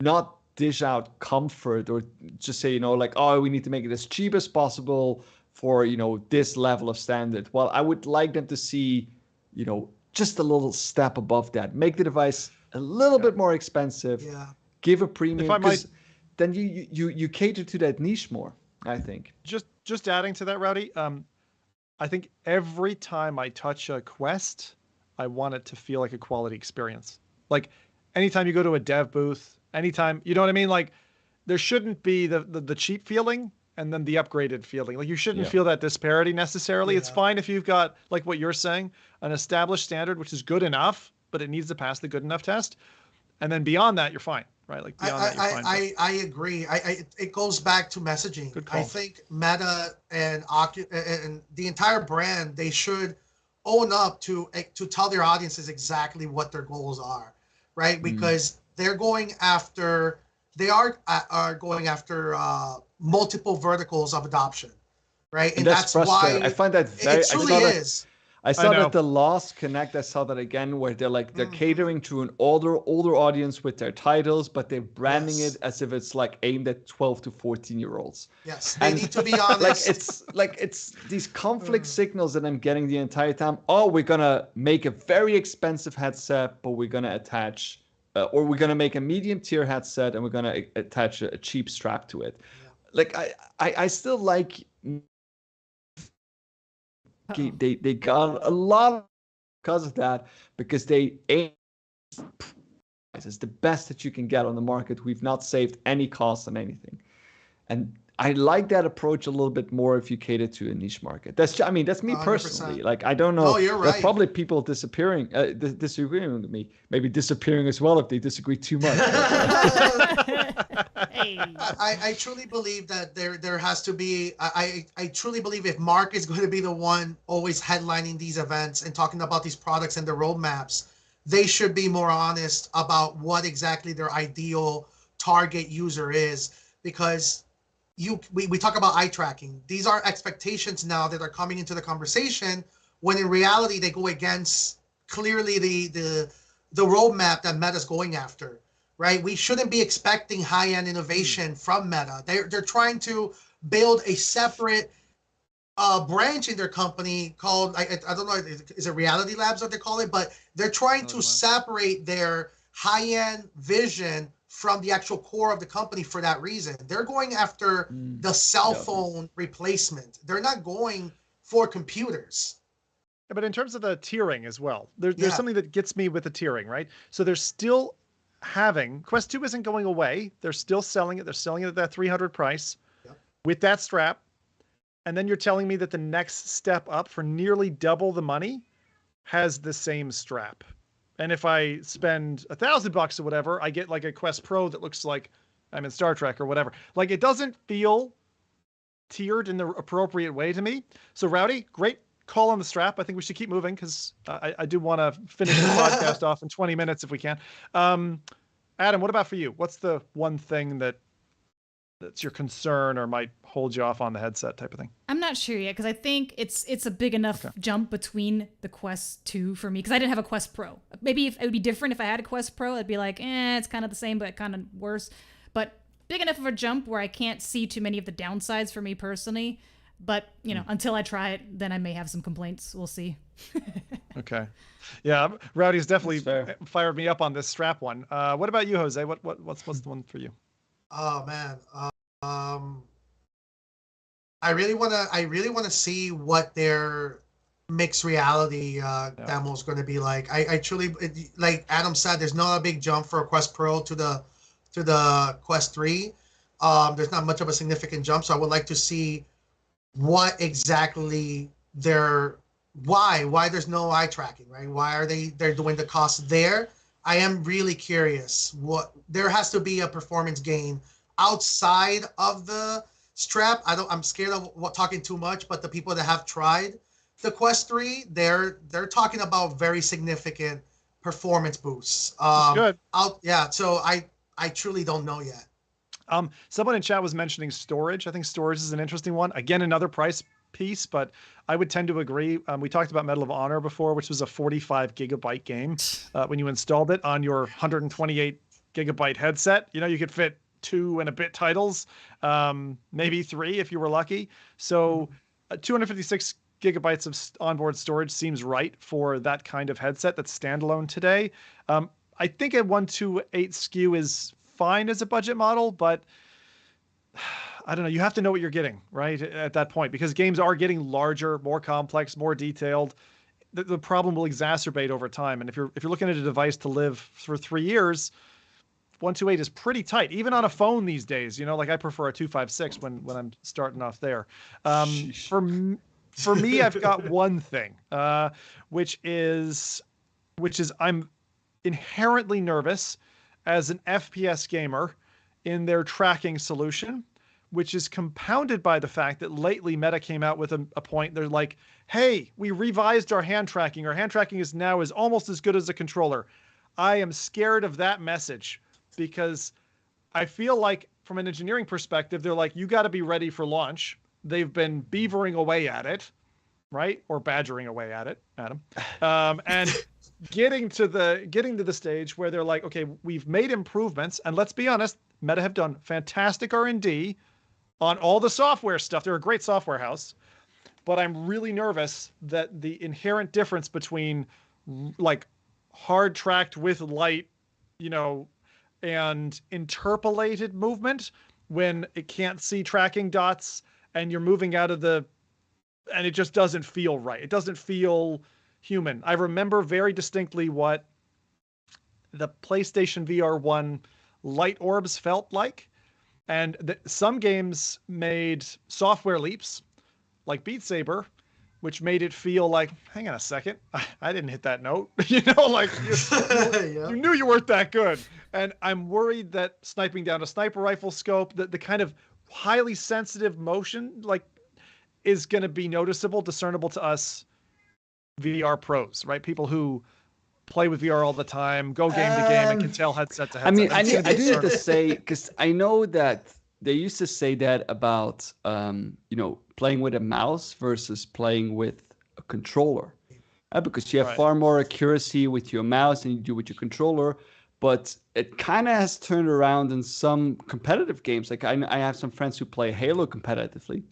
not dish out comfort or just say, like, oh, we need to make it as cheap as possible for, this level of standard. Well, I would like them to see, just a little step above that. Make the device a little bit more expensive. Yeah. Give a premium. Because then you cater to that niche more, I think. Just adding to that, Rowdy, I think every time I touch a Quest, I want it to feel like a quality experience. Like anytime you go to a dev booth, anytime, you know what I mean? Like there shouldn't be the cheap feeling and then the upgraded feeling. Like you shouldn't feel that disparity necessarily. It's fine if you've got, like what you're saying, an established standard, which is good enough, but it needs to pass the good enough test. And then beyond that, you're fine, right? Like beyond that, you're fine. I agree. It goes back to messaging. I think Meta and the entire brand, they should own up to tell their audiences exactly what their goals are, right? Because they're going after, they are going after multiple verticals of adoption, right? And that's why I find that very. It truly is. I saw that the Lost Connect. I saw that again, where they're catering to an older audience with their titles, but they're branding it as if it's like aimed at 12 to 14-year-olds. Yes, they need to be honest. It's these conflict signals that I'm getting the entire time. Oh, we're gonna make a very expensive headset, but we're gonna attach, or we're gonna make a medium tier headset and we're gonna attach a cheap strap to it. Yeah. Like I still like. They got a lot because of that, because they aim is the best that you can get on the market. We've not saved any cost on anything, and I like that approach a little bit more if you cater to a niche market. That's me personally. 100%. Like I don't know. Oh, you're right. There's probably people disagreeing with me, maybe disappearing as well if they disagree too much. I truly believe that there has to be. I truly believe if Mark is going to be the one always headlining these events and talking about these products and the roadmaps, they should be more honest about what exactly their ideal target user is, because we talk about eye tracking. These are expectations now that are coming into the conversation, when in reality they go against clearly the roadmap that Meta's going after, right? We shouldn't be expecting high-end innovation from Meta. They're trying to build a separate branch in their company called, I don't know, is it Reality Labs that they call it? But they're trying to separate their high-end vision from the actual core of the company for that reason. They're going after the cell phone replacement. They're not going for computers. Yeah, but in terms of the tiering as well, there's something that gets me with the tiering, right? So they're still having Quest 2 isn't going away. They're still selling it. They're selling it at that 300 price with that strap. And then you're telling me that the next step up for nearly double the money has the same strap. And if I spend $1,000 or whatever, I get like a Quest Pro that looks like I'm in Star Trek or whatever. Like, it doesn't feel tiered in the appropriate way to me. So Rowdy, great call on the strap. I think we should keep moving because I do want to finish the podcast off in 20 minutes if we can. Adam, what about for you? What's the one thing that's your concern or might hold you off on the headset type of thing? I'm not sure yet because I think it's a big enough jump between the Quest 2 for me because I didn't have a Quest Pro. Maybe if it would be different if I had a Quest Pro, I'd be like, it's kind of the same but kind of worse. But big enough of a jump where I can't see too many of the downsides for me personally. But, until I try it, then I may have some complaints. We'll see. Okay. Yeah, Rowdy's definitely fired me up on this strap one. What about you, Jose? What's the one for you? Oh man. I really wanna see what their mixed reality demo is going to be like. I truly, like Adam said, there's not a big jump for a Quest Pro to the Quest 3. There's not much of a significant jump, so I would like to see what exactly why there's no eye tracking, right? Why are they're doing the cost there? I am really curious. There has to be a performance gain outside of the strap. I'm scared of talking too much, but the people that have tried the Quest 3, they're talking about very significant performance boosts. Good. So I truly don't know yet. Someone in chat was mentioning storage. I think storage is an interesting one. Again, another price piece, but I would tend to agree. We talked about Medal of Honor before, which was a 45 gigabyte game. When you installed it on your 128 gigabyte headset, you could fit 2 and a bit titles, maybe 3 if you were lucky. So 256 gigabytes of onboard storage seems right for that kind of headset that's standalone today. I think a 128 SKU is fine as a budget model, but I don't know. You have to know what you're getting, right, at that point, because games are getting larger, more complex, more detailed. The problem will exacerbate over time. And if you're looking at a device to live for 3 years, 128 is pretty tight, even on a phone these days. Like I prefer a 256 when I'm starting off there. For me, I've got one thing, which is I'm inherently nervous as an FPS gamer in their tracking solution, which is compounded by the fact that lately Meta came out with a point. They're like, hey, we revised our hand tracking. Our hand tracking is almost as good as a controller. I am scared of that message because I feel like from an engineering perspective, they're like, you got to be ready for launch. They've been beavering away at it, right? Or badgering away at it, Adam. And getting to the stage where they're like, okay, we've made improvements, and let's be honest, Meta have done fantastic R&D on all the software stuff. They're a great software house, but I'm really nervous that the inherent difference between like hard tracked with light, and interpolated movement when it can't see tracking dots and you're moving out of and it just doesn't feel right. It doesn't feel human. I remember very distinctly what the PlayStation VR 1 light orbs felt like. And some games made software leaps, like Beat Saber, which made it feel like, hang on a second, I didn't hit that note. You knew you weren't that good. And I'm worried that sniping down a sniper rifle scope, the kind of highly sensitive motion, is going to be noticeable, discernible to us VR pros, right? People who play with VR all the time, go game to game, and can tell headset to headset. I do need to say, because I know that they used to say that about, playing with a mouse versus playing with a controller, because you have far more accuracy with your mouse than you do with your controller. But it kind of has turned around in some competitive games. Like I have some friends who play Halo competitively,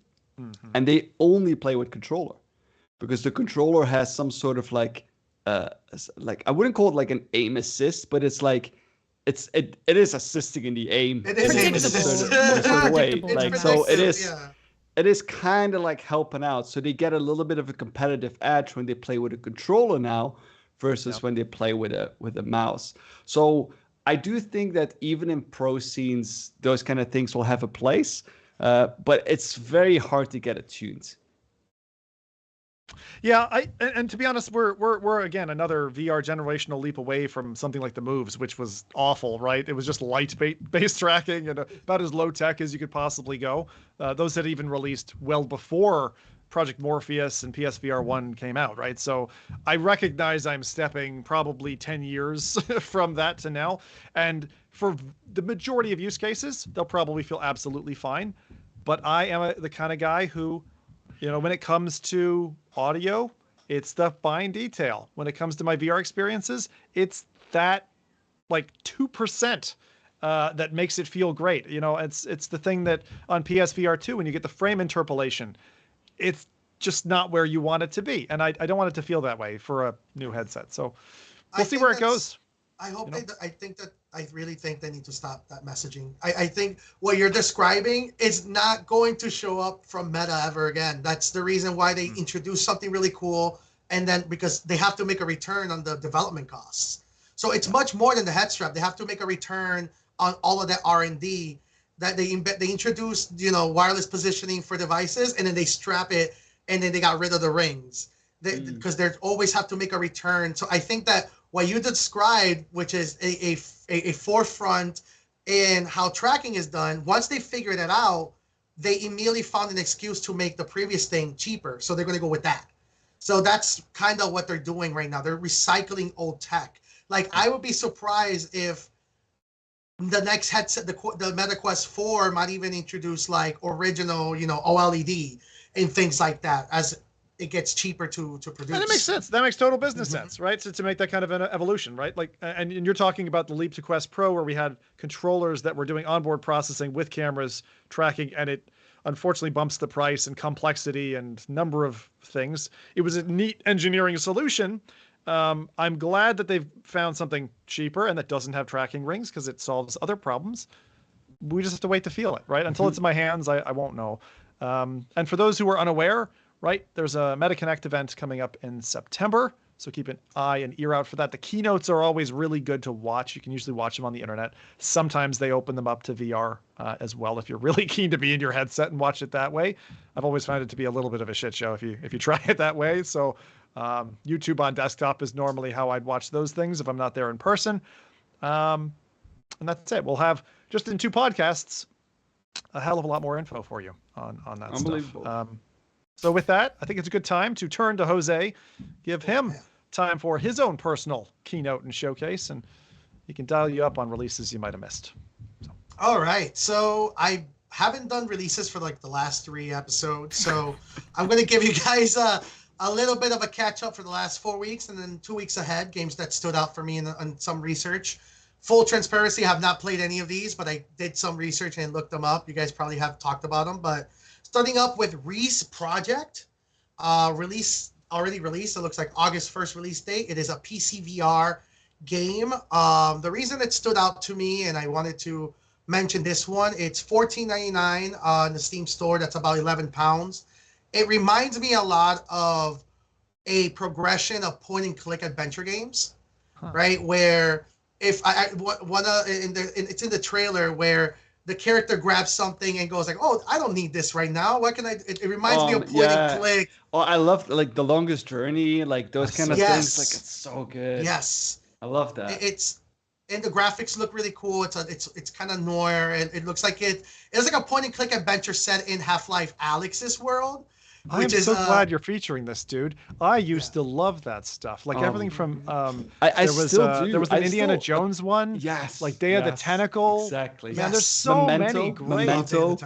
and they only play with controller because the controller has some sort of like I wouldn't call it like an aim assist, but it's like it is assisting in the aim. It is aim assist. In a certain way. Predictable. Like It's so, it predictive, is. yeah. It is kind of like helping out. So they get a little bit of a competitive edge when they play with a controller now versus when they play with a mouse. So I do think that even in pro scenes, those kind of things will have a place, but it's very hard to get it tuned. Yeah, and to be honest, we're again another VR generational leap away from something like the Moves, which was awful, right? It was just light based tracking and about as low tech as you could possibly go. Those had even released well before Project Morpheus and PSVR 1 came out, right? So I recognize I'm stepping probably 10 years from that to now, and for the majority of use cases, they'll probably feel absolutely fine. But I am the kind of guy who, when it comes to audio, it's the fine detail. When it comes to my VR experiences, it's that like 2% that makes it feel great. It's the thing that on PSVR 2, when you get the frame interpolation, it's just not where you want it to be. And I don't want it to feel that way for a new headset. So we'll see where it goes. I hope I really think they need to stop that messaging. I think what you're describing is not going to show up from Meta ever again. That's the reason why they introduced something really cool, and then because they have to make a return on the development costs. So it's much more than the head strap. They have to make a return on all of that R&D that they introduced, wireless positioning for devices, and then they strap it, and then they got rid of the rings because they always have to make a return. So I think that what you described, which is a forefront in how tracking is done, once they figured it out, they immediately found an excuse to make the previous thing cheaper. So they're going to go with that. So that's kind of what they're doing right now. They're recycling old tech. Like, I would be surprised if the next headset, the MetaQuest 4 might even introduce like original, OLED and things like that as it gets cheaper to produce. And that makes sense. That makes total business sense, right? So to make that kind of an evolution, right? Like, and you're talking about the Leap to Quest Pro, where we had controllers that were doing onboard processing with cameras tracking, and it unfortunately bumps the price and complexity and number of things. It was a neat engineering solution. I'm glad that they've found something cheaper and that doesn't have tracking rings, because it solves other problems. We just have to wait to feel it, right? Until it's in my hands, I won't know. And for those who are unaware, right, there's a MetaConnect event coming up in September, so keep an eye and ear out for that. The keynotes are always really good to watch. You can usually watch them on the internet. Sometimes they open them up to VR as well, if you're really keen to be in your headset and watch it that way. I've always found it to be a little bit of a shit show if you try it that way. So YouTube on desktop is normally how I'd watch those things if I'm not there in person. And that's it. We'll have, just in 2 podcasts, a hell of a lot more info for you on that stuff. So with that, I think it's a good time to turn to Jose, give him time for his own personal keynote and showcase, and he can dial you up on releases you might have missed. All right. So I haven't done releases for like the last 3 episodes, so I'm going to give you guys a little bit of a catch up for the last 4 weeks, and then 2 weeks ahead, games that stood out for me in some research. Full transparency, I have not played any of these, but I did some research and looked them up. You guys probably have talked about them, but starting up with Reese Project, already released. It looks like August 1st release date. It is a PC VR game. The reason it stood out to me, and I wanted to mention this one, it's $14.99 on the Steam store. That's about 11 pounds. It reminds me a lot of a progression of point-and-click adventure games, right? Where if it's in the trailer where the character grabs something and goes like, "Oh, I don't need this right now. What can I?" It reminds me of point and click. Oh, I love like The Longest Journey, like those kind of things. Like, it's so good. Yes, I love that. And the graphics look really cool. It's kind of noir, and it looks like it's like a point and click adventure set in Half-Life Alyx's world. I'm so glad you're featuring this, dude. I used to love that stuff. Like everything from there was the Indiana Jones one. Yes. Like Day of the Tentacle. Exactly. Man, there's so many great. Memento.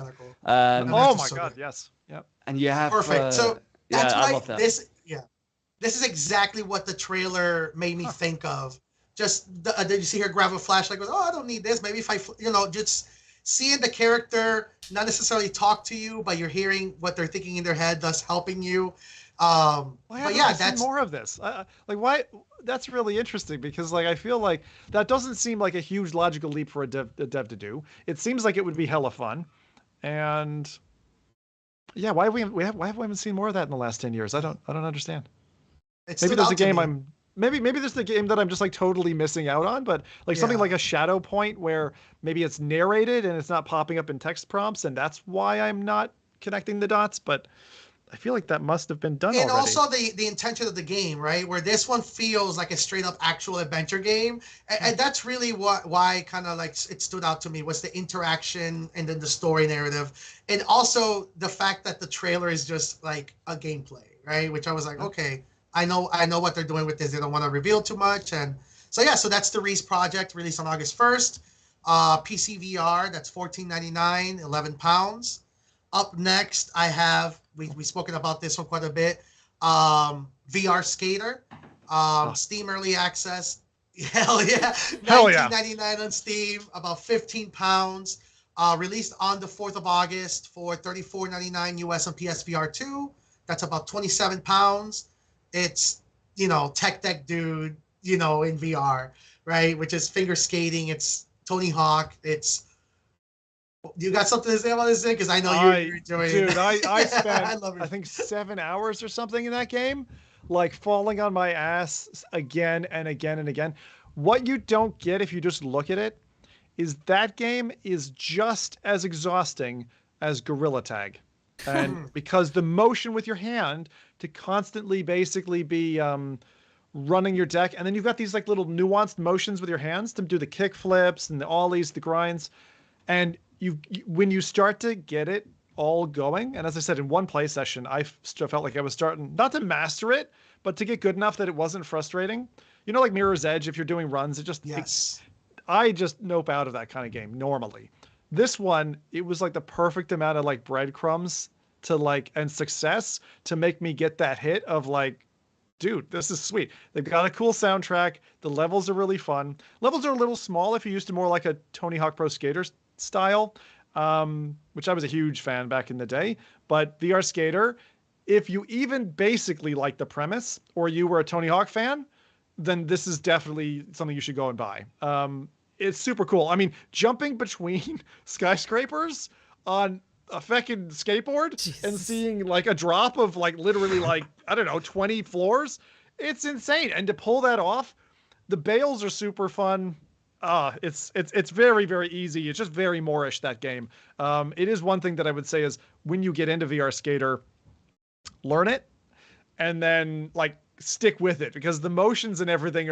Oh my god, yes. Yep. And you have perfect. So that's I love that. This is exactly what the trailer made me think of. Just did you see her grab a flashlight? Goes, "Oh, I don't need this. Maybe if I, just seeing the character not necessarily talk to you, but you're hearing what they're thinking in their head, thus helping you." Why But haven't yeah, I seen that's more of this? Like, why? That's really interesting because, like, I feel like that doesn't seem like a huge logical leap for a dev to do. It seems like it would be hella fun, and yeah, why have we haven't seen more of that in the last 10 years? I don't understand. it Maybe stood there's a out to game me. maybe there's the game that I'm just like totally missing out on, but like something Yeah. like a Shadow Point where maybe it's narrated and it's not popping up in text prompts, and that's why I'm not connecting the dots. But I feel like that must have been done And already. also the intention of the game, right? Where this one feels like a straight up actual adventure game, and that's really why kind of like it stood out to me was the interaction and then the story narrative, and also the fact that the trailer is just like a gameplay, right? Which I was like, okay, I know what they're doing with this. They don't want to reveal too much, and so yeah, so that's the Reese project released on August 1st. PC VR, that's £14.99, £11. Up next, I have we've spoken about this one quite a bit. VR Skater, Oh, Steam Early Access. Hell yeah, hell yeah. 19.99 on Steam, about £15. Released on the 4th of August for $34.99 US on PSVR 2. That's about £27. It's Tech Deck Dude, in VR, right? Which is finger skating. It's Tony Hawk. You got something to say about this thing? Because I know you're enjoying it. Dude, I spent I love I it. think 7 hours or something in that game, like falling on my ass again and again and again. What you don't get if you just look at it is that game is just as exhausting as Gorilla Tag. And because the motion with your hand to constantly basically be running your deck, and then you've got these like little nuanced motions with your hands to do the kick flips and the ollies, the grinds, and when you start to get it all going, and as I said, in one play session, I felt like I was starting not to master it, but to get good enough that it wasn't frustrating. Like Mirror's Edge, if you're doing runs, Yes. I just nope out of that kind of game normally. This one, it was like the perfect amount of like breadcrumbs to like and success to make me get that hit of like, dude, this is sweet. They've got a cool soundtrack. The levels are really fun. Levels are a little small if you're used to more like a Tony Hawk Pro Skater style, which I was a huge fan back in the day. But VR Skater, if you even basically like the premise or you were a Tony Hawk fan, then this is definitely something you should go and buy. It's super cool. I mean, jumping between skyscrapers on a fucking skateboard and Jesus. seeing like a drop of like literally like, I don't know, 20 floors. It's insane. And to pull that off, the bales are super fun. It's very, very easy. It's just very Moorish, that game. It is one thing that I would say is when you get into VR Skater, learn it and then like stick with it because the motions and everything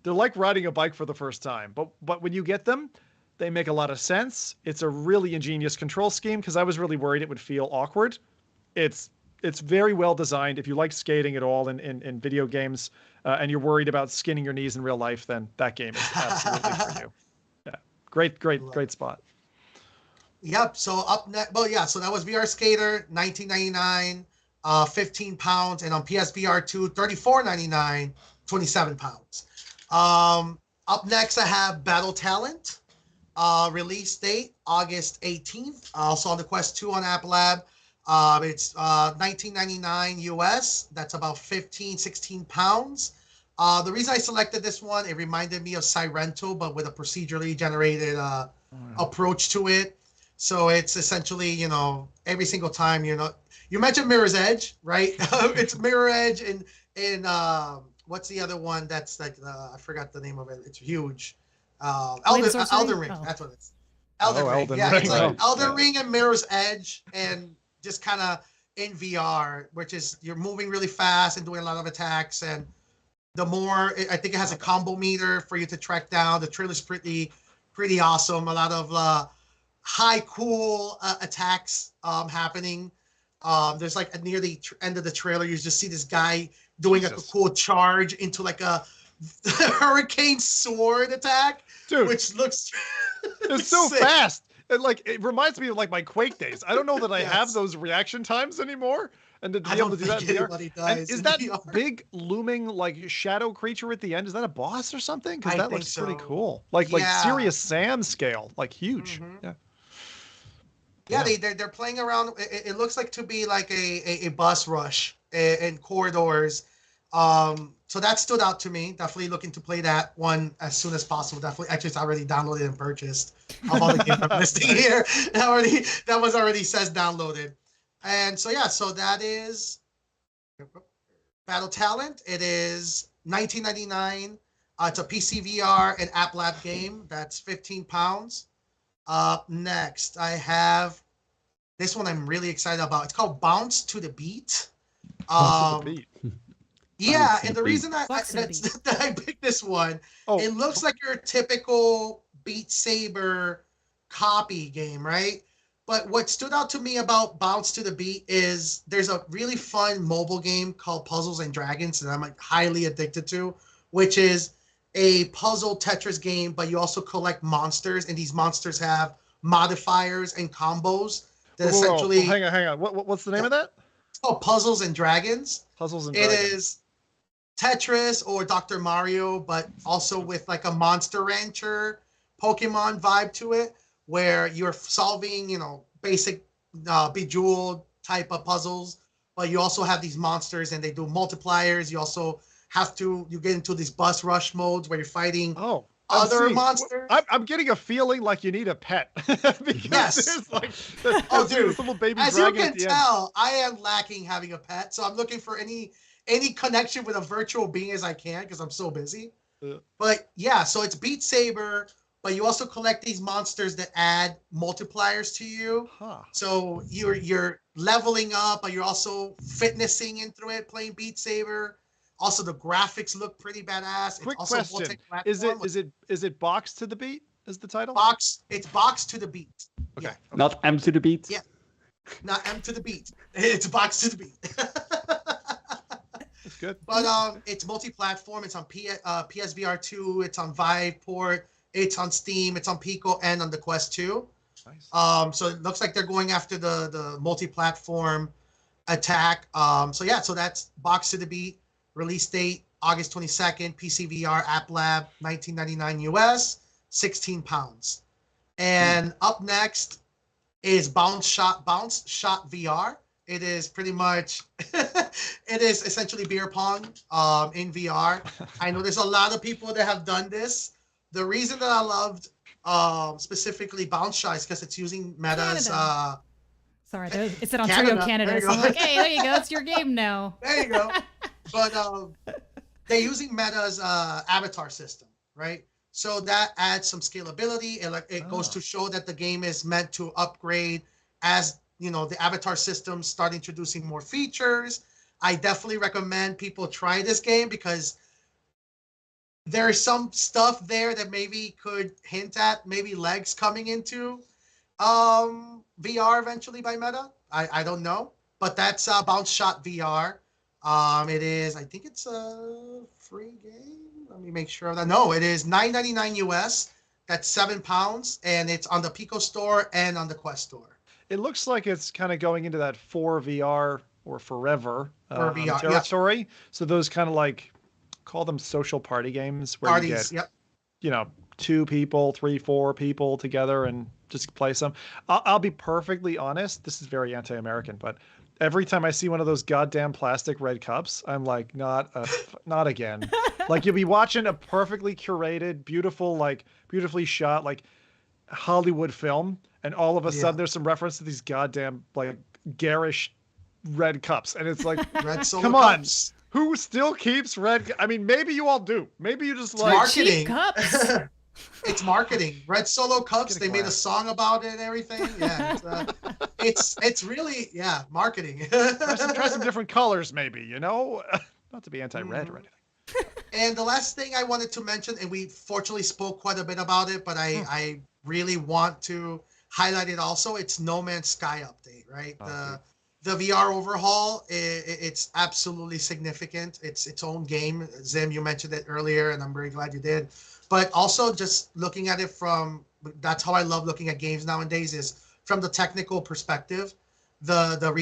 they're like riding a bike for the first time. But when you get them, they make a lot of sense. It's a really ingenious control scheme because I was really worried it would feel awkward. It's very well designed. If you like skating at all in video games and you're worried about skinning your knees in real life, then that game is absolutely for you. Yeah, great spot. Yep. So up next, well, yeah. So that was VR Skater, 19.99, £15, and on PSVR 2, 34.99, £27. Up next, I have Battle Talent. Release date August 18th. Also on the Quest 2 on App Lab. It's $19.99 US. That's about 16 pounds. The reason I selected this one, it reminded me of Sirento, but with a procedurally generated approach to it. So it's essentially, every single time, you mentioned Mirror's Edge, right? It's Mirror Edge and what's the other one that's like, I forgot the name of it. It's huge. Elden Ring. Oh. That's what it's. Elden Ring. Elden Yeah, Ring. it's like Right. Elden Ring and Mirror's Edge, and just kind of in VR, which is you're moving really fast and doing a lot of attacks. And the more, I think it has a combo meter for you to track down. The trailer's pretty awesome. A lot of high cool attacks happening. There's like near the end of the trailer, you just see this guy doing a cool charge into like a hurricane sword attack, Dude, which looks it's so sick. fast. And like it reminds me of like my Quake days. I don't know that I have Yes. those reaction times anymore. And to be I able don't to do that think in VR. anybody And does is in that VR. big looming like shadow creature at the end? Is that a boss or something? Because I that think looks pretty so. cool. Like Yeah. Serious Sam scale, like huge. Mhm. Yeah. Yeah, they're playing around. It looks like to be like a bus rush in corridors. So that stood out to me. Definitely looking to play that one as soon as possible. Definitely, actually, it's already downloaded and purchased. Of all the games I'm listing here, that was already says downloaded. And so yeah, so that is Battle Talent. It is $19.99. It's a PC VR and App Lab game. That's £15. Up next, I have this one I'm really excited about. It's called Bounce to the Beat. Bounce to the Beat. Yeah, and the reason that I picked this one, it looks like your typical Beat Saber copy game, right? But what stood out to me about Bounce to the Beat is there's a really fun mobile game called Puzzles and Dragons that I'm like highly addicted to, which is a puzzle Tetris game, but you also collect monsters, and these monsters have modifiers and combos that essentially. Hang on. What's the name of that? It's called Puzzles and Dragons. Puzzles and Dragons. It is Tetris or Dr. Mario, but also with like a Monster Rancher Pokemon vibe to it, where you're solving, basic Bejeweled type of puzzles, but you also have these monsters and they do multipliers. You also you get into these bus rush modes where you're fighting other monsters. I'm getting a feeling like you need a pet. Yes. There's little baby as dragon you at can the tell, I am lacking having a pet, so I'm looking for any connection with a virtual being as I can because I'm so busy. But yeah, so it's Beat Saber, but you also collect these monsters that add multipliers to you. So you're leveling up, but you're also fitnessing into it, playing Beat Saber. Also, the graphics look pretty badass. Quick it's also question: is it Box to the Beat? Is the title? It's Box to the Beat. Okay. Yeah. Not M to the Beat. Yeah. Not M to the Beat. It's Box to the Beat. That's good. But it's multi-platform. It's on PSVR 2. It's on Vive port. It's on Steam. It's on Pico and on the Quest 2. Nice. So it looks like they're going after the multi-platform attack. So that's Box to the Beat. Release date August 22nd. PC VR App Lab, $19.99 US, £16. And up next is Bounce Shot VR. It is pretty much it is essentially beer pong in VR. I know there's a lot of people that have done this. The reason that I loved specifically Bounce Shot is because it's using Meta's Sorry, it said Ontario, Canada. So I'm like, hey, there you go. It's your game now. There you go. But they're using Meta's avatar system, right? So that adds some scalability. It goes to show that the game is meant to upgrade as the avatar system start introducing more features. I definitely recommend people try this game because there's some stuff there that maybe could hint at maybe legs coming into VR eventually by Meta. I don't know, but that's Bounce Shot VR. It is, I think it's a free game. Let me make sure of that. No, it is $9.99 US. That's £7, and it's on the Pico store and on the Quest store. It looks like it's kind of going into that for VR or forever VR, territory. Yeah. So those kind of call them social party games where you get, 2 people, 3, 4 people together and just play some. I'll be perfectly honest. This is very anti-American, but every time I see one of those goddamn plastic red cups, I'm like, not again. You'll be watching a perfectly curated, beautifully shot, Hollywood film, and all of a sudden there's some reference to these goddamn garish red cups, and it's like, red solo come cups. On, who still keeps red? I mean, maybe you all do. Maybe you just marketing. Cheap cups. It's marketing. Red Solo cups. They made a song about it and everything. Yeah, it's really marketing. Try some different colors, maybe. Not to be anti-red or anything. And the last thing I wanted to mention, and we fortunately spoke quite a bit about it, but I really want to highlight it also. It's No Man's Sky update, right? The VR overhaul, it's absolutely significant. It's its own game. Zim, you mentioned it earlier, and I'm very glad you did. But also just looking at it that's how I love looking at games nowadays, is from the technical perspective. The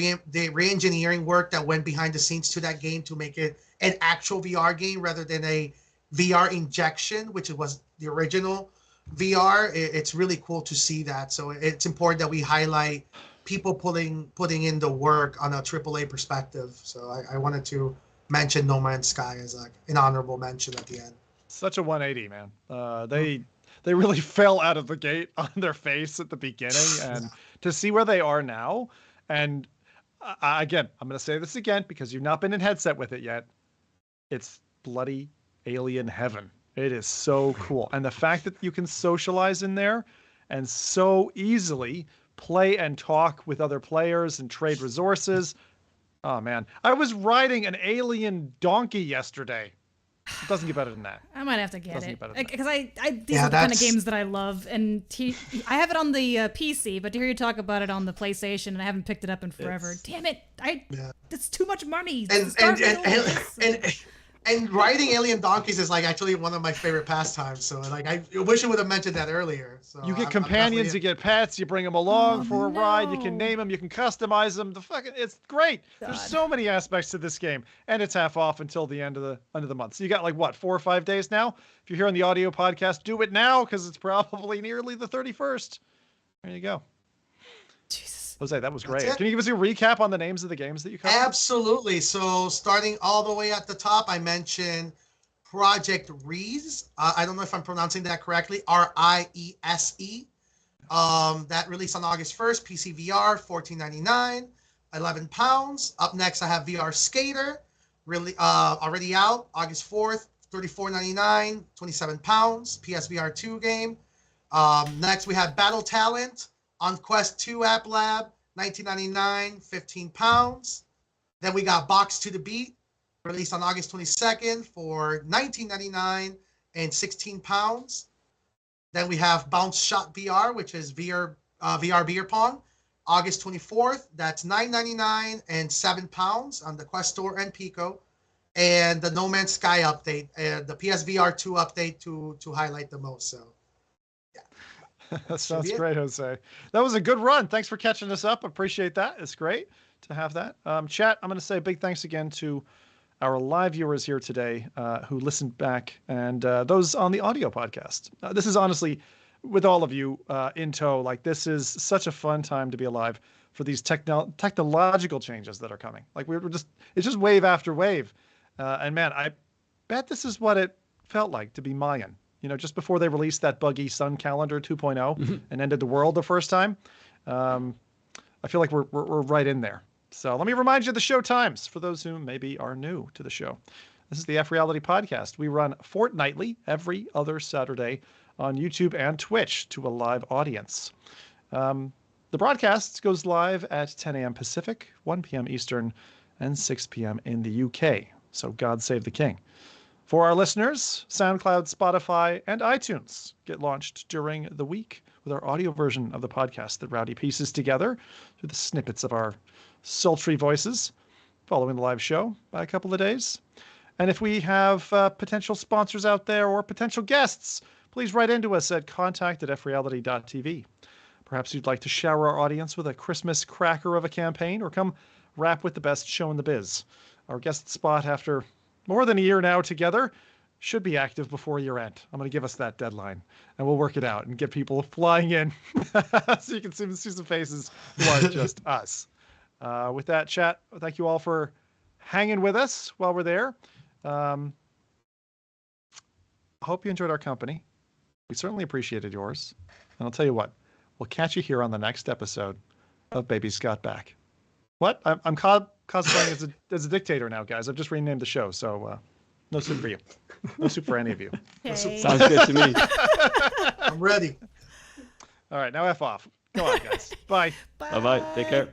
re-engineering work that went behind the scenes to that game to make it an actual VR game rather than a VR injection, which was the original VR, it's really cool to see that. So it's important that we highlight people putting in the work on a AAA perspective. So I wanted to mention No Man's Sky as like an honorable mention at the end. Such a 180, man. They really fell out of the gate on their face at the beginning, and to see where they are now, and again, I'm going to say this again because you've not been in headset with it yet. It's bloody alien heaven. It is so cool, and the fact that you can socialize in there and so easily play and talk with other players and trade resources. Oh man, I was riding an alien donkey yesterday. It doesn't get better than that. I might have to get Doesn't it get better than that. because these are the kind of games that I love, and I have it on the PC, but to hear you talk about it on the PlayStation, and I haven't picked it up in forever. Damn it! It's too much money. And riding alien donkeys is like actually one of my favorite pastimes. So like I wish I would have mentioned that earlier. So you get companions, you get pets, you bring them along for a ride, you can name them, you can customize them. It's great. God. There's so many aspects to this game, and it's half off until the end of the month. So you got like what, 4 or 5 days now? If you're here on the audio podcast, do it now because it's probably nearly the 31st. There you go. Jesus. Jose, that was great. Can you give us a recap on the names of the games that you covered? Absolutely. So starting all the way at the top, I mentioned Project Riese. I don't know if I'm pronouncing that correctly. Riese. That released on August 1st. PC VR, $14.99, £11. Up next, I have VR Skater, really already out, August 4th, $34.99, £27. PSVR 2 game. Next, we have Battle Talent on Quest 2 App Lab, $19.99, £15. Then we got Box to the Beat, released on August 22nd for $19.99 and £16. Then we have Bounce Shot VR, which is VR beer pong, August 24th. That's $9.99 and £7 on the Quest Store and Pico. And the No Man's Sky update, the PSVR 2 update to highlight the most. So. That sounds great, Jose. That was a good run. Thanks for catching us up. Appreciate that. It's great to have that. Chat, I'm going to say a big thanks again to our live viewers here today who listened back and those on the audio podcast. This is honestly, with all of you in tow, like this is such a fun time to be alive for these technological changes that are coming. Like it's just wave after wave. And man, I bet this is what it felt like to be Mayan. You know, just before they released that buggy Sun Calendar 2.0 and ended the world the first time. I feel like we're right in there. So let me remind you of the show times for those who maybe are new to the show. This is the FReality podcast. We run fortnightly every other Saturday on YouTube and Twitch to a live audience. The broadcast goes live at 10 a.m. Pacific, 1 p.m. Eastern, and 6 p.m. in the UK. So God save the king. For our listeners, SoundCloud, Spotify, and iTunes get launched during the week with our audio version of the podcast that Rowdy pieces together through the snippets of our sultry voices following the live show by a couple of days. And if we have potential sponsors out there or potential guests, please write into us at contact@freality.tv. Perhaps you'd like to shower our audience with a Christmas cracker of a campaign or come rap with the best show in the biz. Our guest spot after more than a year now together should be active before year end. I'm going to give us that deadline and we'll work it out and get people flying in so you can see some faces who aren't just us. With that, chat, thank you all for hanging with us while we're there. I hope you enjoyed our company. We certainly appreciated yours. And I'll tell you what, we'll catch you here on the next episode of Baby's Got Back. What? I'm cosplaying as a dictator now, guys. I've just renamed the show, so no soup for you. No soup for any of you. Hey. Sounds good to me. I'm ready. All right, now F off. Go on, guys. Bye. Bye-bye. Take care.